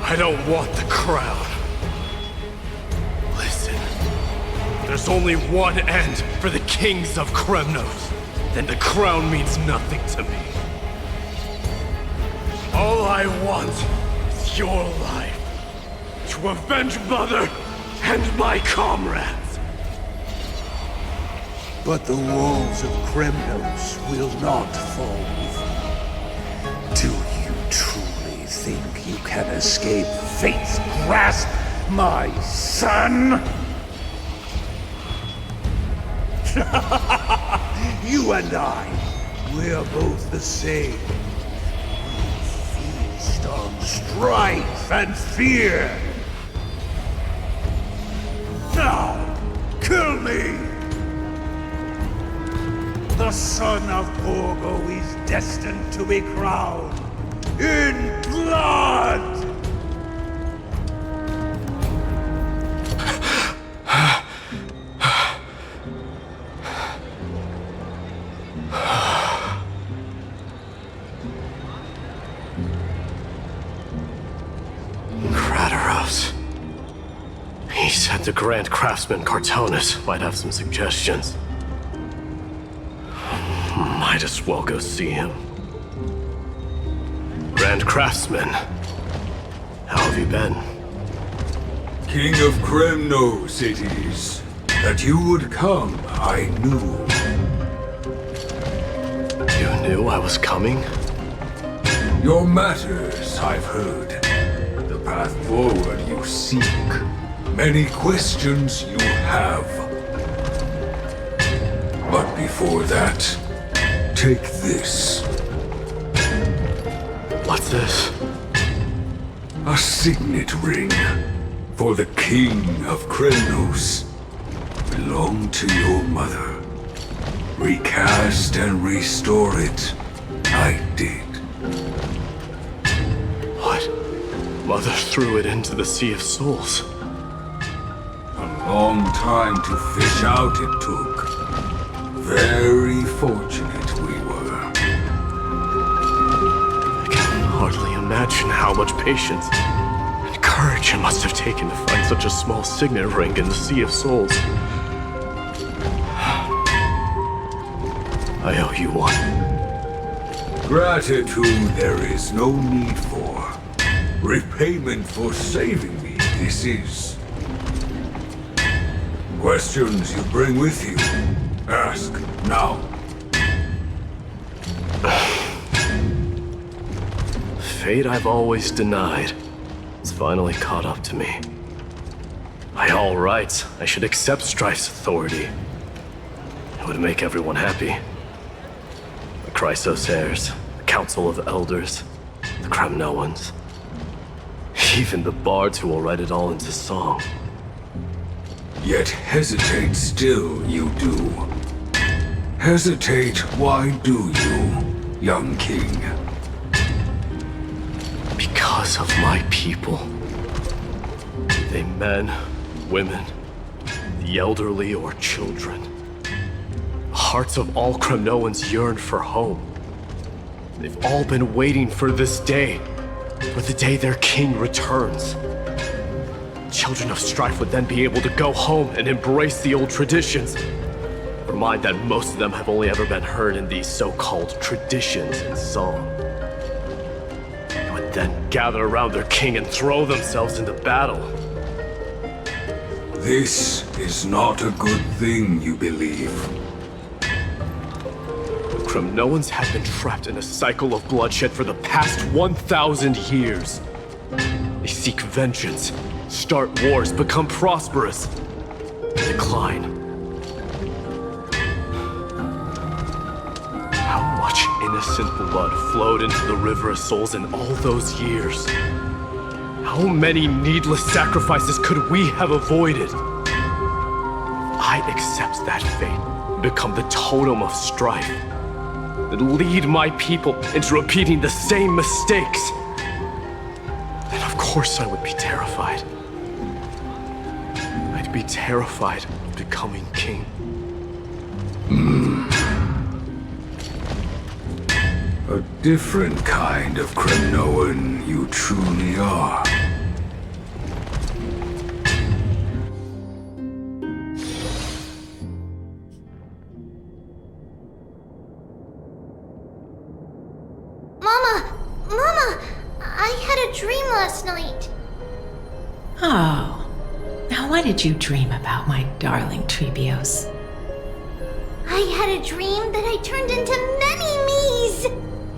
I don't want the crown. Listen, there's only one end for the kings of Kremnos. Then the crown means nothing to me. All I want is your life. To avenge Mother and my comrades. But the walls of Kremnos will not fall with you. Do you truly think you can escape fate's grasp, my son? You and I, we're both the same. We feast on strife and fear. Now, kill me! The son of Borgo is destined to be crowned in blood! He said the Grand Craftsman Cartonus might have some suggestions. Might as well go see him. Grand Craftsman, how have you been? King of Kremnos it is. That you would come, I knew. You knew I was coming? Your matters, I've heard. The path forward you seek. Many questions you have. But before that, take this. What's this? A signet ring for the King of Kremnos. Belonged to your mother. Recast and restore it. I did. What? Mother threw it into the Sea of Souls. A long time to fish out it took. Very fortunate we were. I can hardly imagine how much patience and courage it must have taken to find such a small signet ring in the Sea of Souls. I owe you one. Gratitude there is no need for. Repayment for saving me, this is. Questions you bring with you? Ask now. Fate I've always denied. It's finally caught up to me. By all rights, I should accept Strife's authority. It would make everyone happy. The Chrysos heirs, the Council of Elders, the Kremnoans. Even the bards who will write it all into song. Yet hesitate still you do. Hesitate, why do you, young king? Because of my people. They men, women, the elderly or children. The hearts of all Kremnoans yearn for home. They've all been waiting for this day, for the day their king returns. Children of Strife would then be able to go home and embrace the old traditions. Remind that most of them have only ever been heard in these so-called traditions in song. They would then gather around their king and throw themselves into battle. This is not a good thing, you believe. The Kremnoans have been trapped in a cycle of bloodshed for the past 1,000 years. They seek vengeance, start wars, become prosperous, decline. How much innocent blood flowed into the River of Souls in all those years? How many needless sacrifices could we have avoided? If I accept that fate, become the totem of strife, and lead my people into repeating the same mistakes, then of course I would be terrified. I'd be terrified of becoming king. A different kind of Kremnoan you truly are. Mama, I had a dream last night. Oh. Now what did you dream about, my darling Treebios? I had a dream that I turned into many me's.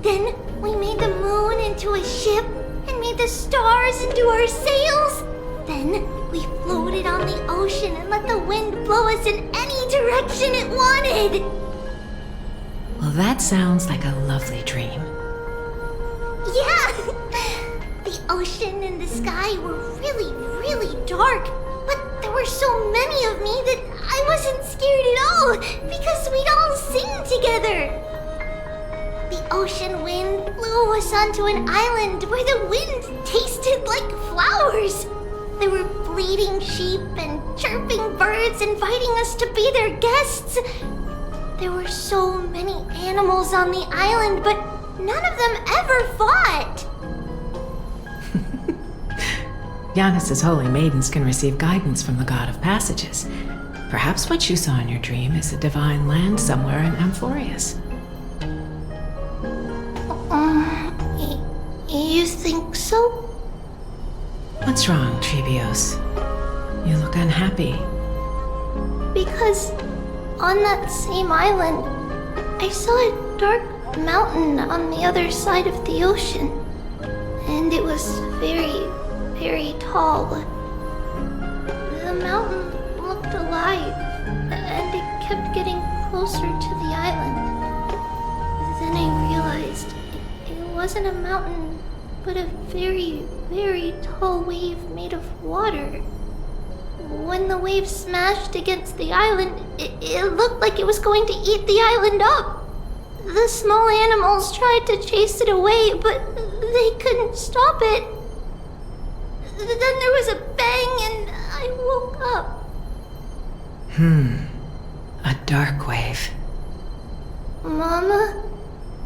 Then we made the moon into a ship and made the stars into our sails. Then we floated on the ocean and let the wind blow us in any direction it wanted. Well, that sounds like a lovely dream. Yeah! The ocean and the sky were really, really dark. But there were so many of me that I wasn't scared at all because we'd all sing together. The ocean wind blew us onto an island where the wind tasted like flowers. There were bleating sheep and chirping birds inviting us to be their guests. There were so many animals on the island, but none of them ever fought. Giannis's holy maidens can receive guidance from the god of passages. Perhaps what you saw in your dream is a divine land somewhere in Amphorius. You think so? What's wrong, Treebios? You look unhappy. Because on that same island, I saw a dark mountain on the other side of the ocean. And it was very, very tall. The mountain looked alive, and it kept getting closer to the island. Then I realized it wasn't a mountain, but a very, very tall wave made of water. When the wave smashed against the island, it looked like it was going to eat the island up. The small animals tried to chase it away, but they couldn't stop it. Then there was a bang and I woke up. A dark wave. Mama,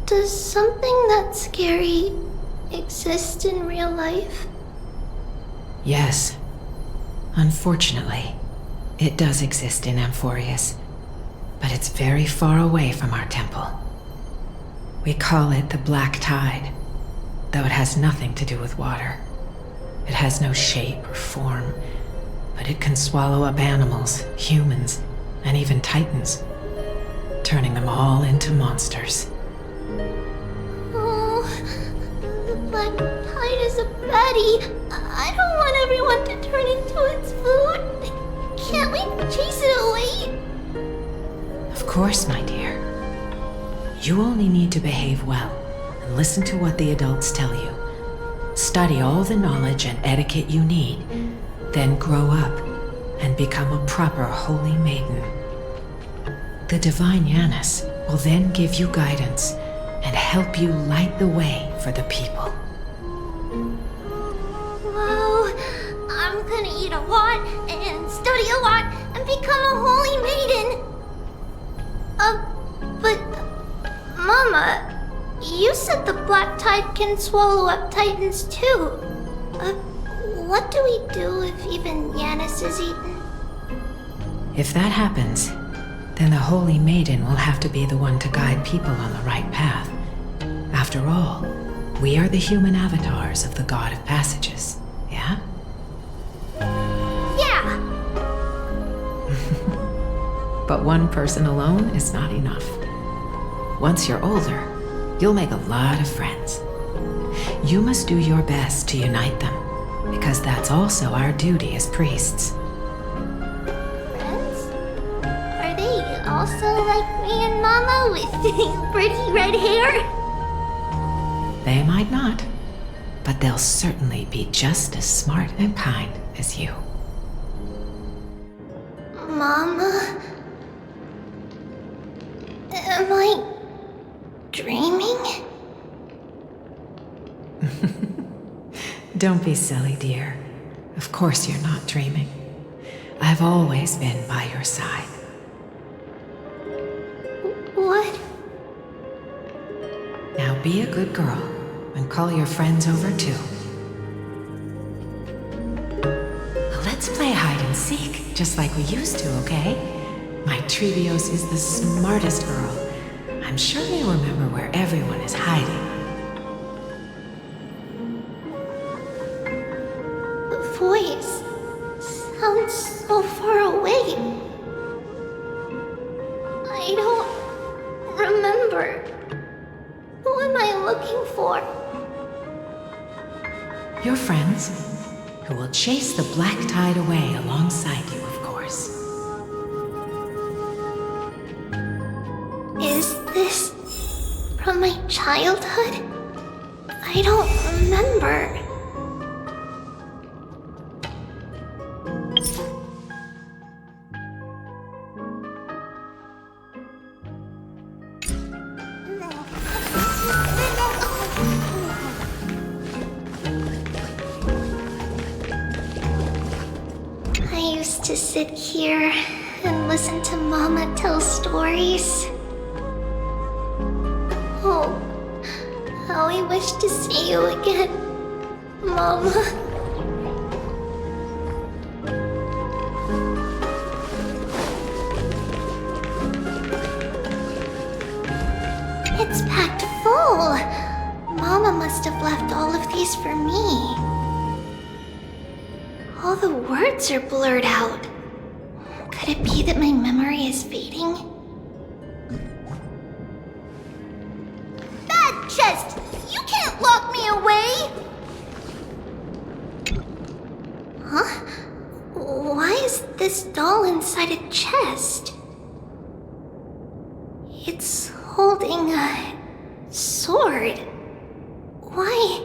does something that scary exist in real life? Yes. Unfortunately, it does exist in Amphorius, but it's very far away from our temple. We call it the Black Tide, though it has nothing to do with water. It has no shape or form, but it can swallow up animals, humans, and even titans, turning them all into monsters. Oh, the Black Tide is a baddie. I don't want everyone to turn into its food. Can't we chase it away? Of course, my dear. You only need to behave well and listen to what the adults tell you. Study all the knowledge and etiquette you need, then grow up and become a proper holy maiden. The divine Giannis will then give you guidance and help you light the way for the people. Wow, I'm gonna eat a lot and study a lot and become a holy maiden. But Mama, you said the Black Tide can swallow up titans too. What do we do if even Giannis is eaten? If that happens, then the Holy Maiden will have to be the one to guide people on the right path. After all, we are the human avatars of the God of Passages, yeah? Yeah! But one person alone is not enough. Once you're older, you'll make a lot of friends. You must do your best to unite them, because that's also our duty as priests. Friends? Are they also like me and Mama with pretty red hair? They might not, but they'll certainly be just as smart and kind as you. Mama? Am I dreaming? Don't be silly, dear. Of course you're not dreaming. I've always been by your side. What? Now be a good girl and call your friends over too. Let's play hide and seek, just like we used to, okay? My Trevios is the smartest girl. I'm sure you'll remember where everyone is hiding. The voice sounds so far away. I don't remember. Who am I looking for? Your friends, who will chase the black tide away alongside you, of course. Is this from my childhood? I don't remember. I used to sit here and listen to Mama tell stories. Oh, how I wish to see you again, Mama. It's packed full. Mama must have left all of these for me. All the words are blurred out. Could it be that my memory is fading? Bad chest! You can't lock me away! Huh? Why is this doll inside a chest? It's holding a sword. Why?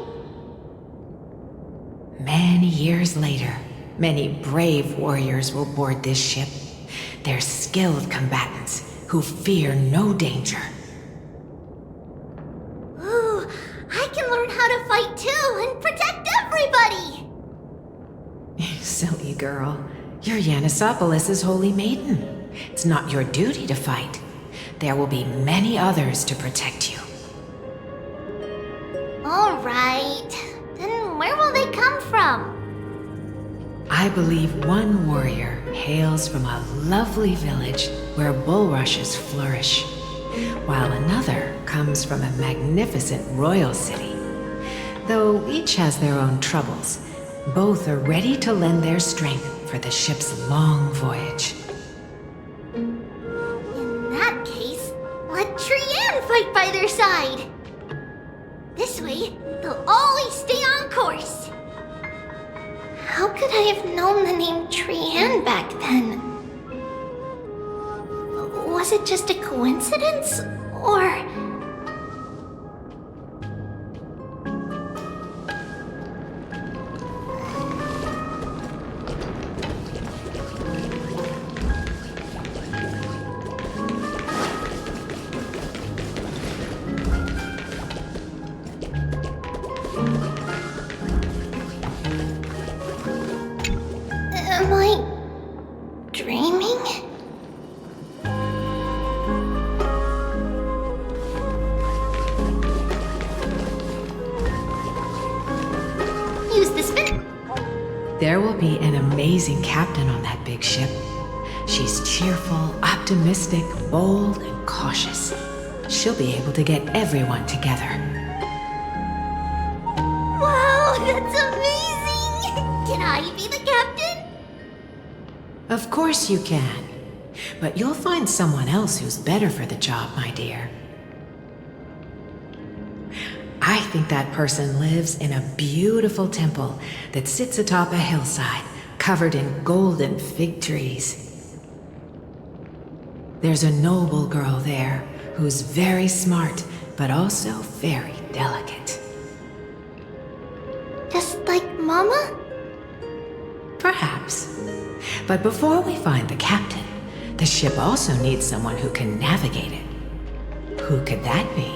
Many years later, many brave warriors will board this ship. They're skilled combatants who fear no danger. Ooh, I can learn how to fight too and protect everybody! Silly girl. You're Yanisopoulos' holy maiden. It's not your duty to fight. There will be many others to protect you. Alright. Then where will they come from? I believe one warrior hails from a lovely village where bulrushes flourish, while another comes from a magnificent royal city. Though each has their own troubles, both are ready to lend their strength for the ship's long voyage. In that case, let Trianne fight by their side! This way, they'll always stay on course! How could I have known the name Trianne back then? Was it just a coincidence? Or... am I dreaming? Use the spin. There will be an amazing captain on that big ship. She's cheerful, optimistic, bold, and cautious. She'll be able to get everyone together. Wow, that's amazing! Can I be the captain? Of course you can. But you'll find someone else who's better for the job, my dear. I think that person lives in a beautiful temple that sits atop a hillside, covered in golden fig trees. There's a noble girl there who's very smart, but also very delicate. Just like Mama? Perhaps. But before we find the captain, the ship also needs someone who can navigate it. Who could that be?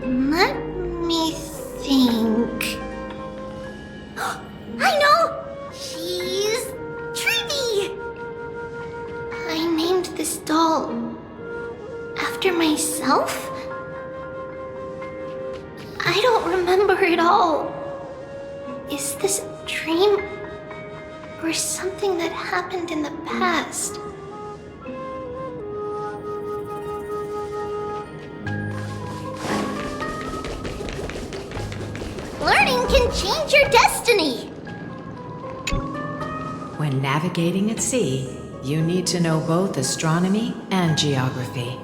Let me think. I know! myself? I don't remember it all. Is this a dream? Or something that happened in the past? Learning can change your destiny! When navigating at sea, you need to know both astronomy and geography.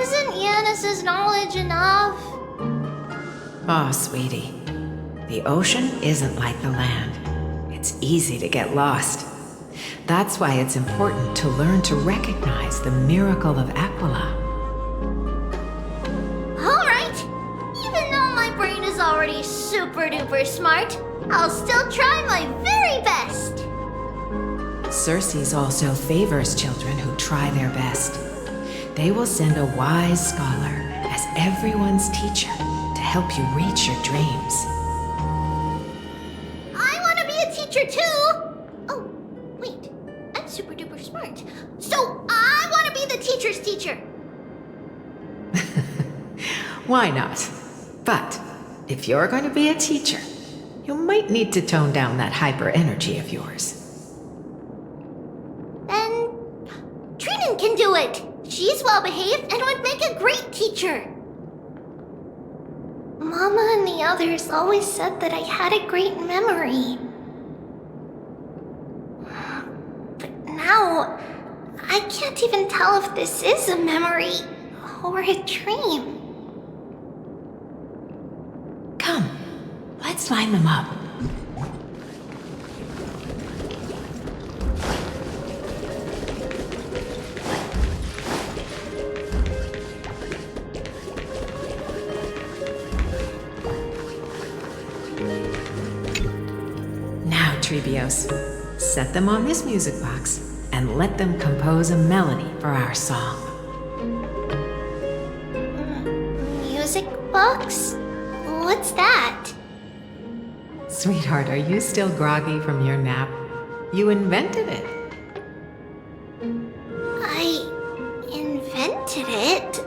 Isn't Yanis's knowledge enough? Oh, sweetie. The ocean isn't like the land. It's easy to get lost. That's why it's important to learn to recognize the miracle of Aquila. Alright! Even though my brain is already super duper smart, I'll still try my very best! Circe also favors children who try their best. They will send a wise scholar as everyone's teacher to help you reach your dreams. I want to be a teacher too! Oh, wait. I'm super duper smart. So I want to be the teacher's teacher! Why not? But if you're going to be a teacher, you might need to tone down that hyper energy of yours. Then Trinin can do it! She's well behaved and would make a great teacher! Mama and the others always said that I had a great memory. But now, I can't even tell if this is a memory or a dream. Come, let's line them up. Now, Trebios, set them on this music box and let them compose a melody for our song. Music box? What's that? Sweetheart, are you still groggy from your nap? You invented it. I invented it?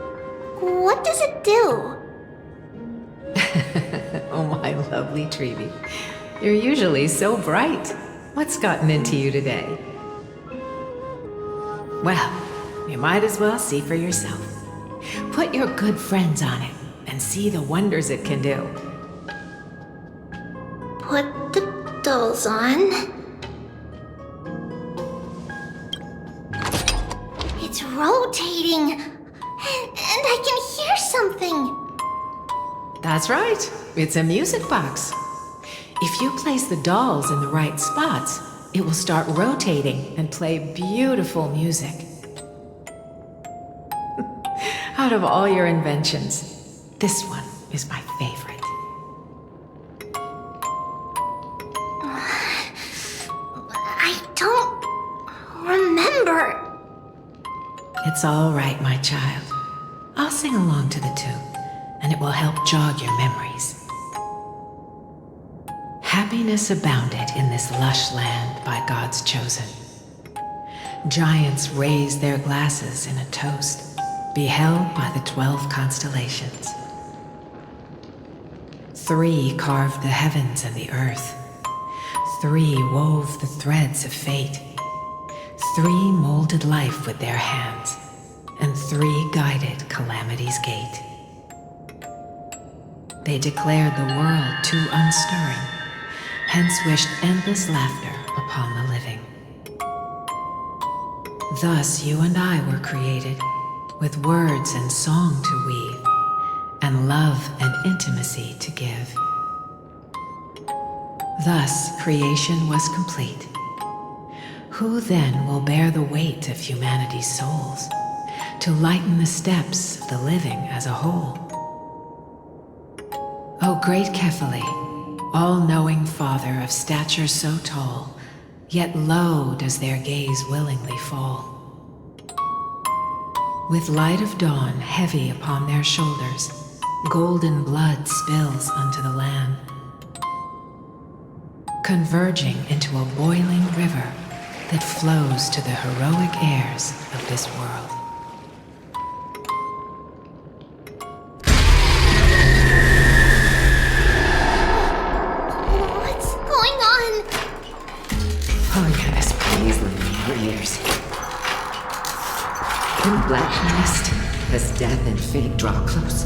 What does it do? Oh, my lovely Trebi. You're usually so bright. What's gotten into you today? Well, you might as well see for yourself. Put your good friends on it and see the wonders it can do. Put the dolls on. It's rotating, and I can hear something. That's right. It's a music box. If you place the dolls in the right spots, it will start rotating and play beautiful music. Out of all your inventions, this one is my favorite. I don't remember. It's all right, my child. I'll sing along to the tune, and it will help jog your memories. Happiness abounded in this lush land by God's chosen. Giants raised their glasses in a toast, beheld by the 12 constellations. 3 carved the heavens and the earth. 3 wove the threads of fate. 3 molded life with their hands, and 3 guided calamity's gate. They declared the world too unstirring, hence wished endless laughter upon the living. Thus you and I were created, with words and song to weave, and love and intimacy to give. Thus creation was complete. Who then will bear the weight of humanity's souls, to lighten the steps of the living as a whole? O great Kephale, all-knowing Father of stature so tall, yet low does their gaze willingly fall. With light of dawn heavy upon their shoulders, golden blood spills unto the land. Converging into a boiling river, that flows to the heroic heirs of this world. What's going on? Oh yes, please lend me your ears. In black mist, as death and fate draw close.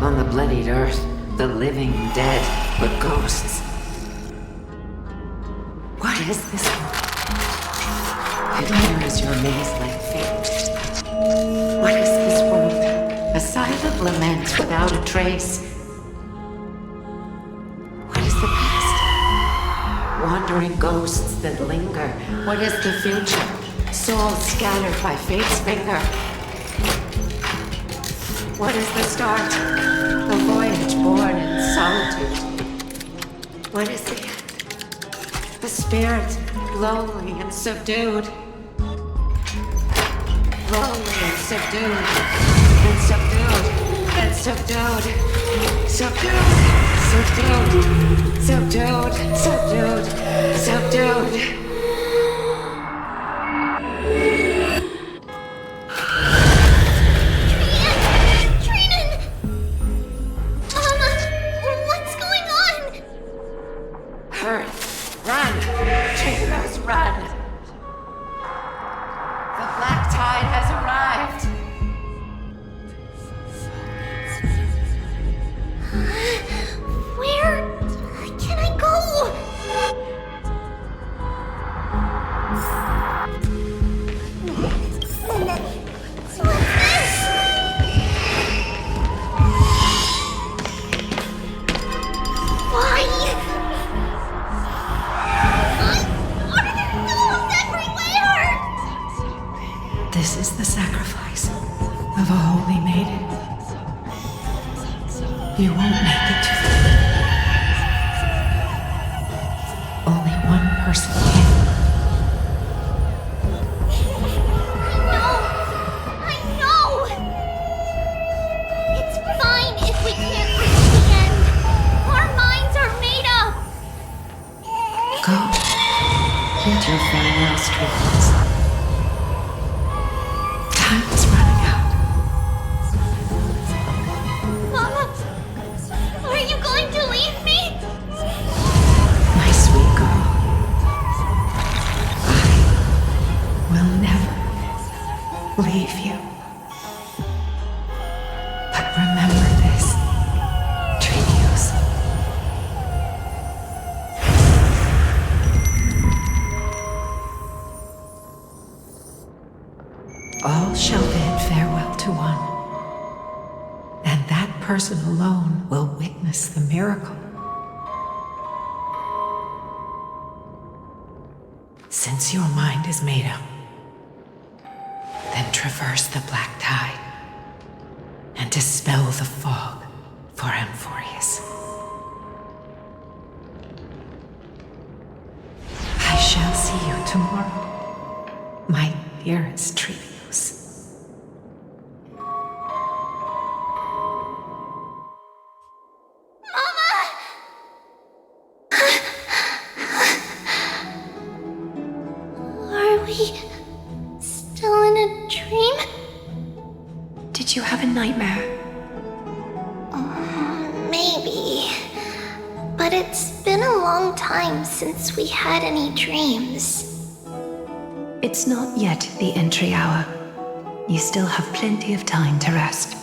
On the bloodied earth, the living dead were ghosts. What is this world? It mirrors your maze-like fate. What is this world? A silent lament without a trace. What is the past? Wandering ghosts that linger. What is the future? Souls scattered by fate's finger. What is the start? A voyage born in solitude. What is the end? A spirit, lonely and subdued. Lonely and subdued. And subdued. And subdued. Subdued. Subdued. Subdued. Subdued. Subdued. This is the sacrifice of a holy maiden. You won't make it to the only one person can. I know! It's fine if we can't reach the end. Our minds are made up! Go. Get your farewell streets. Time's running out. Mama, are you going to leave me? My sweet girl. I will never leave you. But remember this, Trailblazer. All shall bid farewell to one, and that person alone will witness the miracle. Since your mind is made up, then traverse the black tide and dispel the fog for Amphorius. I shall see you tomorrow, my dearest Trailblazer. Are we still in a dream? Did you have a nightmare? Maybe. But it's been a long time since we had any dreams. It's not yet the entry hour. You still have plenty of time to rest.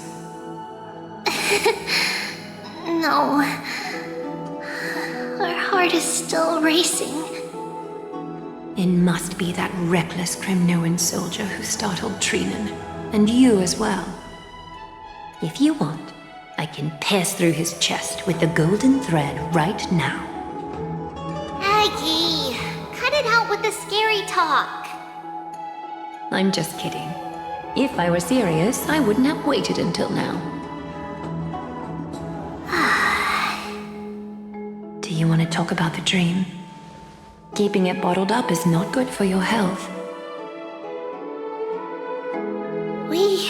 No. Our heart is still racing. It must be that reckless Kremnoan soldier who startled Trinan, and you as well. If you want, I can pass through his chest with the golden thread right now. Aggie, cut it out with the scary talk. I'm just kidding. If I were serious, I wouldn't have waited until now. Do you want to talk about the dream? Keeping it bottled up is not good for your health. We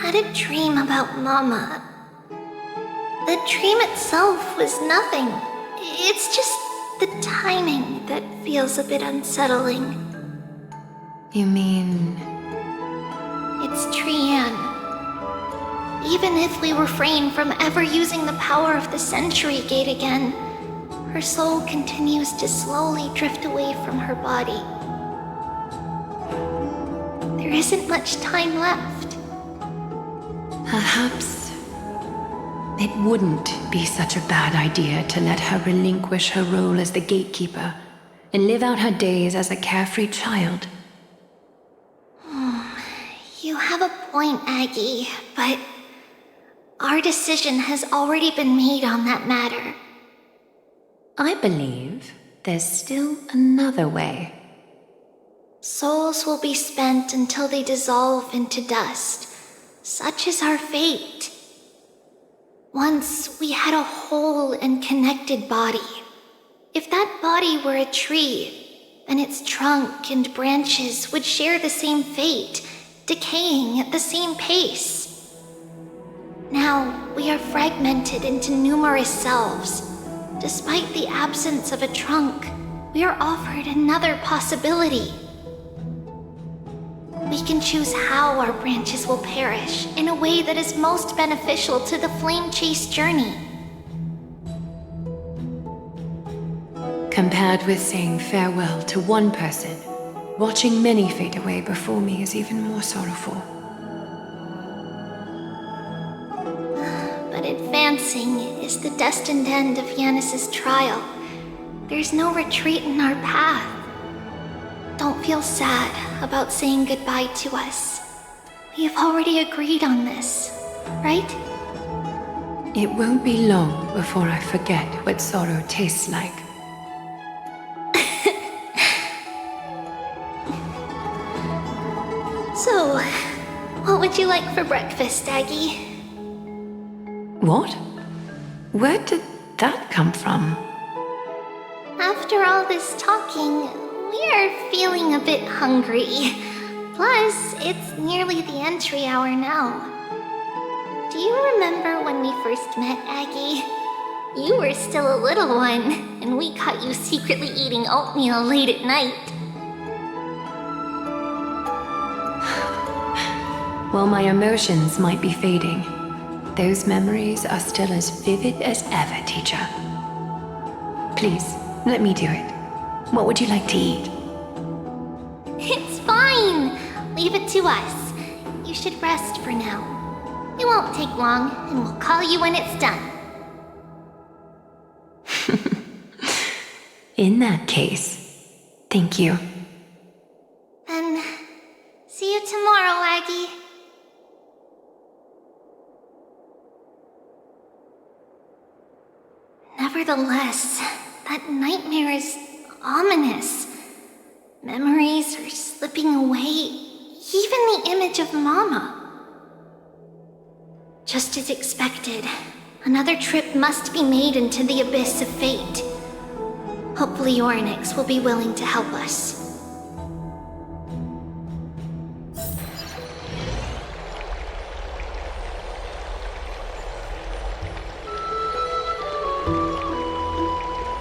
had a dream about Mama. The dream itself was nothing. It's just the timing that feels a bit unsettling. You mean... It's Trianne. Even if we refrain from ever using the power of the Century Gate again, her soul continues to slowly drift away from her body. There isn't much time left. Perhaps it wouldn't be such a bad idea to let her relinquish her role as the gatekeeper and live out her days as a carefree child. You have a point, Aggie, but our decision has already been made on that matter. I believe there's still another way. Souls will be spent until they dissolve into dust. Such is our fate. Once we had a whole and connected body. If that body were a tree, then its trunk and branches would share the same fate, decaying at the same pace. Now we are fragmented into numerous selves. Despite the absence of a trunk, we are offered another possibility. We can choose how our branches will perish in a way that is most beneficial to the flame chase journey. Compared with saying farewell to one person, watching many fade away before me is even more sorrowful. But advancing is the destined end of Yanis's trial. There's no retreat in our path. Don't feel sad about saying goodbye to us. We have already agreed on this, right? It won't be long before I forget what sorrow tastes like. So, what would you like for breakfast, Aggie? What? Where did that come from? After all this talking, we are feeling a bit hungry. Plus, it's nearly the entry hour now. Do you remember when we first met, Aggie? You were still a little one, and we caught you secretly eating oatmeal late at night. While my emotions might be fading, those memories are still as vivid as ever, teacher. Please, let me do it. What would you like to eat? It's fine! Leave it to us. You should rest for now. It won't take long, and we'll call you when it's done. In that case, thank you. Then, see you tomorrow, Aggie. Nevertheless, that nightmare is ominous. Memories are slipping away, even the image of Mama. Just as expected, another trip must be made into the abyss of fate. Hopefully Orynyx will be willing to help us.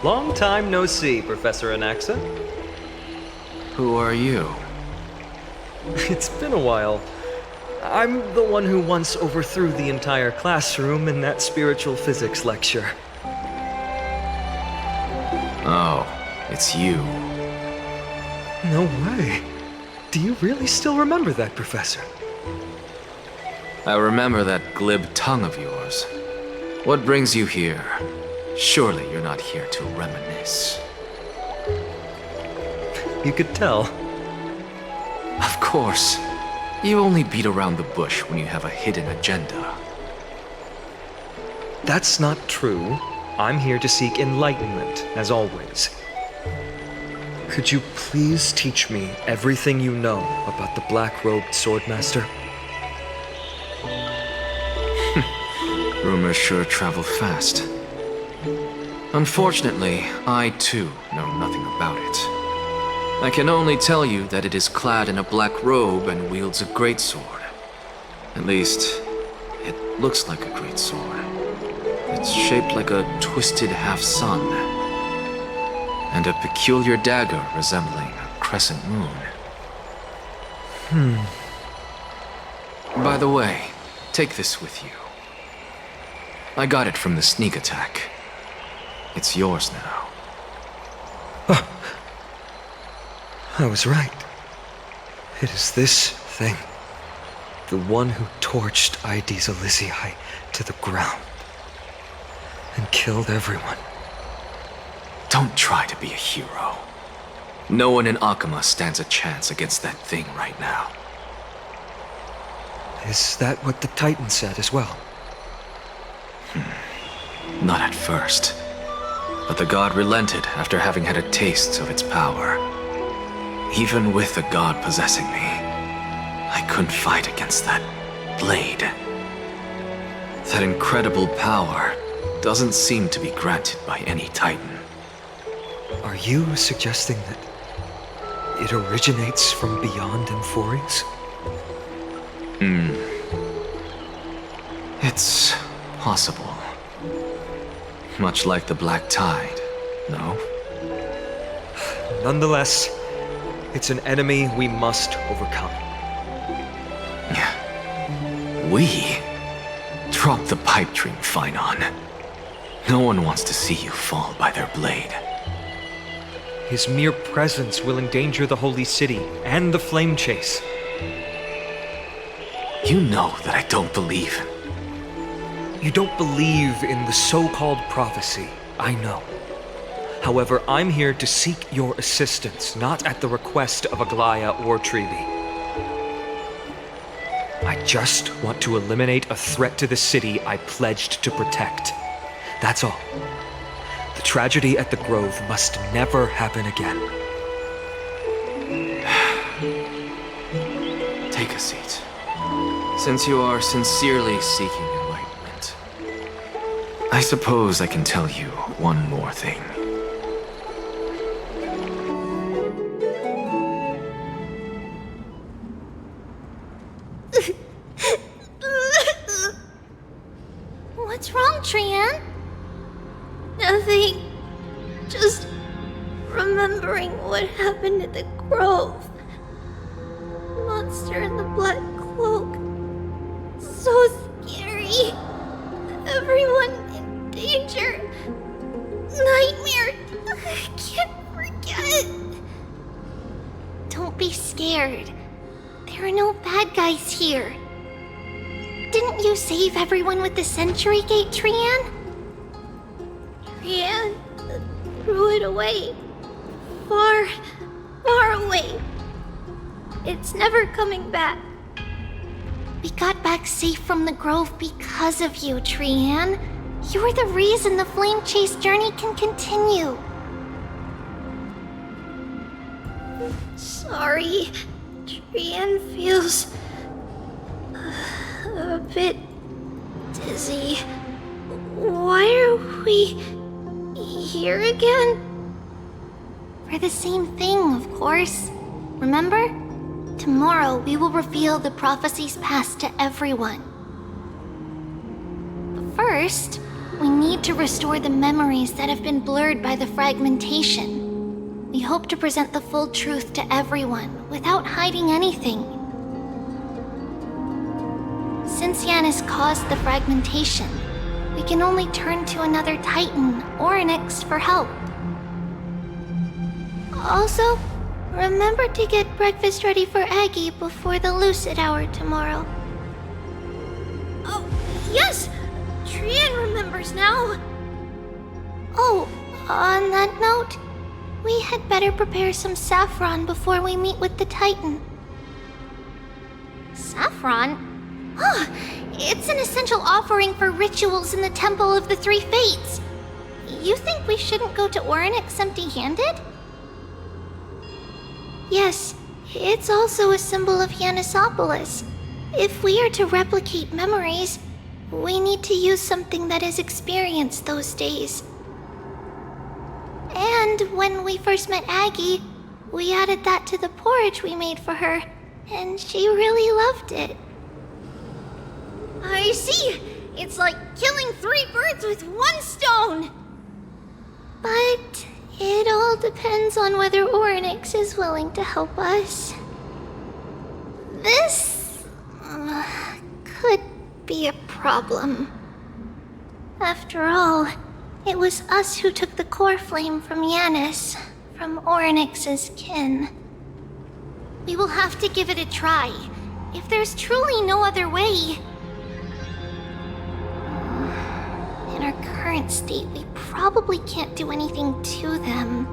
Long time no see, Professor Anaxa. Who are you? It's been a while. I'm the one who once overthrew the entire classroom in that spiritual physics lecture. Oh, it's you. No way. Do you really still remember that, Professor? I remember that glib tongue of yours. What brings you here? Surely you're not here to reminisce. You could tell. Of course. You only beat around the bush when you have a hidden agenda. That's not true. I'm here to seek enlightenment, as always. Could you please teach me everything you know about the black-robed swordmaster? Rumors sure travel fast. Unfortunately, I too know nothing about it. I can only tell you that it is clad in a black robe and wields a greatsword. At least, it looks like a greatsword. It's shaped like a twisted half-sun. and a peculiar dagger resembling a crescent moon. By the way, take this with you. I got it from the sneak attack. It's yours now. I was right. It is this thing. The one who torched Aedes Elysiae to the ground. And killed everyone. Don't try to be a hero. No one in Akama stands a chance against that thing right now. Is that what the Titan said as well? Not at first. But the god relented after having had a taste of its power. Even with the god possessing me, I couldn't fight against that blade. That incredible power doesn't seem to be granted by any Titan. Are you suggesting that it originates from beyond Emphories? It's possible. Much like the Black Tide, no? Nonetheless, it's an enemy we must overcome. We? Drop the pipe dream, Finon. No one wants to see you fall by their blade. His mere presence will endanger the Holy City and the Flame Chase. You know that I don't believe. You don't believe in the so-called prophecy, I know. However, I'm here to seek your assistance, not at the request of Aglaya or Trevi. I just want to eliminate a threat to the city I pledged to protect. That's all. The tragedy at the Grove must never happen again. Take a seat. Since you are sincerely seeking enlightenment, I suppose I can tell you one more thing. What's wrong, Trian? Nothing. Just remembering what happened at the Grove. Monster in the black cloak. So scary. Everyone in danger. Nightmare. I can't forget. Don't be scared. There are no bad guys here. Didn't you save everyone with the Century Gate, Trian? Trian threw it away. Far, far away. It's never coming back. We got back safe from the Grove because of you, Trian. You're the reason the Flame Chase journey can continue. Sorry. Trian feels a bit dizzy. Why are we here again? For the same thing, of course. Remember? Tomorrow we will reveal the prophecies past to everyone. But first, we need to restore the memories that have been blurred by the fragmentation. We hope to present the full truth to everyone without hiding anything. Since Yanis caused the fragmentation, we can only turn to another Titan or an X for help. Also, remember to get breakfast ready for Aggie before the Lucid Hour tomorrow. Oh, yes! Trian remembers now! Oh, on that note, we had better prepare some saffron before we meet with the Titan. Saffron? Huh, it's an essential offering for rituals in the Temple of the Three Fates. You think we shouldn't go to Orynyx empty-handed? Yes, it's also a symbol of Yanisopolis. If we are to replicate memories, we need to use something that has experienced those days. And when we first met Aggie, we added that to the porridge we made for her, and she really loved it. I see! It's like killing 3 birds with 1 stone! But It all depends on whether Orynyx is willing to help us. This could be a problem. After all, it was us who took the core flame from Yanis, from Orynyx's kin. We will have to give it a try, if there's truly no other way. In our current state, we probably can't do anything to them.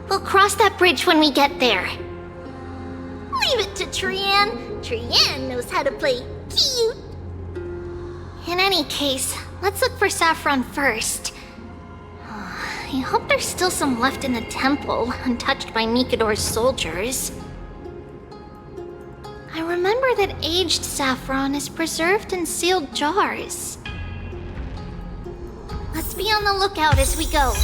We'll cross that bridge when we get there. Leave it to Trianne. Trianne knows how to play cute. In any case, let's look for Saffron first. I hope there's still some left in the temple, untouched by Mikador's soldiers. I remember that aged saffron is preserved in sealed jars. Let's be on the lookout as we go.